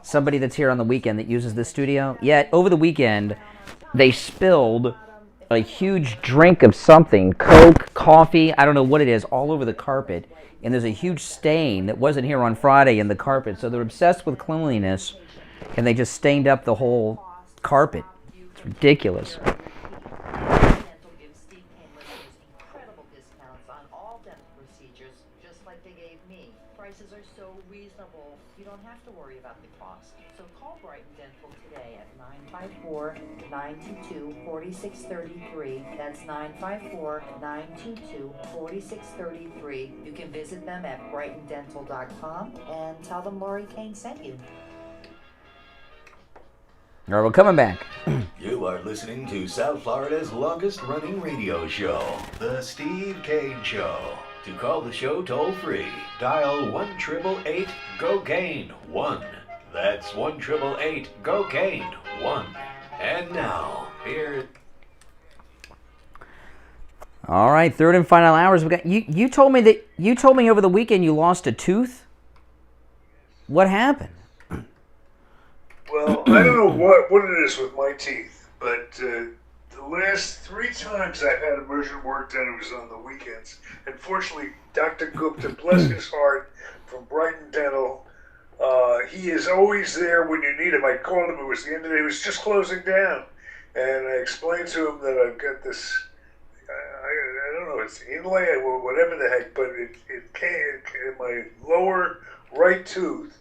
A: Somebody that's here on the weekend that uses the studio. Yet over the weekend, they spilled a huge drink of something, Coke, coffee, I don't know what it is, all over the carpet. And there's a huge stain that wasn't here on Friday in the carpet. So they're obsessed with cleanliness, and they just stained up the whole carpet. It's ridiculous.
L: Prices are so reasonable, you don't have to worry about the cost. So call Brighton Dental today at 954-922-4633. That's 954-922-4633. You can visit them at brightondental.com and tell them Lori Kane sent you.
A: All right, we're coming back.
D: You are listening to South Florida's longest-running radio show, The Steve Kane Show. To call the show toll-free, dial 1-888-GO-KANE-1. That's 1-888-GO-KANE-1. And now, here...
A: All right, third and final hours. We got you told me over the weekend you lost a tooth. What happened?
M: Well, I don't know what it is with my teeth, but the last 3 times I've had emergent work done, it was on the weekends. Unfortunately, Dr. Gupta, bless his heart, from Brighton Dental, he is always there when you need him. I called him, it was the end of the day, he was just closing down. And I explained to him that I've got this, I don't know, it's inlay or whatever the heck, but it came in my lower right tooth.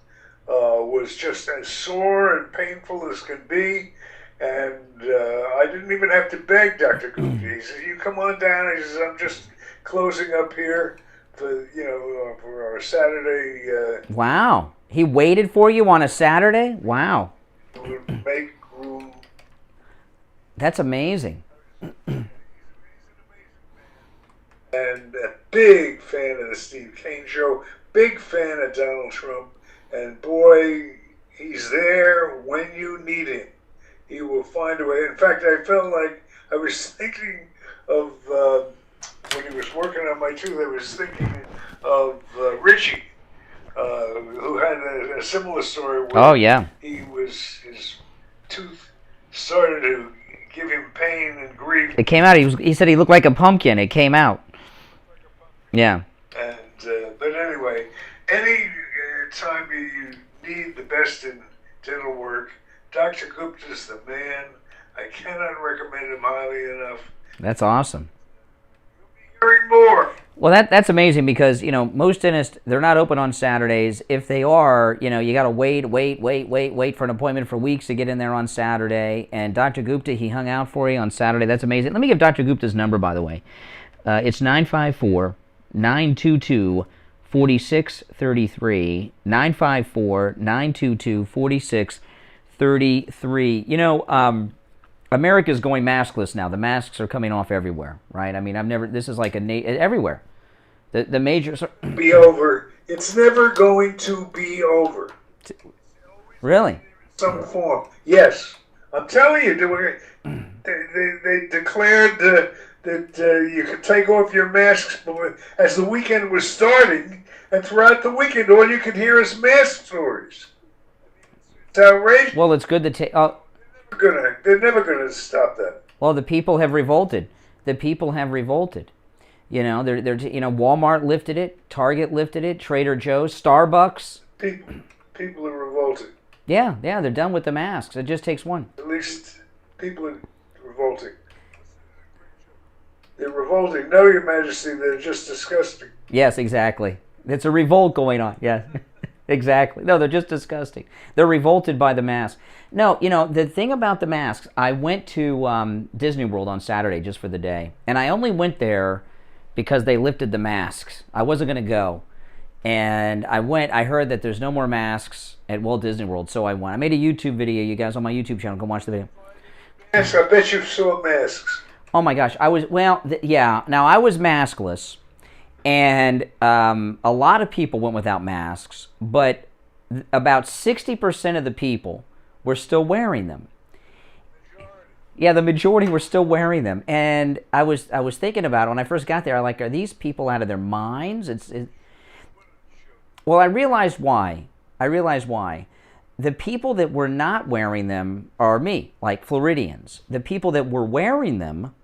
M: Was just as sore and painful as could be, and I didn't even have to beg Dr. Gupta. He said, "You come on down." He says, "I'm just closing up here for for our Saturday."
A: Wow, he waited for you on a Saturday. Wow,
M: make room.
A: That's amazing.
M: And a big fan of the Steve Kane Show. Big fan of Donald Trump. And boy, he's there when you need him. He will find a way. In fact, I felt like I was thinking of, when he was working on my tooth, I was thinking of Richie, who had a similar story where his tooth started to give him pain and grief.
A: It came out. He said he looked like a pumpkin. It came out. Yeah.
M: And but anyway, any time you need the best in dental work, Dr. Gupta's the man. I cannot recommend him highly enough.
A: That's awesome.
M: Hearing more.
A: Well, that's amazing because, you know, most dentists, they're not open on Saturdays. If they are, you know, you got to wait for an appointment for weeks to get in there on Saturday. And Dr. Gupta, he hung out for you on Saturday. That's amazing. Let me give Dr. Gupta's number, by the way. It's 954-922-4633. 954-922-4633. You know, America's going maskless now. The masks are coming off everywhere, right? I mean, this is like everywhere. The major...
M: Be over. It's never going to be over.
A: Really?
M: Some form. Yes. I'm telling you, they declared that you could take off your masks as the weekend was starting, and throughout the weekend, all you could hear is mask stories. It's outrageous.
A: Well, it's good to take...
M: They're never gonna stop that.
A: Well, the people have revolted. The people have revolted. You know, Walmart lifted it, Target lifted it, Trader Joe's, Starbucks.
M: People are revolted.
A: Yeah, they're done with the masks. It just takes one.
M: At least people are revolting. They're revolting. No, Your Majesty, they're just disgusting.
A: Yes, exactly. It's a revolt going on. Yeah, exactly. No, they're just disgusting. They're revolted by the mask. No, you know, the thing about the masks, I went to Disney World on Saturday just for the day. And I only went there because they lifted the masks. I wasn't going to go. And I heard that there's no more masks at Walt Disney World, so I went. I made a YouTube video. You guys on my YouTube channel, go watch the video.
M: Yes, I bet you saw masks.
A: Oh my gosh, I was, yeah. Now, I was maskless, and a lot of people went without masks, but about 60% of the people were still wearing them. Yeah, the majority were still wearing them. And I was thinking about it when I first got there, are these people out of their minds? Well, I realized why. The people that were not wearing them are me, like Floridians. The people that were wearing them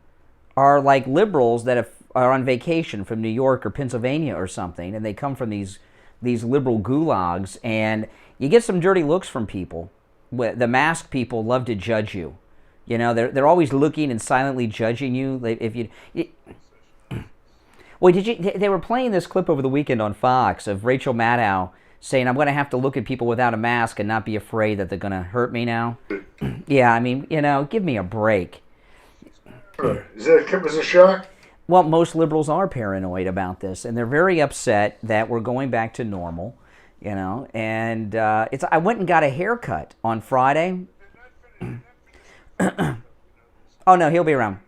A: are like liberals that are on vacation from New York or Pennsylvania or something, and they come from these liberal gulags, and you get some dirty looks from people. The masked people love to judge you. You know, they're always looking and silently judging you. Well, they were playing this clip over the weekend on Fox of Rachel Maddow saying, "I'm going to have to look at people without a mask and not be afraid that they're going to hurt me now." Yeah, I mean, you know, give me a break.
M: Does that come as a shock?
A: Well, most liberals are paranoid about this, and they're very upset that we're going back to normal. You know, and I went and got a haircut on Friday. Oh no, he'll be around.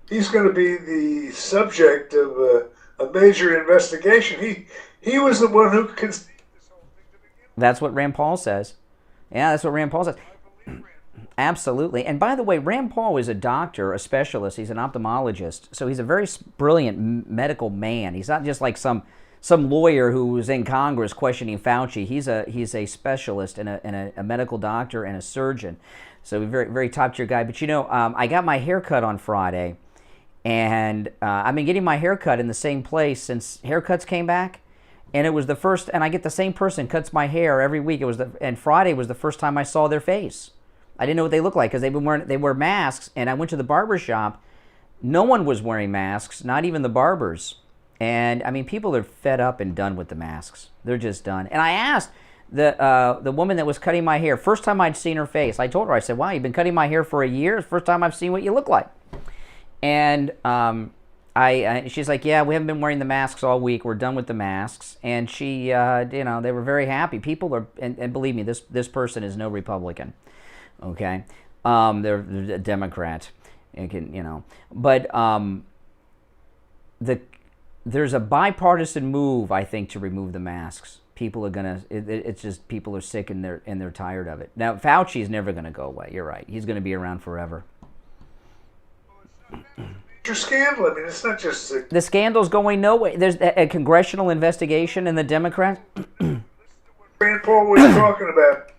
M: He's going to be the subject of a major investigation. He was the one who
A: That's what Rand Paul says. Yeah, that's what Rand Paul says. Absolutely. And by the way, Rand Paul is a doctor, a specialist. He's an ophthalmologist, so he's a very brilliant medical man. He's not just like some lawyer who was in Congress questioning Fauci. He's a specialist and a medical doctor and a surgeon. So very, very top tier guy. But you know, I got my hair cut on Friday, and I've been getting my hair cut in the same place since haircuts came back. And it was the first, and I get the same person cuts my hair every week. And Friday was the first time I saw their face. I didn't know what they looked like because they wear masks. And I went to the barber shop. No one was wearing masks, not even the barbers. And I mean, people are fed up and done with the masks. They're just done. And I asked the woman that was cutting my hair, first time I'd seen her face. I told her, I said, "Wow, you've been cutting my hair for a year. It's the first time I've seen what you look like." And she's like, "Yeah, we haven't been wearing the masks all week. We're done with the masks." And she, you know, they were very happy. People are, and believe me, this person is no Republican. Okay, they're a Democrat. You know, but there's a bipartisan move, I think, to remove the masks. People are it's just people are sick and they're tired of it. Now, Fauci's never gonna go away. You're right. He's gonna be around forever.
M: Major scandal. I mean, it's not just
A: the scandal's going nowhere. There's a congressional investigation in the Democrats.
M: Rand Paul was talking about.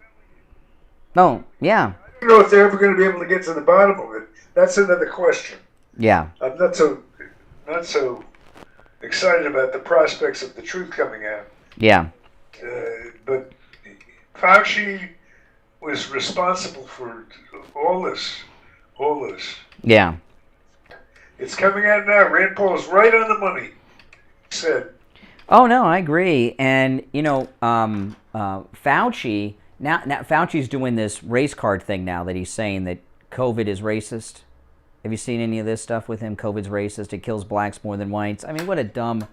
A: No, yeah.
M: I don't know if they're ever going to be able to get to the bottom of it. That's another question.
A: Yeah.
M: I'm not so excited about the prospects of the truth coming out.
A: Yeah.
M: But Fauci was responsible for all this.
A: Yeah.
M: It's coming out now. Rand Paul is right on the money. He said.
A: Oh no, I agree. And Fauci now Fauci's doing this race card thing now that he's saying that COVID is racist. Have you seen any of this stuff with him? COVID's racist. It kills blacks more than whites. I mean, what a dumb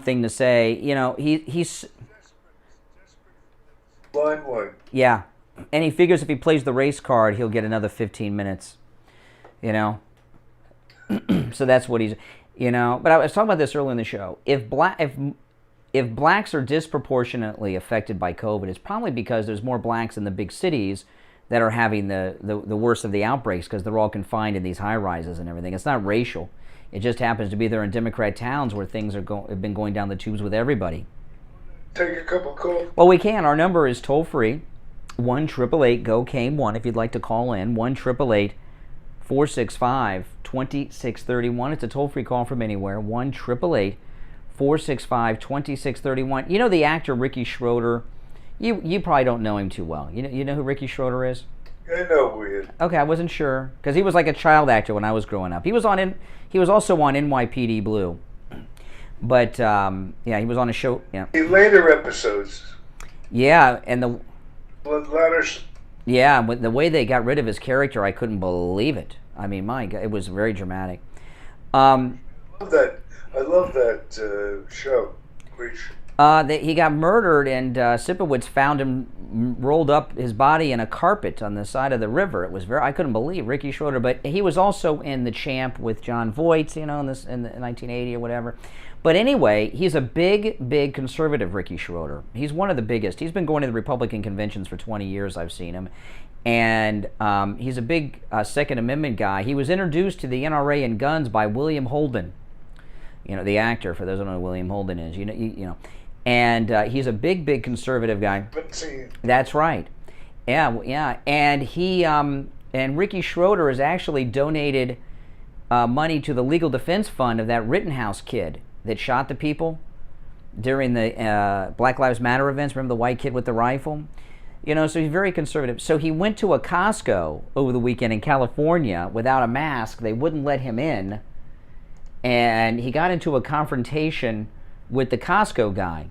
A: thing to say. He's
M: blind white.
A: Yeah, and he figures if he plays the race card, he'll get another 15 minutes. So that's what he's. But I was talking about this earlier in the show. If blacks are disproportionately affected by COVID, it's probably because there's more blacks in the big cities that are having the worst of the outbreaks because they're all confined in these high rises and everything. It's not racial. It just happens to be there in Democrat towns where things have been going down the tubes with everybody.
M: Take a couple calls.
A: Well, we can. Our number is toll free, 1-888-GO-CAME1 if you'd like to call in, 1-888-465-2631. It's a toll-free call from anywhere, 1-888-465-2631. You know the actor Ricky Schroeder? You probably don't know him too well. You know who Ricky Schroeder is?
M: I know who he is.
A: Okay, I wasn't sure because he was like a child actor when I was growing up. He was also on NYPD Blue, but he was on a show. Yeah.
M: In later episodes.
A: Yeah, and the
M: Bloodletters.
A: Yeah, but the way they got rid of his character, I couldn't believe it. I mean, my God, it was very dramatic.
M: I love that show.
A: He got murdered, and Sipowicz found him rolled up his body in a carpet on the side of the river. It was I couldn't believe Ricky Schroeder, but he was also in The Champ with John Voight, in 1980 or whatever. But anyway, he's a big conservative, Ricky Schroeder. He's one of the biggest. He's been going to the Republican conventions for 20 years, I've seen him. And he's a big Second Amendment guy. He was introduced to the NRA and guns by William Holden, the actor, for those who don't know who William Holden is. And he's a big conservative guy. That's right. Yeah. And he and Ricky Schroeder has actually donated money to the legal defense fund of that Rittenhouse kid that shot the people during the Black Lives Matter events. Remember the white kid with the rifle? So he's very conservative. So he went to a Costco over the weekend in California without a mask. They wouldn't let him in. And he got into a confrontation with the Costco guy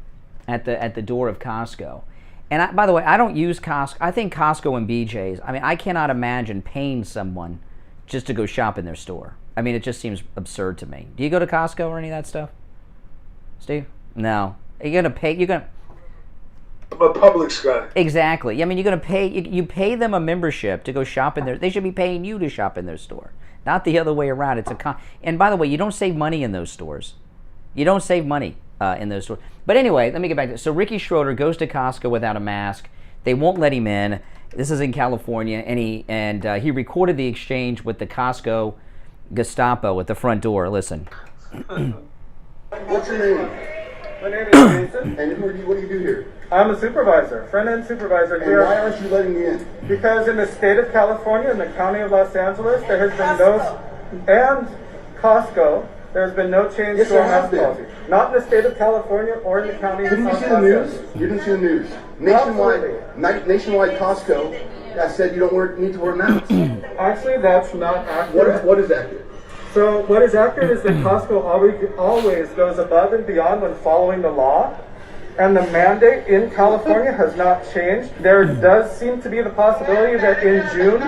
A: at the door of Costco. And by the way, I don't use Costco. I think Costco and BJ's, I cannot imagine paying someone just to go shop in their store. It just seems absurd to me. Do you go to Costco or any of that stuff, Steve? No. Are you going to pay? I'm
M: a Publix guy.
A: Exactly. You're going to pay. You pay them a membership to go shop in there. They should be paying you to shop in their store, not the other way around. And by the way, you don't save money in those stores. You don't save money in those stores. But anyway, let me get back to this. So Ricky Schroeder goes to Costco without a mask. They won't let him in. This is in California, and he recorded the exchange with the Costco Gestapo at the front door. Listen.
B: What's your name? My name is Jason. And what do you do here? I'm a supervisor, front-end supervisor here. And why aren't you letting me in? Because in the state of California, in the county of Los Angeles, there has been and Costco, there's been no change to our mask policy. Not in the state of California or in the county of Los Angeles. Didn't you see the news? You didn't see the news. Nationwide Costco said you don't need to wear masks. Actually, that's not accurate. What is accurate? So what is accurate is that Costco always goes above and beyond when following the law, and the mandate in California has not changed. There does seem to be the possibility that in June,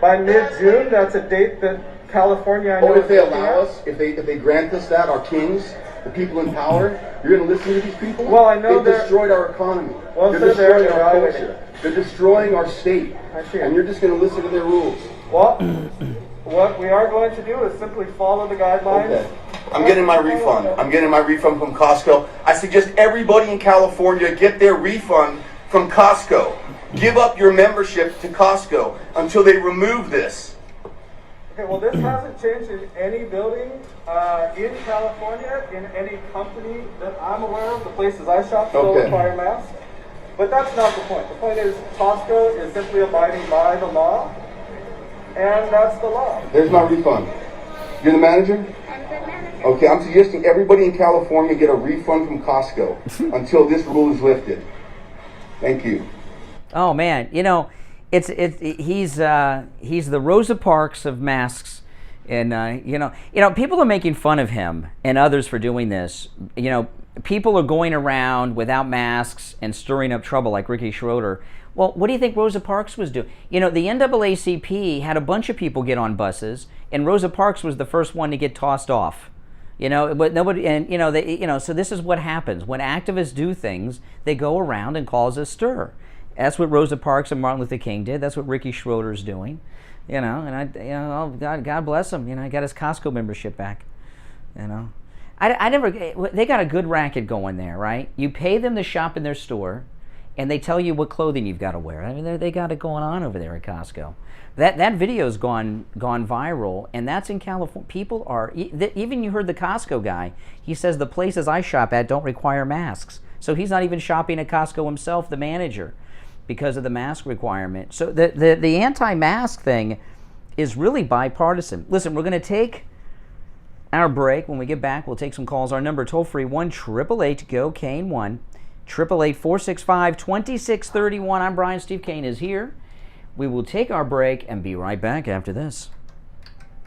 B: by mid-June, that's a date that California, I know, if they allow us, if they grant us that, our kings, the people in power, you're going to listen to these people? Well, I know they've destroyed our economy. Well, they're destroying our culture. They're destroying our state. And you're just going to listen to their rules. Well, what we are going to do is simply follow the guidelines. Okay. I'm getting my refund. I'm getting my refund from Costco. I suggest everybody in California get their refund from Costco. Give up your membership to Costco until they remove this. Okay, well, this hasn't changed in any building in California, in any company that I'm aware of. The places I shop still require masks. But that's not the point. The point is Costco is simply abiding by the law, and that's the law. There's my refund. You're the manager? I'm the manager.
E: Okay, I'm suggesting everybody in California get a refund from Costco until this rule is lifted. Thank you.
A: Oh man, you know, he's the Rosa Parks of masks, and you know, people are making fun of him and others for doing this. You know, people are going around without masks and stirring up trouble like Ricky Schroeder. Well, what do you think Rosa Parks was doing? You know, the NAACP had a bunch of people get on buses, and Rosa Parks was the first one to get tossed off. You know, but nobody, and you know, so this is what happens when activists do things. They go around and cause a stir. That's what Rosa Parks and Martin Luther King did. That's what Ricky Schroeder's doing. You know, and God bless him. You know, he got his Costco membership back. You know, they got a good racket going there, right? You pay them to shop in their store, and they tell you what clothing you've got to wear. I mean, they got it going on over there at Costco. That video's gone viral, and that's in California. People are, even you heard the Costco guy, he says the places I shop at don't require masks. So he's not even shopping at Costco himself, the manager, because of the mask requirement. So the anti-mask thing is really bipartisan. Listen, we're going to take our break. When we get back, we'll take some calls. Our number, toll-free, 1-888-GO-KANE-1, 888-465-2631. I'm Brian. Steve Kane is here. We will take our break and be right back after this.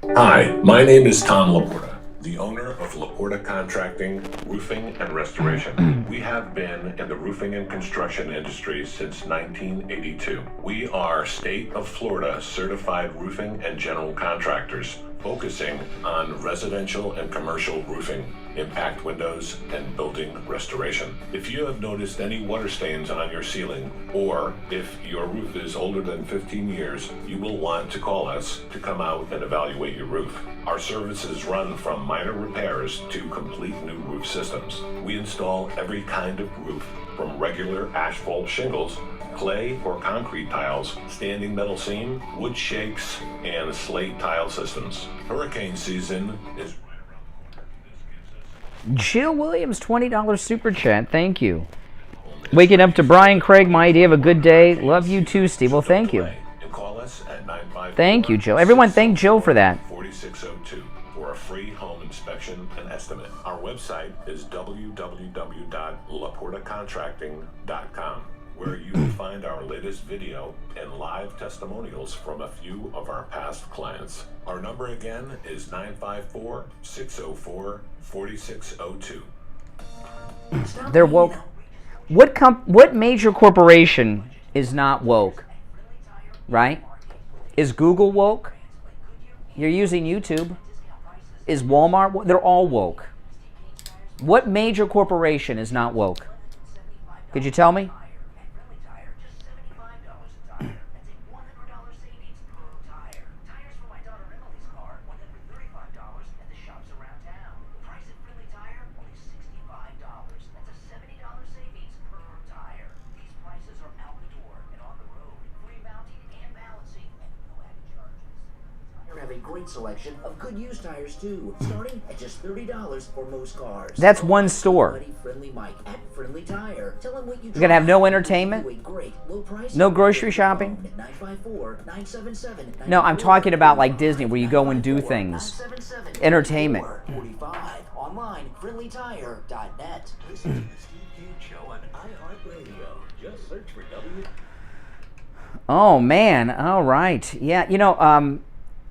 N: Hi, my name is Tom Laporta, the owner of Laporta Contracting, Roofing and Restoration. We have been in the roofing and construction industry since 1982. We are state of Florida certified roofing and general contractors, focusing on residential and commercial roofing, impact windows, and building restoration. If you have noticed any water stains on your ceiling, or if your roof is older than 15 years, you will want to call us to come out and evaluate your roof. Our services run from minor repairs to complete new roof systems. We install every kind of roof, from regular asphalt shingles, clay or concrete tiles, standing metal seam, wood shakes, and slate tile systems. Hurricane season is...
A: Jill Williams, $20 super chat. Thank you. Waking up to Brian Craig, my idea of a good day. Love you too, Steve. Well, thank you. Thank you, Jill. Everyone thank Jill for that.
N: 4602 for a free home inspection and estimate. Our website is www.laportacontracting.com, where you will find our latest video and live testimonials from a few of our past clients. Our number again is 954-604-4602.
A: They're woke. What major corporation is not woke? Right? Is Google woke? You're using YouTube. Is Walmart woke? They're all woke. What major corporation is not woke? Could you tell me?
K: Selection of good used tires too, starting at just $30 for most cars.
A: That's one store.
K: Friendly Mike at Friendly Tire. Tell him what you
A: You're gonna have no entertainment, no grocery shopping. No, I'm talking about like Disney, where you go and do things. Entertainment.
K: Online, friendlytire.net.
N: Listen to the Steve Kane Show on iHeartRadio. Just search for W.
A: Oh man! All right. Yeah, you know,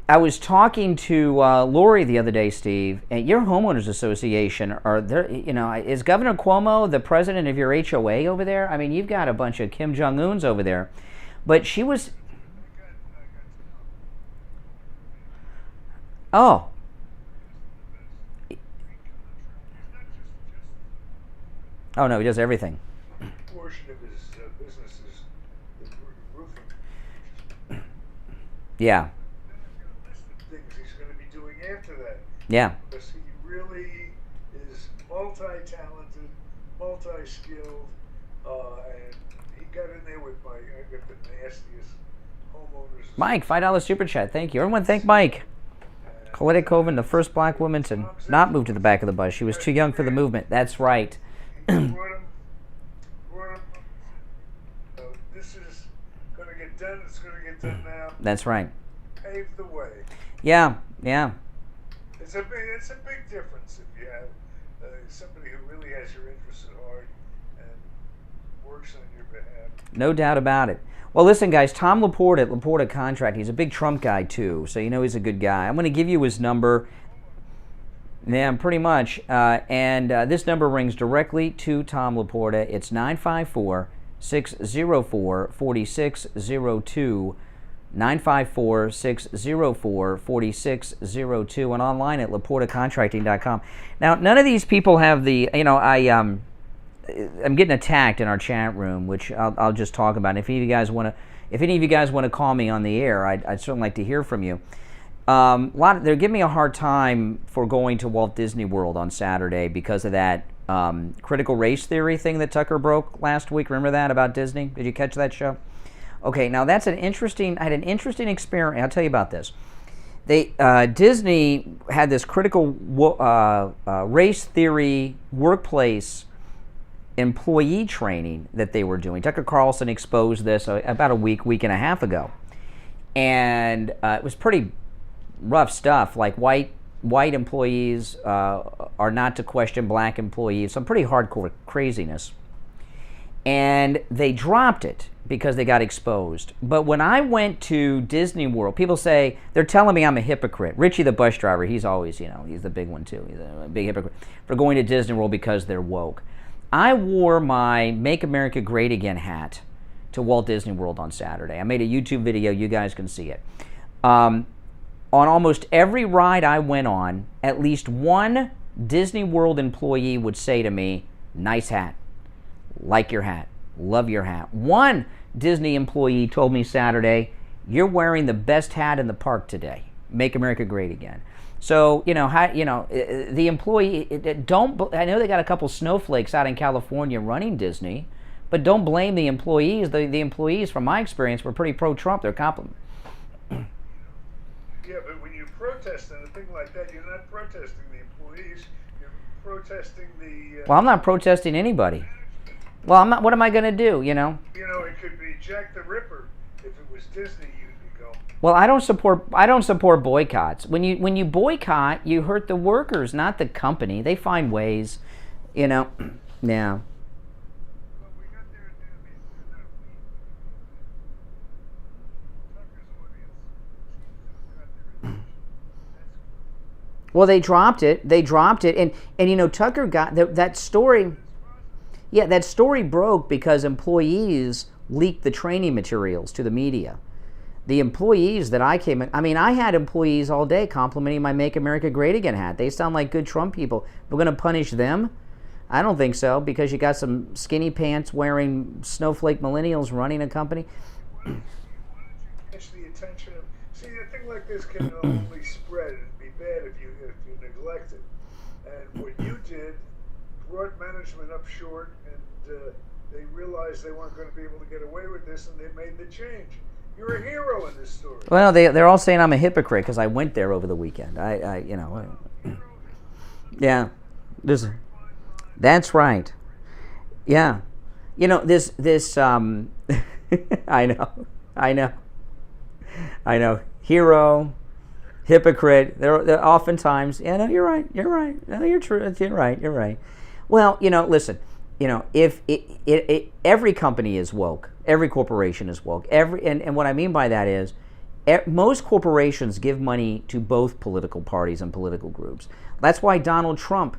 A: I was talking to Lori the other day, Steve, and your homeowners association, are there, you know, is Governor Cuomo the president of your HOA over there? I mean, you've got a bunch of Kim Jong-uns over there. But she was... Oh. Oh, no, he does everything.
M: Portion of his business is the roofing.
A: Yeah.
M: After that,
A: yeah,
M: because he really is multi-talented, multi-skilled, and he got in there with I got the nastiest homeowners.
A: Mike, $5 super chat. Thank you. Everyone, thank Mike. Colette Coven, the first black woman to not move to the back of the bus. She was too young for the movement. That's right.
M: This is going to get done. It's going to get done now.
A: That's right.
M: Pave the way.
A: Yeah, yeah.
M: It's a big difference if you have somebody who really has your interests at heart and works on your behalf.
A: No doubt about it. Well, listen, guys, Tom Laporte at Laporte Contract, he's a big Trump guy, too, so you know he's a good guy. I'm going to give you his number. Yeah, pretty much. This number rings directly to Tom Laporte. It's 954-604-4602. 954-604-4602 and online at laportacontracting.com. Now, none of these people have the, I'm getting attacked in our chat room, which I'll just talk about. If any of you guys want to call me on the air, I'd certainly like to hear from you. They're giving me a hard time for going to Walt Disney World on Saturday because of that critical race theory thing that Tucker broke last week. Remember that about Disney? Did you catch that show? Okay, now that's I had an interesting experience. I'll tell you about this. Disney had this critical race theory workplace employee training that they were doing. Tucker Carlson exposed this about a week and a half ago. And it was pretty rough stuff, like white employees are not to question black employees, some pretty hardcore craziness. And they dropped it because they got exposed. But when I went to Disney World, people say, they're telling me I'm a hypocrite. Richie the bus driver, he's always, he's the big one too. He's a big hypocrite for going to Disney World because they're woke. I wore my Make America Great Again hat to Walt Disney World on Saturday. I made a YouTube video, you guys can see it. On almost every ride I went on, at least one Disney World employee would say to me, nice hat. Like your hat. Love your hat. One Disney employee told me Saturday, you're wearing the best hat in the park today. Make America Great Again. So, the employee, I know they got a couple snowflakes out in California running Disney, but don't blame the employees. The employees, from my experience, were pretty pro-Trump. They're compliment.
M: Yeah, but when you protest anything like that, you're not protesting the employees. You're protesting the...
A: Well, I'm not protesting anybody. Well, I'm not. What am I going to do,
M: it could be Jack the Ripper. If it was Disney, you'd go.
A: Well, I don't support boycotts. When you boycott, you hurt the workers, not the company. They find ways, Yeah. Well, they dropped it, and Tucker got that story. Yeah, that story broke because employees leaked the training materials to the media. The employees that I had employees all day complimenting my Make America Great Again hat. They sound like good Trump people. We're going to punish them? I don't think so, because you got some skinny pants wearing snowflake millennials running a company.
M: Catch the attention of... See, a thing like this can only spread and be bad if you neglect it. And what you did brought management up short, and they realized they weren't going to be able to get away with this, and they made the change. You're a hero in this story.
A: Well, they're all saying I'm a hypocrite because I went there over the weekend. Yeah, that's right. Yeah, this I know. Hero, hypocrite. They're oftentimes. Yeah, no, you're right. No, you're true. You're right. Well, listen. If every company is woke, every corporation is woke. And what I mean by that is, most corporations give money to both political parties and political groups. That's why Donald Trump,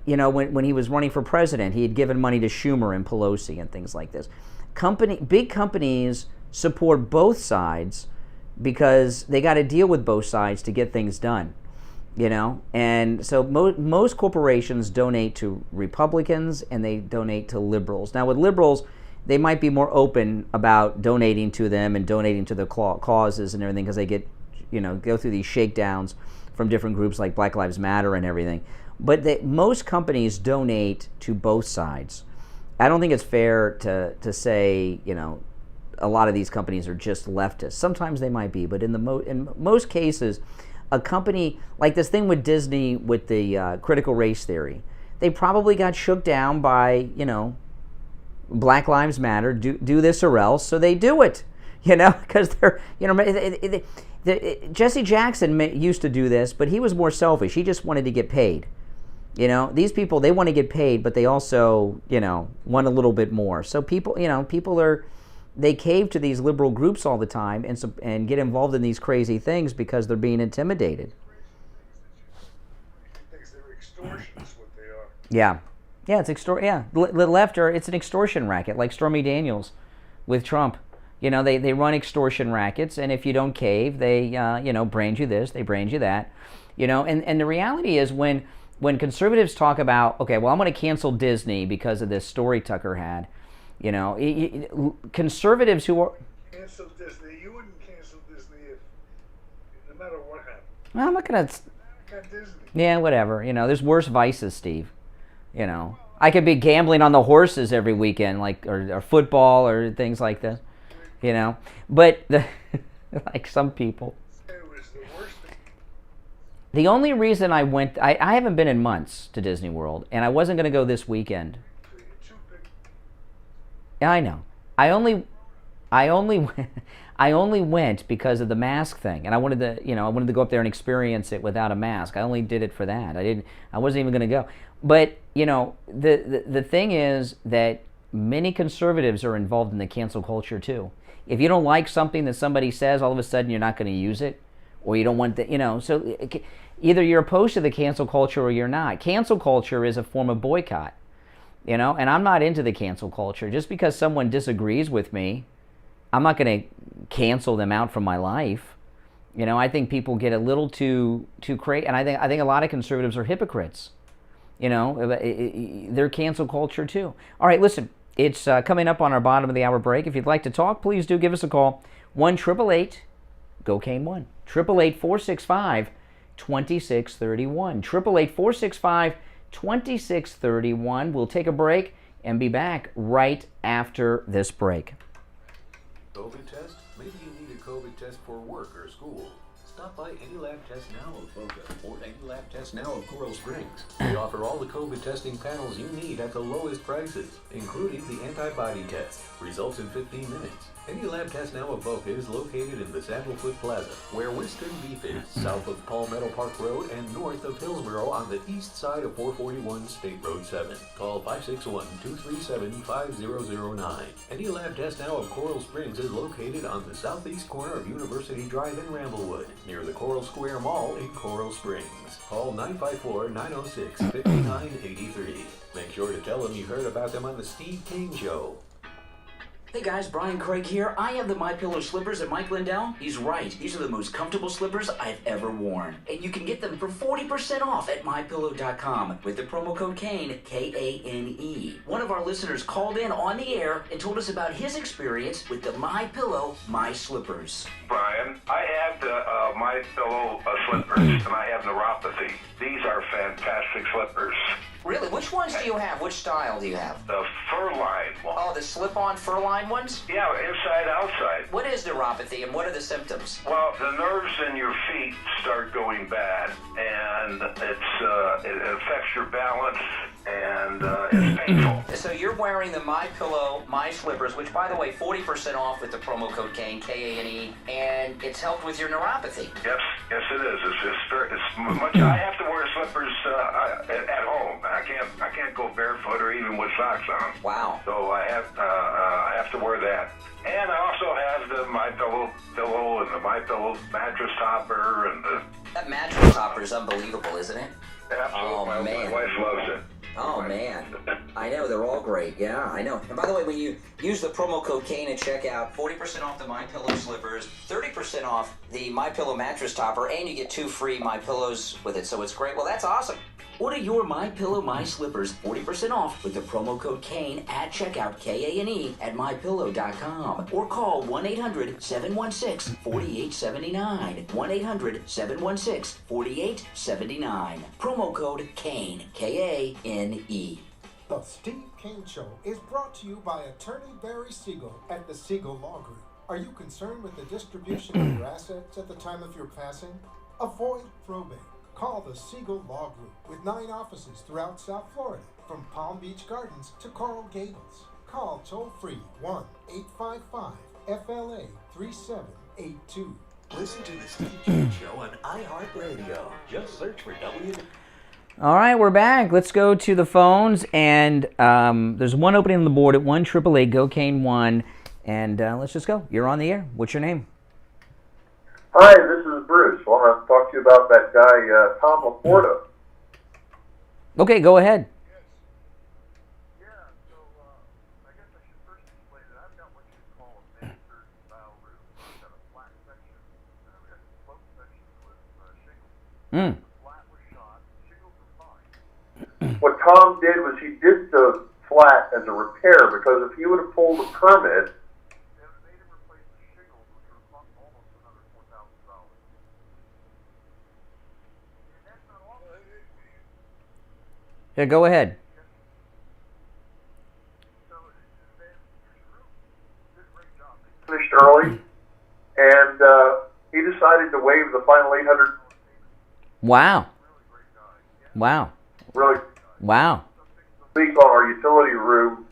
A: when he was running for president, he had given money to Schumer and Pelosi and things like this. Big companies support both sides because they got to deal with both sides to get things done. And so most corporations donate to Republicans and they donate to liberals. Now with liberals, they might be more open about donating to them and donating to the causes and everything because they get, go through these shakedowns from different groups like Black Lives Matter and everything. But most companies donate to both sides. I don't think it's fair to say, a lot of these companies are just leftists. Sometimes they might be, but in most cases, a company like this thing with Disney with the critical race theory, they probably got shook down by, Black Lives Matter, do this or else, so they do it, because they're, Jesse Jackson used to do this, but he was more selfish. He just wanted to get paid. You know, these people, they want to get paid, but they also, you know, want a little bit more. So people, you know, they cave to these liberal groups all the time and get involved in these crazy things because they're being intimidated. Yeah. Yeah, it's the left it's an extortion racket, like Stormy Daniels with Trump. You know, they run extortion rackets, and if you don't cave, they, you know, brand you this, they brand you that. You know, and the reality is when conservatives talk about, okay, well, I'm going to cancel Disney because of this story Tucker had, you know, conservatives who are...
M: Cancel Disney. You wouldn't cancel Disney no matter what happened.
A: Well, I'm not going to...
M: Disney.
A: Yeah, whatever. You know, there's worse vices, Steve. You know, I could be gambling on the horses every weekend, like, or football or things like this, you know. But, like some people... The only reason I went, I haven't been in months to Disney World, and I wasn't going to go this weekend. Yeah, I know. I only went because of the mask thing, and I wanted to go up there and experience it without a mask. I only did it for that. I wasn't even going to go. But, you know, the thing is that many conservatives are involved in the cancel culture too. If you don't like something that somebody says, all of a sudden you're not going to use it, or you don't want the, you know, so either you're opposed to the cancel culture or you're not. Cancel culture is a form of boycott, you know, and I'm not into the cancel culture. Just because someone disagrees with me, I'm not going to cancel them out from my life. You know, I think people get a little too crazy, and I think a lot of conservatives are hypocrites. You know, they're cancel culture too. All right, listen, it's coming up on our bottom of the hour break. If you'd like to talk, please do give us a call. 1-888-GO-CANE1. 888-465-2631. 888-465-2631. We'll take a break and be back right after this break.
D: COVID test? Maybe you need a COVID test for work or school. Stop by Any Lab Test Now of Boca or Any Lab Test Now of Coral Springs. They offer all the COVID testing panels you need at the lowest prices, including the antibody test. Results in 15 minutes. Any Lab Test Now of Boca is located in the Sandalfoot Plaza, where Western Beef is, south of Palmetto Park Road and north of Hillsborough on the east side of 441 State Road 7. Call 561-237-5009. Any Lab Test Now of Coral Springs is located on the southeast corner of University Drive in Ramblewood, near the Coral Square Mall in Coral Springs. Call 954-906-5983. Make sure to tell them you heard about them on the Steve Kane Show.
F: Hey guys, Brian Craig here. I have the MyPillow slippers at Mike Lindell. He's right. These are the most comfortable slippers I've ever worn. And you can get them for 40% off at MyPillow.com with the promo code KANE, K-A-N-E. One of our listeners called in on the air and told us about his experience with the MyPillow My Slippers.
I: Brian, I have the MyPillow slippers, and I have neuropathy. These are fantastic slippers.
F: Really? Which ones do you have? Which style do you have?
I: The fur-lined one.
F: Oh, the slip-on fur-lined ones?
I: Yeah, inside, outside.
F: What is neuropathy and what are the symptoms?
I: Well, the nerves in your feet start going bad, and it affects your balance, and it's painful.
F: So you're wearing the MyPillow My Slippers, which, by the way, 40% off with the promo code KANE, K-A-N-E, and it's helped with your neuropathy.
I: Yes, it is. It's much. I have to wear slippers at home. I can't go barefoot or even with socks on.
F: Wow.
I: So I have to wear that. And I also have the MyPillow pillow and the MyPillow mattress topper and the...
F: That mattress topper is unbelievable, isn't it?
I: Absolutely.
F: Oh,
I: my wife loves it.
F: Oh, man. I know, they're all great. Yeah, I know. And by the way, when you use the promo code KANE at checkout, 40% off the MyPillow slippers, 30% off the MyPillow mattress topper, and you get 2 free MyPillows with it. So it's great. Well, that's awesome. Order your MyPillow My Slippers 40% off with the promo code KANE at checkout, K-A-N-E, at MyPillow.com. Or call 1-800-716-4879. 1-800-716-4879. Promo code KANE, K-A-N-E.
C: The Steve Kane Show is brought to you by Attorney Barry Siegel at the Siegel Law Group. Are you concerned with the distribution of your assets at the time of your passing? Avoid probate. Call the Siegel Law Group with 9 offices throughout South Florida, from Palm Beach Gardens to Coral Gables. Call toll-free 1-855-FLA-3782.
G: Listen to the Steve Kane Show on iHeartRadio. Just search for W.
A: All right, we're back. Let's go to the phones, and there's one opening on the board at 1-888-GO-KANE-1, and let's just go. You're on the air. What's your name?
Q: Hi, this is Bruce. I want to talk to you about that guy, Tom Laporta.
A: Okay, go ahead. Mm.
Q: What Tom did was he did the flat as a repair, because if he would have pulled a permit,
A: Yeah, go ahead.
Q: finished early, and he decided to waive the final $800.
A: Wow. Wow.
Q: Really
A: Wow.
Q: leak on our utility room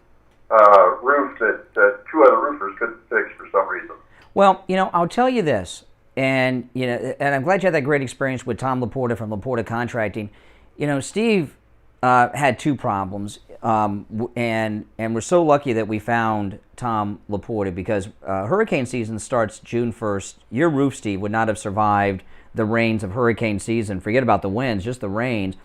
Q: roof that two other roofers couldn't fix for some reason.
A: Well, I'll tell you this, and and I'm glad you had that great experience with Tom Laporta from Laporta Contracting. Steve had two problems, and we're so lucky that we found Tom Laporta, because hurricane season starts June 1st. Your roof, Steve, would not have survived the rains of hurricane season. Forget about the winds, just the rains.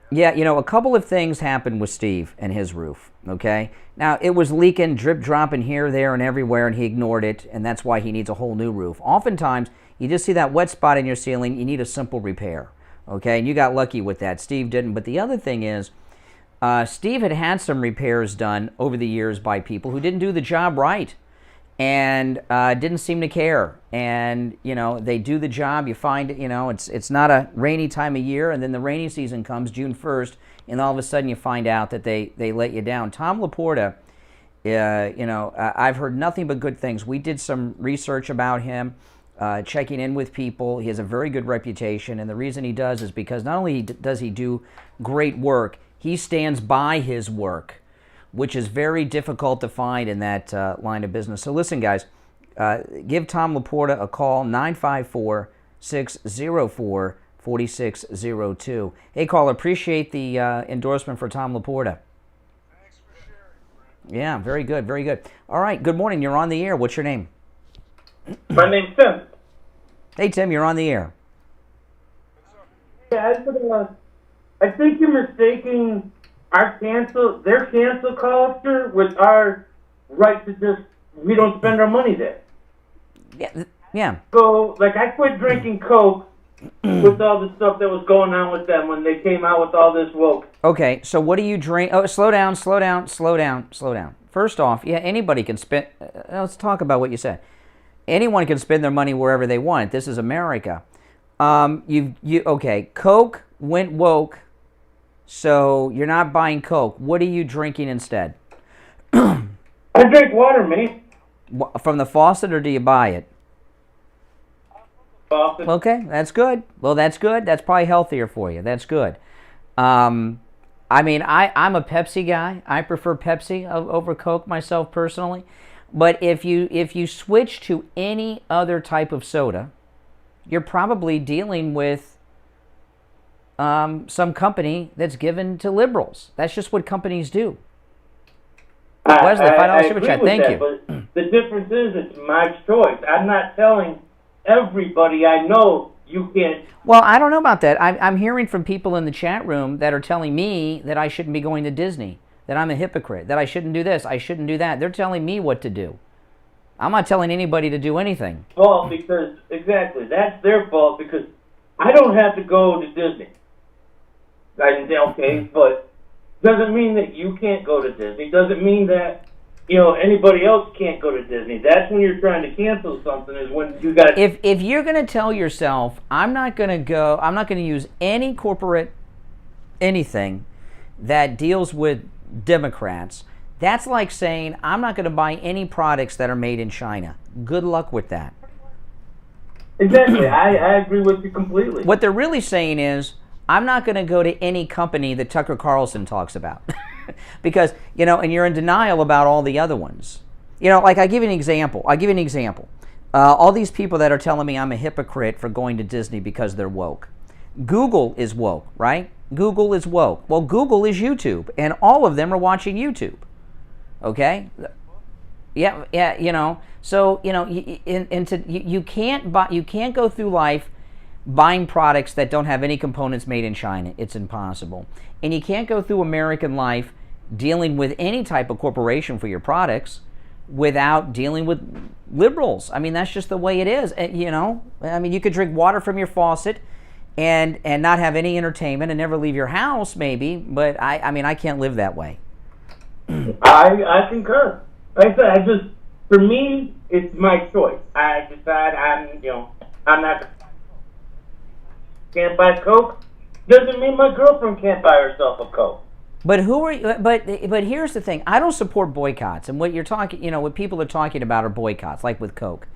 A: Yeah, a couple of things happened with Steve and his roof, okay? Now, it was leaking, drip dropping here, there, and everywhere, and he ignored it, and that's why he needs a whole new roof. Oftentimes, you just see that wet spot in your ceiling, you need a simple repair, okay? And you got lucky with that. Steve didn't. But the other thing is, Steve had some repairs done over the years by people who didn't do the job right and didn't seem to care. And, they do the job. You find, it's not a rainy time of year, and then the rainy season comes June 1st, and all of a sudden you find out that they let you down. Tom Laporta, I've heard nothing but good things. We did some research about him, checking in with people. He has a very good reputation, and the reason he does is because not only does he do great work, he stands by his work, which is very difficult to find in that line of business. So listen, guys, give Tom Laporta a call, 954-604-4602. Hey, caller, appreciate the endorsement for Tom Laporta.
Q: Thanks for sharing.
A: Yeah, very good, very good. All right, good morning. You're on the air. What's your name?
J: My name's Tim.
A: Hey, Tim, you're on the air.
J: Yeah, I think you're mistaking their cancel culture with our right to just, we don't spend our money there.
A: Yeah.
J: So, I quit drinking Coke with all the stuff that was going on with them when they came out with all this woke.
A: Okay, so what do you drink? Oh, slow down. First off, yeah, anybody can spend, let's talk about what you said. Anyone can spend their money wherever they want. This is America. Okay, Coke went woke, so you're not buying Coke. What are you drinking instead?
J: I drink water, man.
A: From the faucet, or do you buy it?
J: Faucet.
A: Okay, that's good. Well, that's good. That's probably healthier for you. That's good. I'm a Pepsi guy. I prefer Pepsi over Coke myself personally. But if you switch to any other type of soda, you're probably dealing with some company that's given to liberals. That's just what companies do. Wesley,
J: I agree with
A: thank
J: that,
A: you.
J: But the difference is it's my choice. I'm not telling everybody I know you can't.
A: Well, I don't know about that. I'm hearing from people in the chat room that are telling me that I shouldn't be going to Disney, that I'm a hypocrite, that I shouldn't do this, I shouldn't do that. They're telling me what to do. I'm not telling anybody to do anything.
J: Well, because, exactly, that's their fault, because I don't have to go to Disney. Okay, but doesn't mean that you can't go to Disney. Doesn't mean that, anybody else can't go to Disney. That's when you're trying to cancel something, is when you got to...
A: If you're going to tell yourself, I'm not going to use any corporate anything that deals with Democrats, that's like saying, I'm not going to buy any products that are made in China. Good luck with that.
J: Exactly. I agree with you completely.
A: What they're really saying is, I'm not going to go to any company that Tucker Carlson talks about. Because, and you're in denial about all the other ones. I'll give you an example. All these people that are telling me I'm a hypocrite for going to Disney because they're woke. Google is woke, right? Google is woke. Well, Google is YouTube, and all of them are watching YouTube. Okay? Yeah, you know. So, you know, you can't go through life buying products that don't have any components made in China. It's impossible. And you can't go through American life dealing with any type of corporation for your products without dealing with liberals. I mean, that's just the way it is. You know, I mean, you could drink water from your faucet and not have any entertainment and never leave your house, maybe, but I mean, I can't live that way.
H: I concur. Like I said, for me, it's my choice. I decide I'm not can't buy Coke. Doesn't mean my girlfriend can't buy herself a Coke.
A: But who are you? But here's the thing. I don't support boycotts, and what you're talking, you know, what people are talking about are boycotts, like with Coke.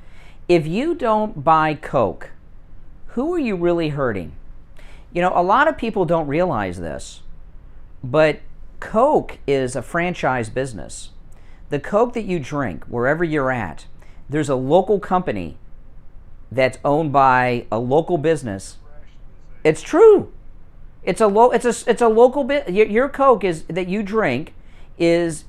A: If you don't buy Coke, who are you really hurting? You know, a lot of people don't realize this, but Coke is a franchise business. The Coke that you drink, wherever you're at, there's a local company that's owned by a local business. It's true. It's a local bit. Your Coke is that you drink is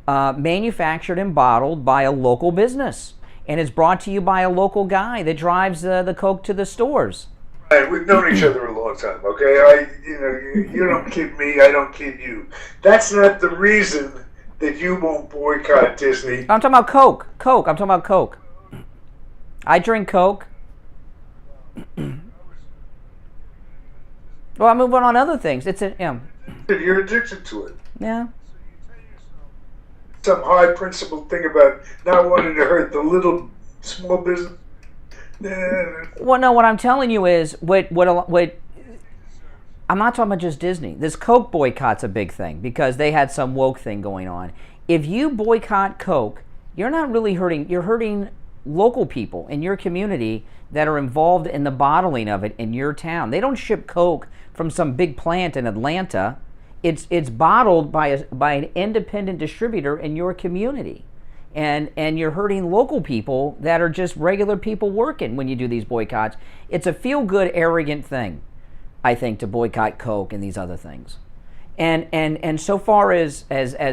A: manufactured and bottled by a local business, and it's brought to you by a local guy that drives the Coke to the stores.
M: Right, we've known each other a long time. Okay, you don't kid me, I don't kid you. That's not the reason that you won't boycott Disney.
A: I'm talking about Coke. I'm talking about Coke. I drink Coke. Well, I'm moving on other things.
M: You're addicted to it.
A: Yeah.
M: Some high principled thing about not wanting to hurt the little small business.
A: Well, no. What I'm telling you is what I'm not talking about just Disney. This Coke boycott's a big thing because they had some woke thing going on. If you boycott Coke, you're not really hurting. You're hurting local people in your community that are involved in the bottling of it in your town. They don't ship Coke from some big plant in Atlanta. It's bottled by an independent distributor in your community. And you're hurting local people that are just regular people working when you do these boycotts. It's a feel-good, arrogant thing, I think, to boycott Coke and these other things. And so far as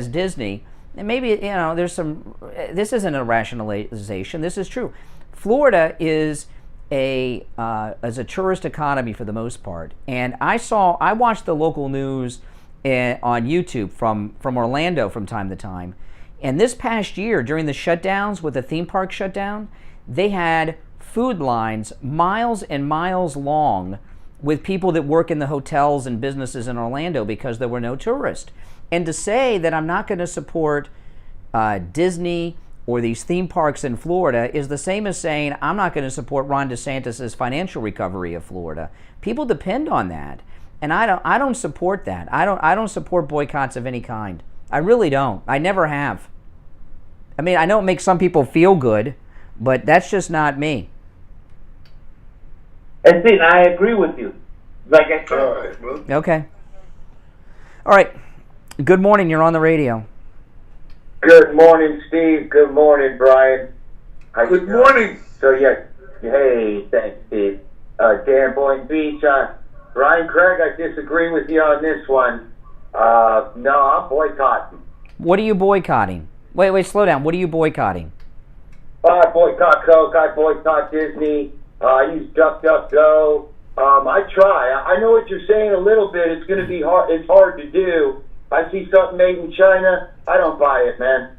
A: Disney, and maybe, you know, there's some, this isn't a rationalization, this is true. Florida is a tourist economy for the most part. And I watched the local news on YouTube from Orlando from time to time. And this past year, during the shutdowns, with the theme park shutdown, they had food lines miles and miles long with people that work in the hotels and businesses in Orlando because there were no tourists. And to say that I'm not going to support Disney or these theme parks in Florida is the same as saying I'm not going to support Ron DeSantis' financial recovery of Florida. People depend on that, and I don't support that. I don't support boycotts of any kind. I really don't. I never have. I mean, I know it makes some people feel good, but that's just not me.
H: And see, I agree with you. Like I said.
M: All right, well.
A: Okay. All right. Good morning. You're on the radio.
H: Good morning, Steve. Good morning, Brian.
M: Good morning.
H: So, yeah. Hey, thanks, Steve. Dan Boynton Beach. Brian Craig, I disagree with you on this one. No, I'm boycotting.
A: What are you boycotting? Wait, slow down. What are you boycotting?
H: I boycott Coke. I boycott Disney. I use DuckDuckGo. I try. I know what you're saying a little bit. It's going to be hard. It's hard to do. I see something made in China. I don't buy it, man.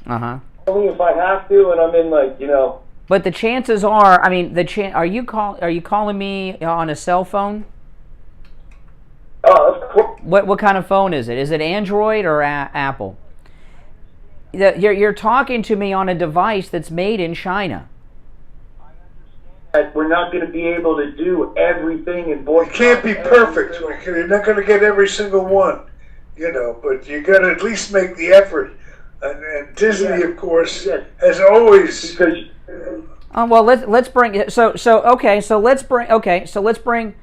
A: Uh-huh.
H: Only if I have to, and I'm in, like, you know.
A: But the chances are, I mean, are you calling me on a cell phone?
H: Of course.
A: What kind of phone is it? Is it Android or Apple? You're talking to me on a device that's made in China.
H: We're not going to be able to do everything in boycott.
M: It can't be perfect. You're not going to get every single one, you know, but you got to at least make the effort. And Disney, of course, has always.
A: Well, let's bring it. So let's bring.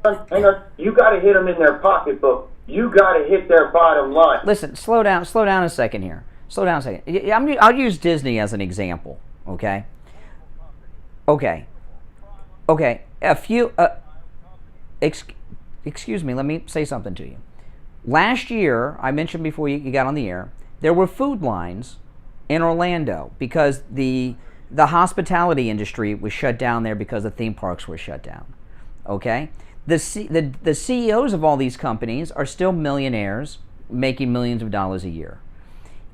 H: Hang on. You got to hit them in their pocketbook. You got to hit their bottom line.
A: Listen, slow down a second here. I'll use Disney as an example, okay? Okay. Excuse me, let me say something to you. Last year, I mentioned before you got on the air, there were food lines in Orlando because the hospitality industry was shut down there because the theme parks were shut down. Okay? The CEOs of all these companies are still millionaires making millions of dollars a year.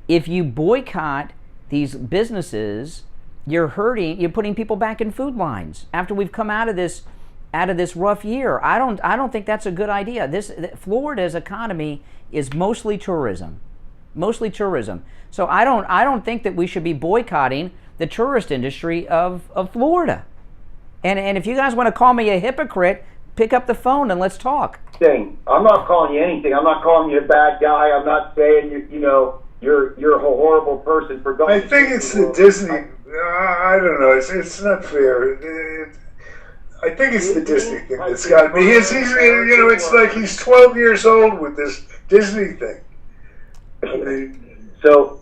A: If you boycott these businesses, you're putting people back in food lines after we've come out of this rough year. I don't think that's a good idea. Florida's economy is mostly tourism. So I don't think that we should be boycotting the tourist industry of Florida. And if you guys want to call me a hypocrite, pick up the phone and let's talk.
H: I'm not calling you anything. I'm not calling you a bad guy. I'm not saying you're a horrible person for going.
M: I think it's the Disney. I don't know. It's not fair. I think it's the Disney thing that's got me. He's it's like he's 12 years old with this Disney thing.
H: So,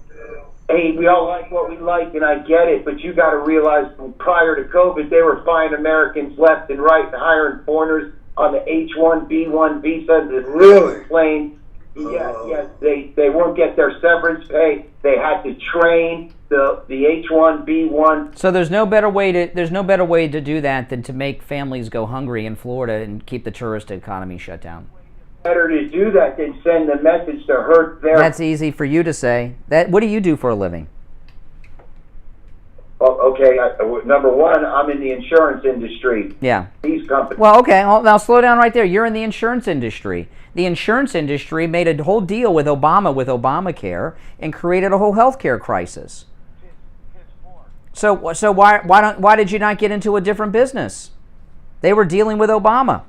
H: hey, we all like what we like, and I get it, but you got to realize prior to COVID, they were flying Americans left and right and hiring foreigners on the H-1B1 visa.
M: Really?
H: Plane. Yes. They won't get their severance pay. They had to train the H-1B1.
A: So there's no better way to do that than to make families go hungry in Florida and keep the tourist economy shut down.
H: Better to do that than send the message to hurt their...
A: That's easy for you to say. What do you do for a living?
H: Well, okay, number one, I'm in the insurance industry.
A: Yeah.
H: These companies...
A: Well, okay, now slow down right there. You're in the insurance industry. The insurance industry made a whole deal with Obama, with Obamacare, and created a whole healthcare crisis. So why did you not get into a different business? They were dealing with Obama.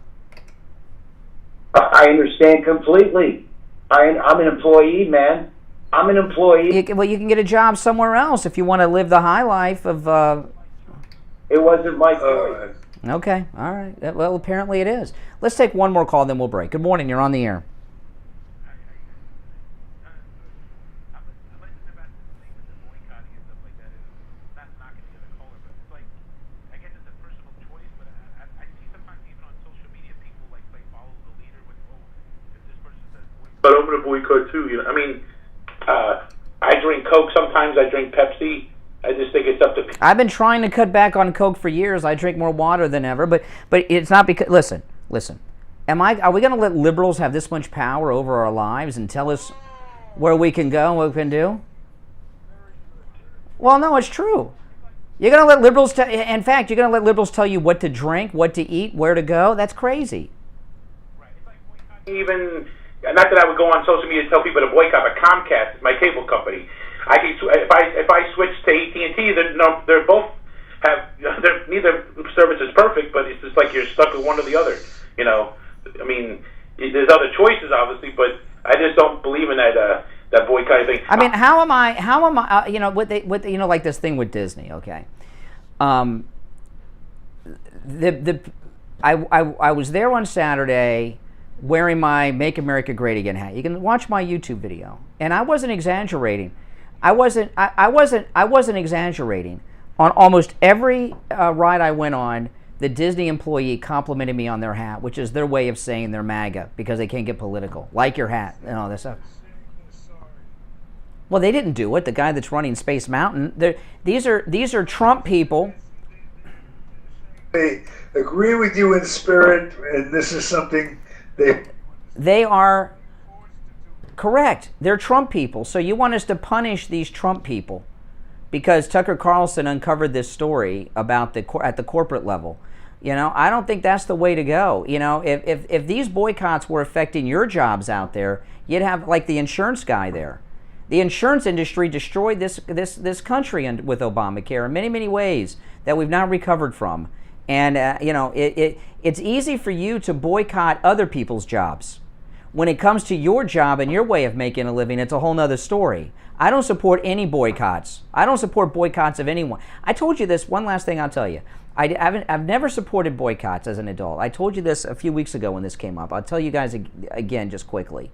H: I understand completely. I'm an employee, man. I'm an employee.
A: You can get a job somewhere else if you want to live the high life of...
H: It wasn't my choice.
A: Okay, all right. Well, apparently it is. Let's take one more call, then we'll break. Good morning, you're on the air.
O: But I'm going to boycott too. I drink Coke sometimes. I drink Pepsi. I just think it's up to people.
A: I've been trying to cut back on Coke for years. I drink more water than ever, but it's not because... Listen. Are we going to let liberals have this much power over our lives and tell us where we can go and what we can do? Well, no, it's true. You're going to let liberals... In fact, you're going to let liberals tell you what to drink, what to eat, where to go? That's crazy.
O: Even... Not that I would go on social media and tell people to boycott, but Comcast is my cable company. If I switch to AT&T, they're both have neither service is perfect, but it's just like you're stuck with one or the other. There's other choices, obviously, but I just don't believe in that boycott thing.
A: How am I? Like this thing with Disney. Okay, I was there on Saturday, wearing my Make America Great Again hat. You can watch my YouTube video. And I wasn't exaggerating. I wasn't exaggerating. On almost every ride I went on, the Disney employee complimented me on their hat, which is their way of saying they're MAGA because they can't get political. Like your hat and all this stuff. Well, they didn't do it. The guy that's running Space Mountain. These are Trump people.
M: They agree with you in spirit, and this is something
A: they are correct. They're Trump people. So you want us to punish these Trump people because Tucker Carlson uncovered this story about at the corporate level. I don't think that's the way to go. If these boycotts were affecting your jobs out there, you'd have like the insurance guy there. The insurance industry destroyed this country with Obamacare in many, many ways that we've now recovered from. And, it's easy for you to boycott other people's jobs. When it comes to your job and your way of making a living, it's a whole nother story. I don't support any boycotts. I don't support boycotts of anyone. I told you this, one last thing I'll tell you. I've never supported boycotts as an adult. I told you this a few weeks ago when this came up. I'll tell you guys again just quickly.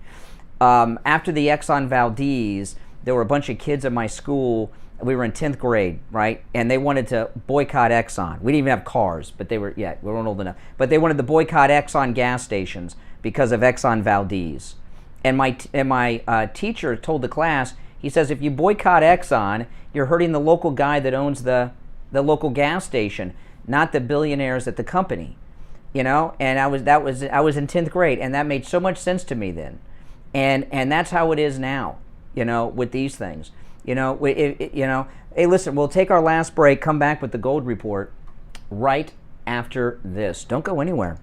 A: After the Exxon Valdez, there were a bunch of kids at my school We were in 10th grade, right? And they wanted to boycott Exxon. We didn't even have cars, but we weren't old enough. But they wanted to boycott Exxon gas stations because of Exxon Valdez. And my teacher told the class, he says, if you boycott Exxon, you're hurting the local guy that owns the local gas station, not the billionaires at the company. And I was in 10th grade, and that made so much sense to me then. And that's how it is now, with these things. Hey, listen, we'll take our last break, come back with the gold report right after this. Don't go anywhere.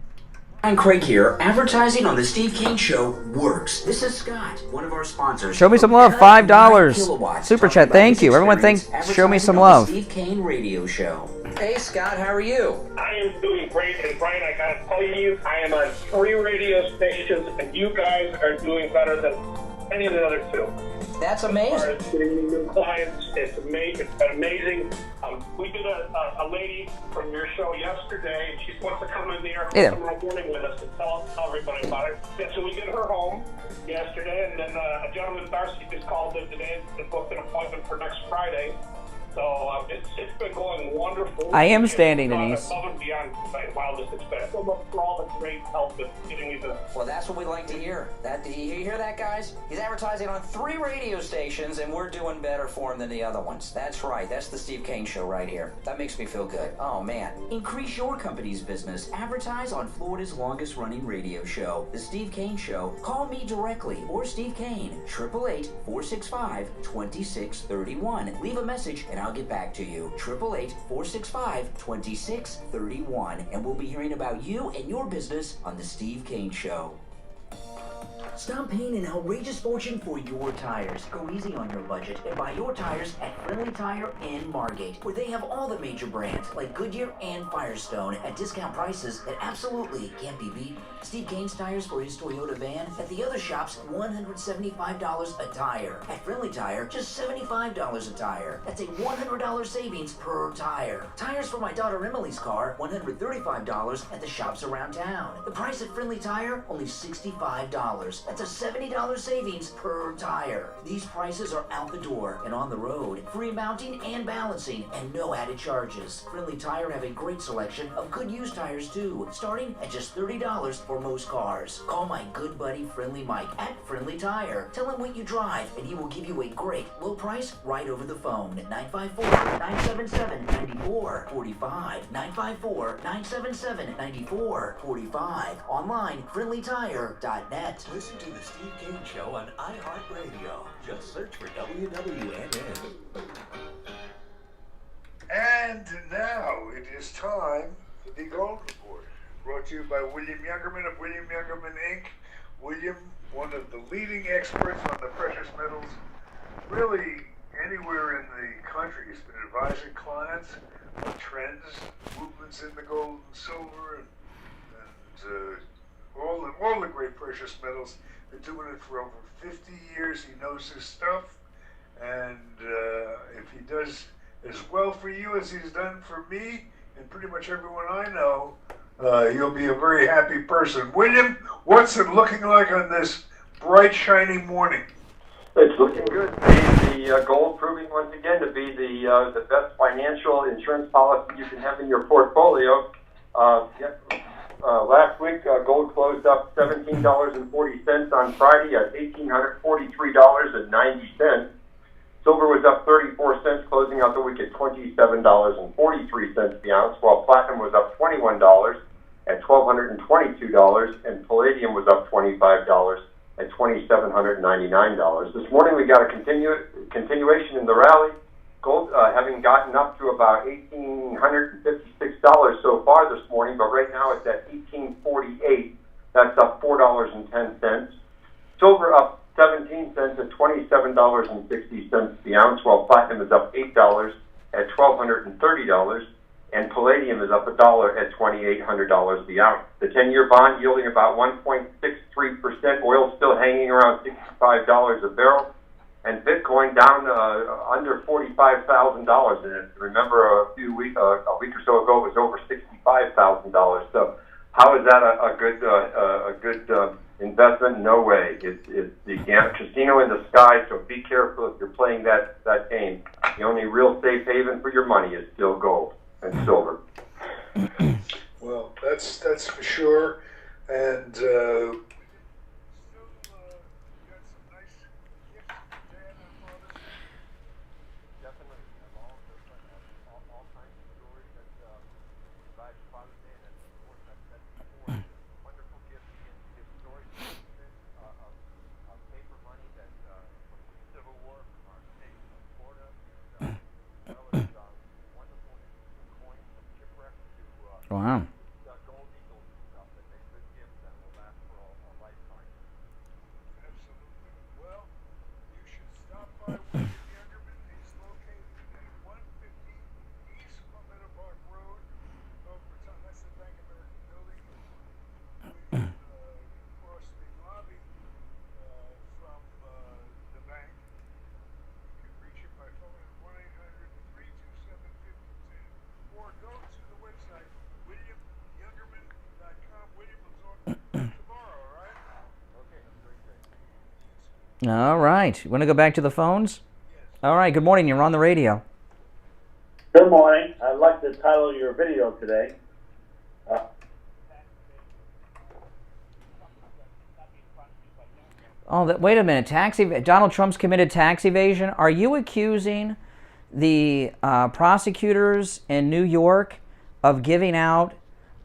K: I'm Craig here. Advertising on the Steve Kane Show works. This is Scott, one of our sponsors.
A: Show me some love, $5. Super chat, thank you. Everyone show me some love.
K: Steve Kane Radio Show.
F: Hey, Scott, how are you?
T: I am doing great, and Brian, I gotta tell you, I am on 3 radio stations, and you guys are doing better than any of the other 2.
F: That's amazing.
T: As far as getting new clients, it's amazing. It's been amazing. We did a lady from your show yesterday, and she's supposed to come in the air tomorrow morning with us to tell everybody about it. Yeah, so we did her home yesterday, and then a gentleman, Darcy, just called in today and booked an appointment for next Friday. So it's been going wonderful.
A: I am standing, Denise.
T: Above and beyond my wildest expectations. So much for all the great help with getting me the...
F: Well, that's what we like to hear. You hear that, guys? He's advertising on 3 radio stations, and we're doing better for him than the other ones. That's right. That's the Steve Kane Show right here. That makes me feel good. Oh, man.
K: Increase your company's business. Advertise on Florida's longest-running radio show, The Steve Kane Show. Call me directly or Steve Kane, 888-465-2631. Leave a message, and I'll get back to you. 888-465-2631. And we'll be hearing about you and your business on The Steve Kane Show. Stop paying an outrageous fortune for your tires. Go easy on your budget and buy your tires at Friendly Tire in Margate, where they have all the major brands like Goodyear and Firestone at discount prices that absolutely can't be beat. Steve Kane's tires for his Toyota van at the other shops, $175 a tire. At Friendly Tire, just $75 a tire. That's a $100 savings per tire. Tires for my daughter Emily's car, $135 at the shops around town. The price at Friendly Tire, only $65. That's a $70 savings per tire. These prices are out the door and on the road. Free mounting and balancing and no added charges. Friendly Tire have a great selection of good used tires too, starting at just $30 for most cars. Call my good buddy Friendly Mike at Friendly Tire. Tell him what you drive and he will give you a great low price right over the phone at 954-977-9445. 954-977-9445. Online, friendlytire.net.
G: Listen to the Steve Kane Show on iHeartRadio. Just search for WWNN.
M: And now it is time for the Gold Report, brought to you by William Youngerman of William Youngerman, Inc. William, one of the leading experts on the precious metals, really anywhere in the country. He's been advising clients on trends, movements in the gold and silver, and all the great precious metals. Been doing it for over 50 years. He knows his stuff, and if he does as well for you as he's done for me and pretty much everyone I know, you'll be a very happy person. William, what's it looking like on this bright, shiny morning?
R: It's looking good. The gold proving once again to be the best financial insurance policy you can have in your portfolio. Last week, gold closed up $17.40 on Friday at $1,843.90. Silver was up 34 cents, closing out the week at $27.43 the ounce, while platinum was up $21 at $1,222, and palladium was up $25 at $2,799. This morning we got a continuation in the rally. Gold having gotten up to about $1,856 so far this morning, but right now it's at $1,848. That's up $4.10. Silver up 17 cents at $27.60 the ounce, while platinum is up $8 at $1,230, and palladium is up $1 at $2,800 the ounce. The 10-year bond yielding about 1.63%. Oil still hanging around $65 a barrel. And Bitcoin down under $45,000. And remember, a week or so ago, it was over $65,000. So, how is that a good investment, no way. It's the casino in the sky, so be careful if you're playing that game. The only real safe haven for your money is still gold and silver.
M: Well, that's for sure. And
A: Wow. All right. You want to go back to the phones? All right. Good morning. You're on the radio.
S: Good morning. I'd like to title your video today.
A: Wait a minute. Donald Trump's committed tax evasion. Are you accusing the prosecutors in New York of giving out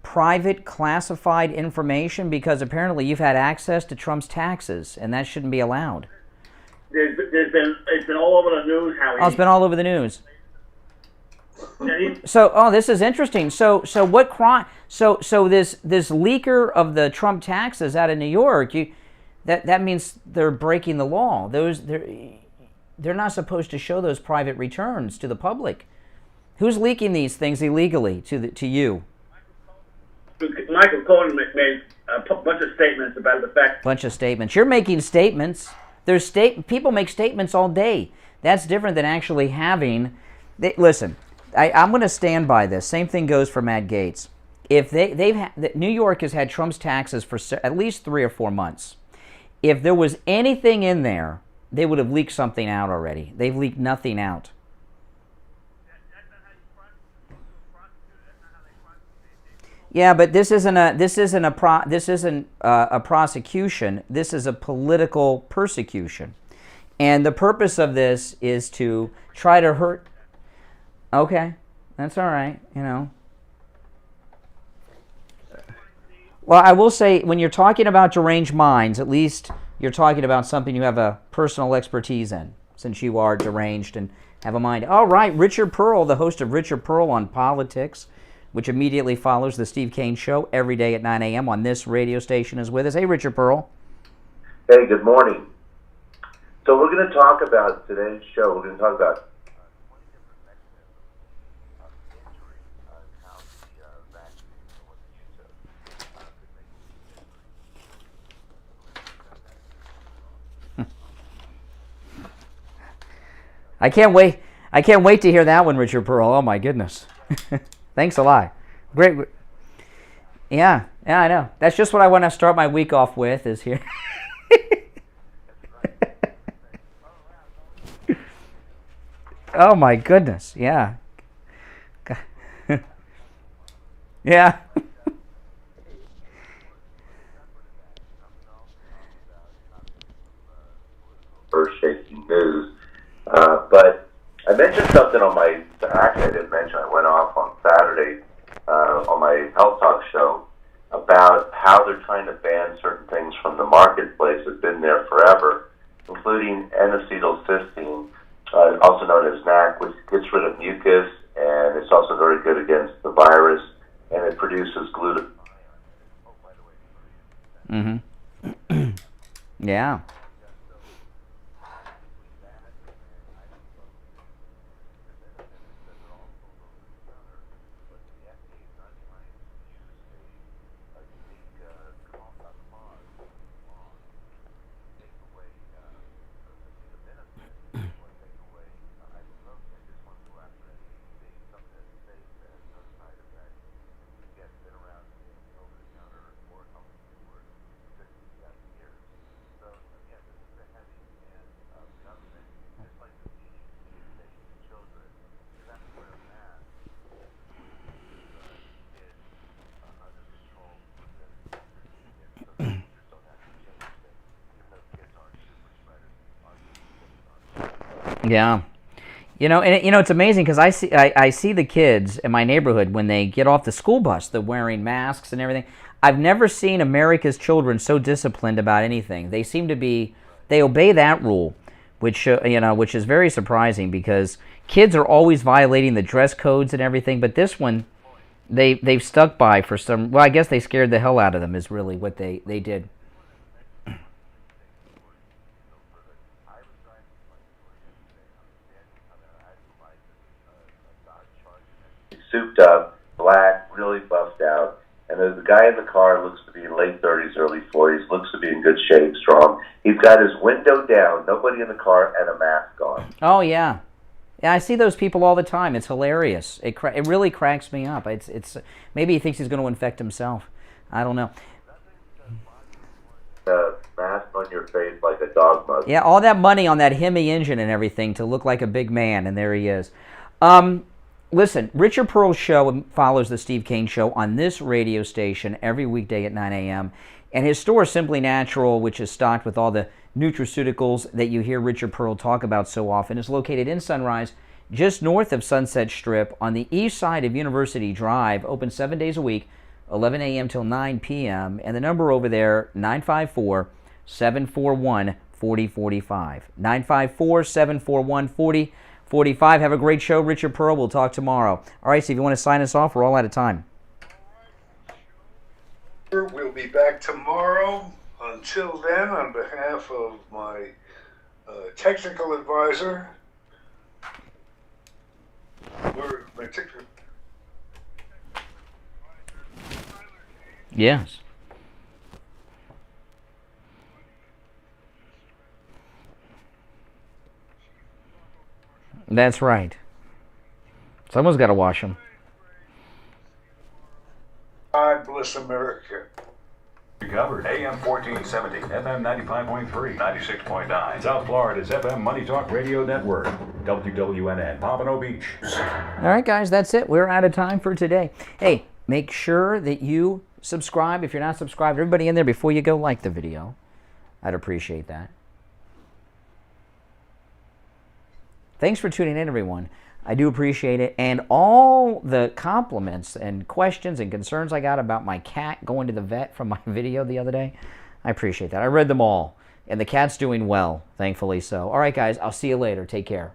A: private classified information? Because apparently you've had access to Trump's taxes, and that shouldn't be allowed.
S: It's been all over the news how
A: it's been all over the news. So, this is interesting. So what crime? So this leaker of the Trump taxes out of New York, that means they're breaking the law. They're not supposed to show those private returns to the public. Who's leaking these things illegally to you?
S: Michael Cohen made a bunch of statements about the fact.
A: Bunch of statements. You're making statements. People make statements all day. That's different than actually having. Listen, I'm going to stand by this. Same thing goes for Matt Gaetz. If New York has had Trump's taxes for at least 3 or 4 months. If there was anything in there, they would have leaked something out already. They've leaked nothing out. Yeah, but this isn't a prosecution. This is a political persecution, and the purpose of this is to try to hurt. Okay, that's all right. Well, I will say, when you're talking about deranged minds, at least you're talking about something you have a personal expertise in, since you are deranged and have a mind. All right, Richard Pearl, the host of Richard Pearl on Politics, which immediately follows the Steve Kane Show every day at 9 a.m. on this radio station, is with us. Hey, Richard Pearl.
U: Hey, good morning. So we're going to talk about today's show. We're going to talk about
A: I can't wait to hear that one, Richard Pearl. Oh my goodness. Thanks a lot. Great. Yeah, I know. That's just what I want to start my week off with, is here. Oh my goodness. Yeah. Yeah.
U: earth-shaking news. But I mentioned something on my, actually I didn't mention, I went off on Saturday on my Health Talk show about how they're trying to ban certain things from the marketplace that have been there forever, including N-acetylcysteine, also known as NAC, which gets rid of mucus, and it's also very good against the virus, and it produces glutathione.
A: Mm-hmm. Yeah. Yeah. And it's amazing because I see the kids in my neighborhood when they get off the school bus, they're wearing masks and everything. I've never seen America's children so disciplined about anything. They seem to be, they obey that rule, which is very surprising because kids are always violating the dress codes and everything, but this one, they've stuck by for some, well, I guess they scared the hell out of them is really what they did.
U: Souped up, black, really buffed out, and the guy in the car looks to be in late 30s, early 40s, looks to be in good shape, strong. He's got his window down, nobody in the car, and a mask on.
A: Oh, yeah. Yeah, I see those people all the time. It's hilarious. It really cracks me up. It's maybe he thinks he's going to infect himself. I don't know.
U: Mask on your face like a dog must.
A: Yeah, all that money on that Hemi engine and everything to look like a big man, and there he is. Listen, Richard Pearl's show follows the Steve Kane Show on this radio station every weekday at 9 a.m. And his store, Simply Natural, which is stocked with all the nutraceuticals that you hear Richard Pearl talk about so often, is located in Sunrise, just north of Sunset Strip on the east side of University Drive, open 7 days a week, 11 a.m. till 9 p.m. And the number over there, 954-741-4045. 954-741-4045. Have a great show, Richard Pearl. We'll talk tomorrow. All right, so if you want to sign us off, we're all out of time.
M: We'll be back tomorrow. Until then, on behalf of my technical advisor,
A: Yes. That's right. Someone's got to wash them.
M: God bless America.
P: Covered AM 1470, FM 95.3, 96.9. South Florida's FM Money Talk Radio Network. WWNN, Pompano Beach.
A: All right, guys, that's it. We're out of time for today. Hey, make sure that you subscribe. If you're not subscribed, everybody in there, before you go, like the video. I'd appreciate that. Thanks for tuning in, everyone. I do appreciate it. And all the compliments and questions and concerns I got about my cat going to the vet from my video the other day, I appreciate that. I read them all. And the cat's doing well, thankfully so. All right, guys, I'll see you later. Take care.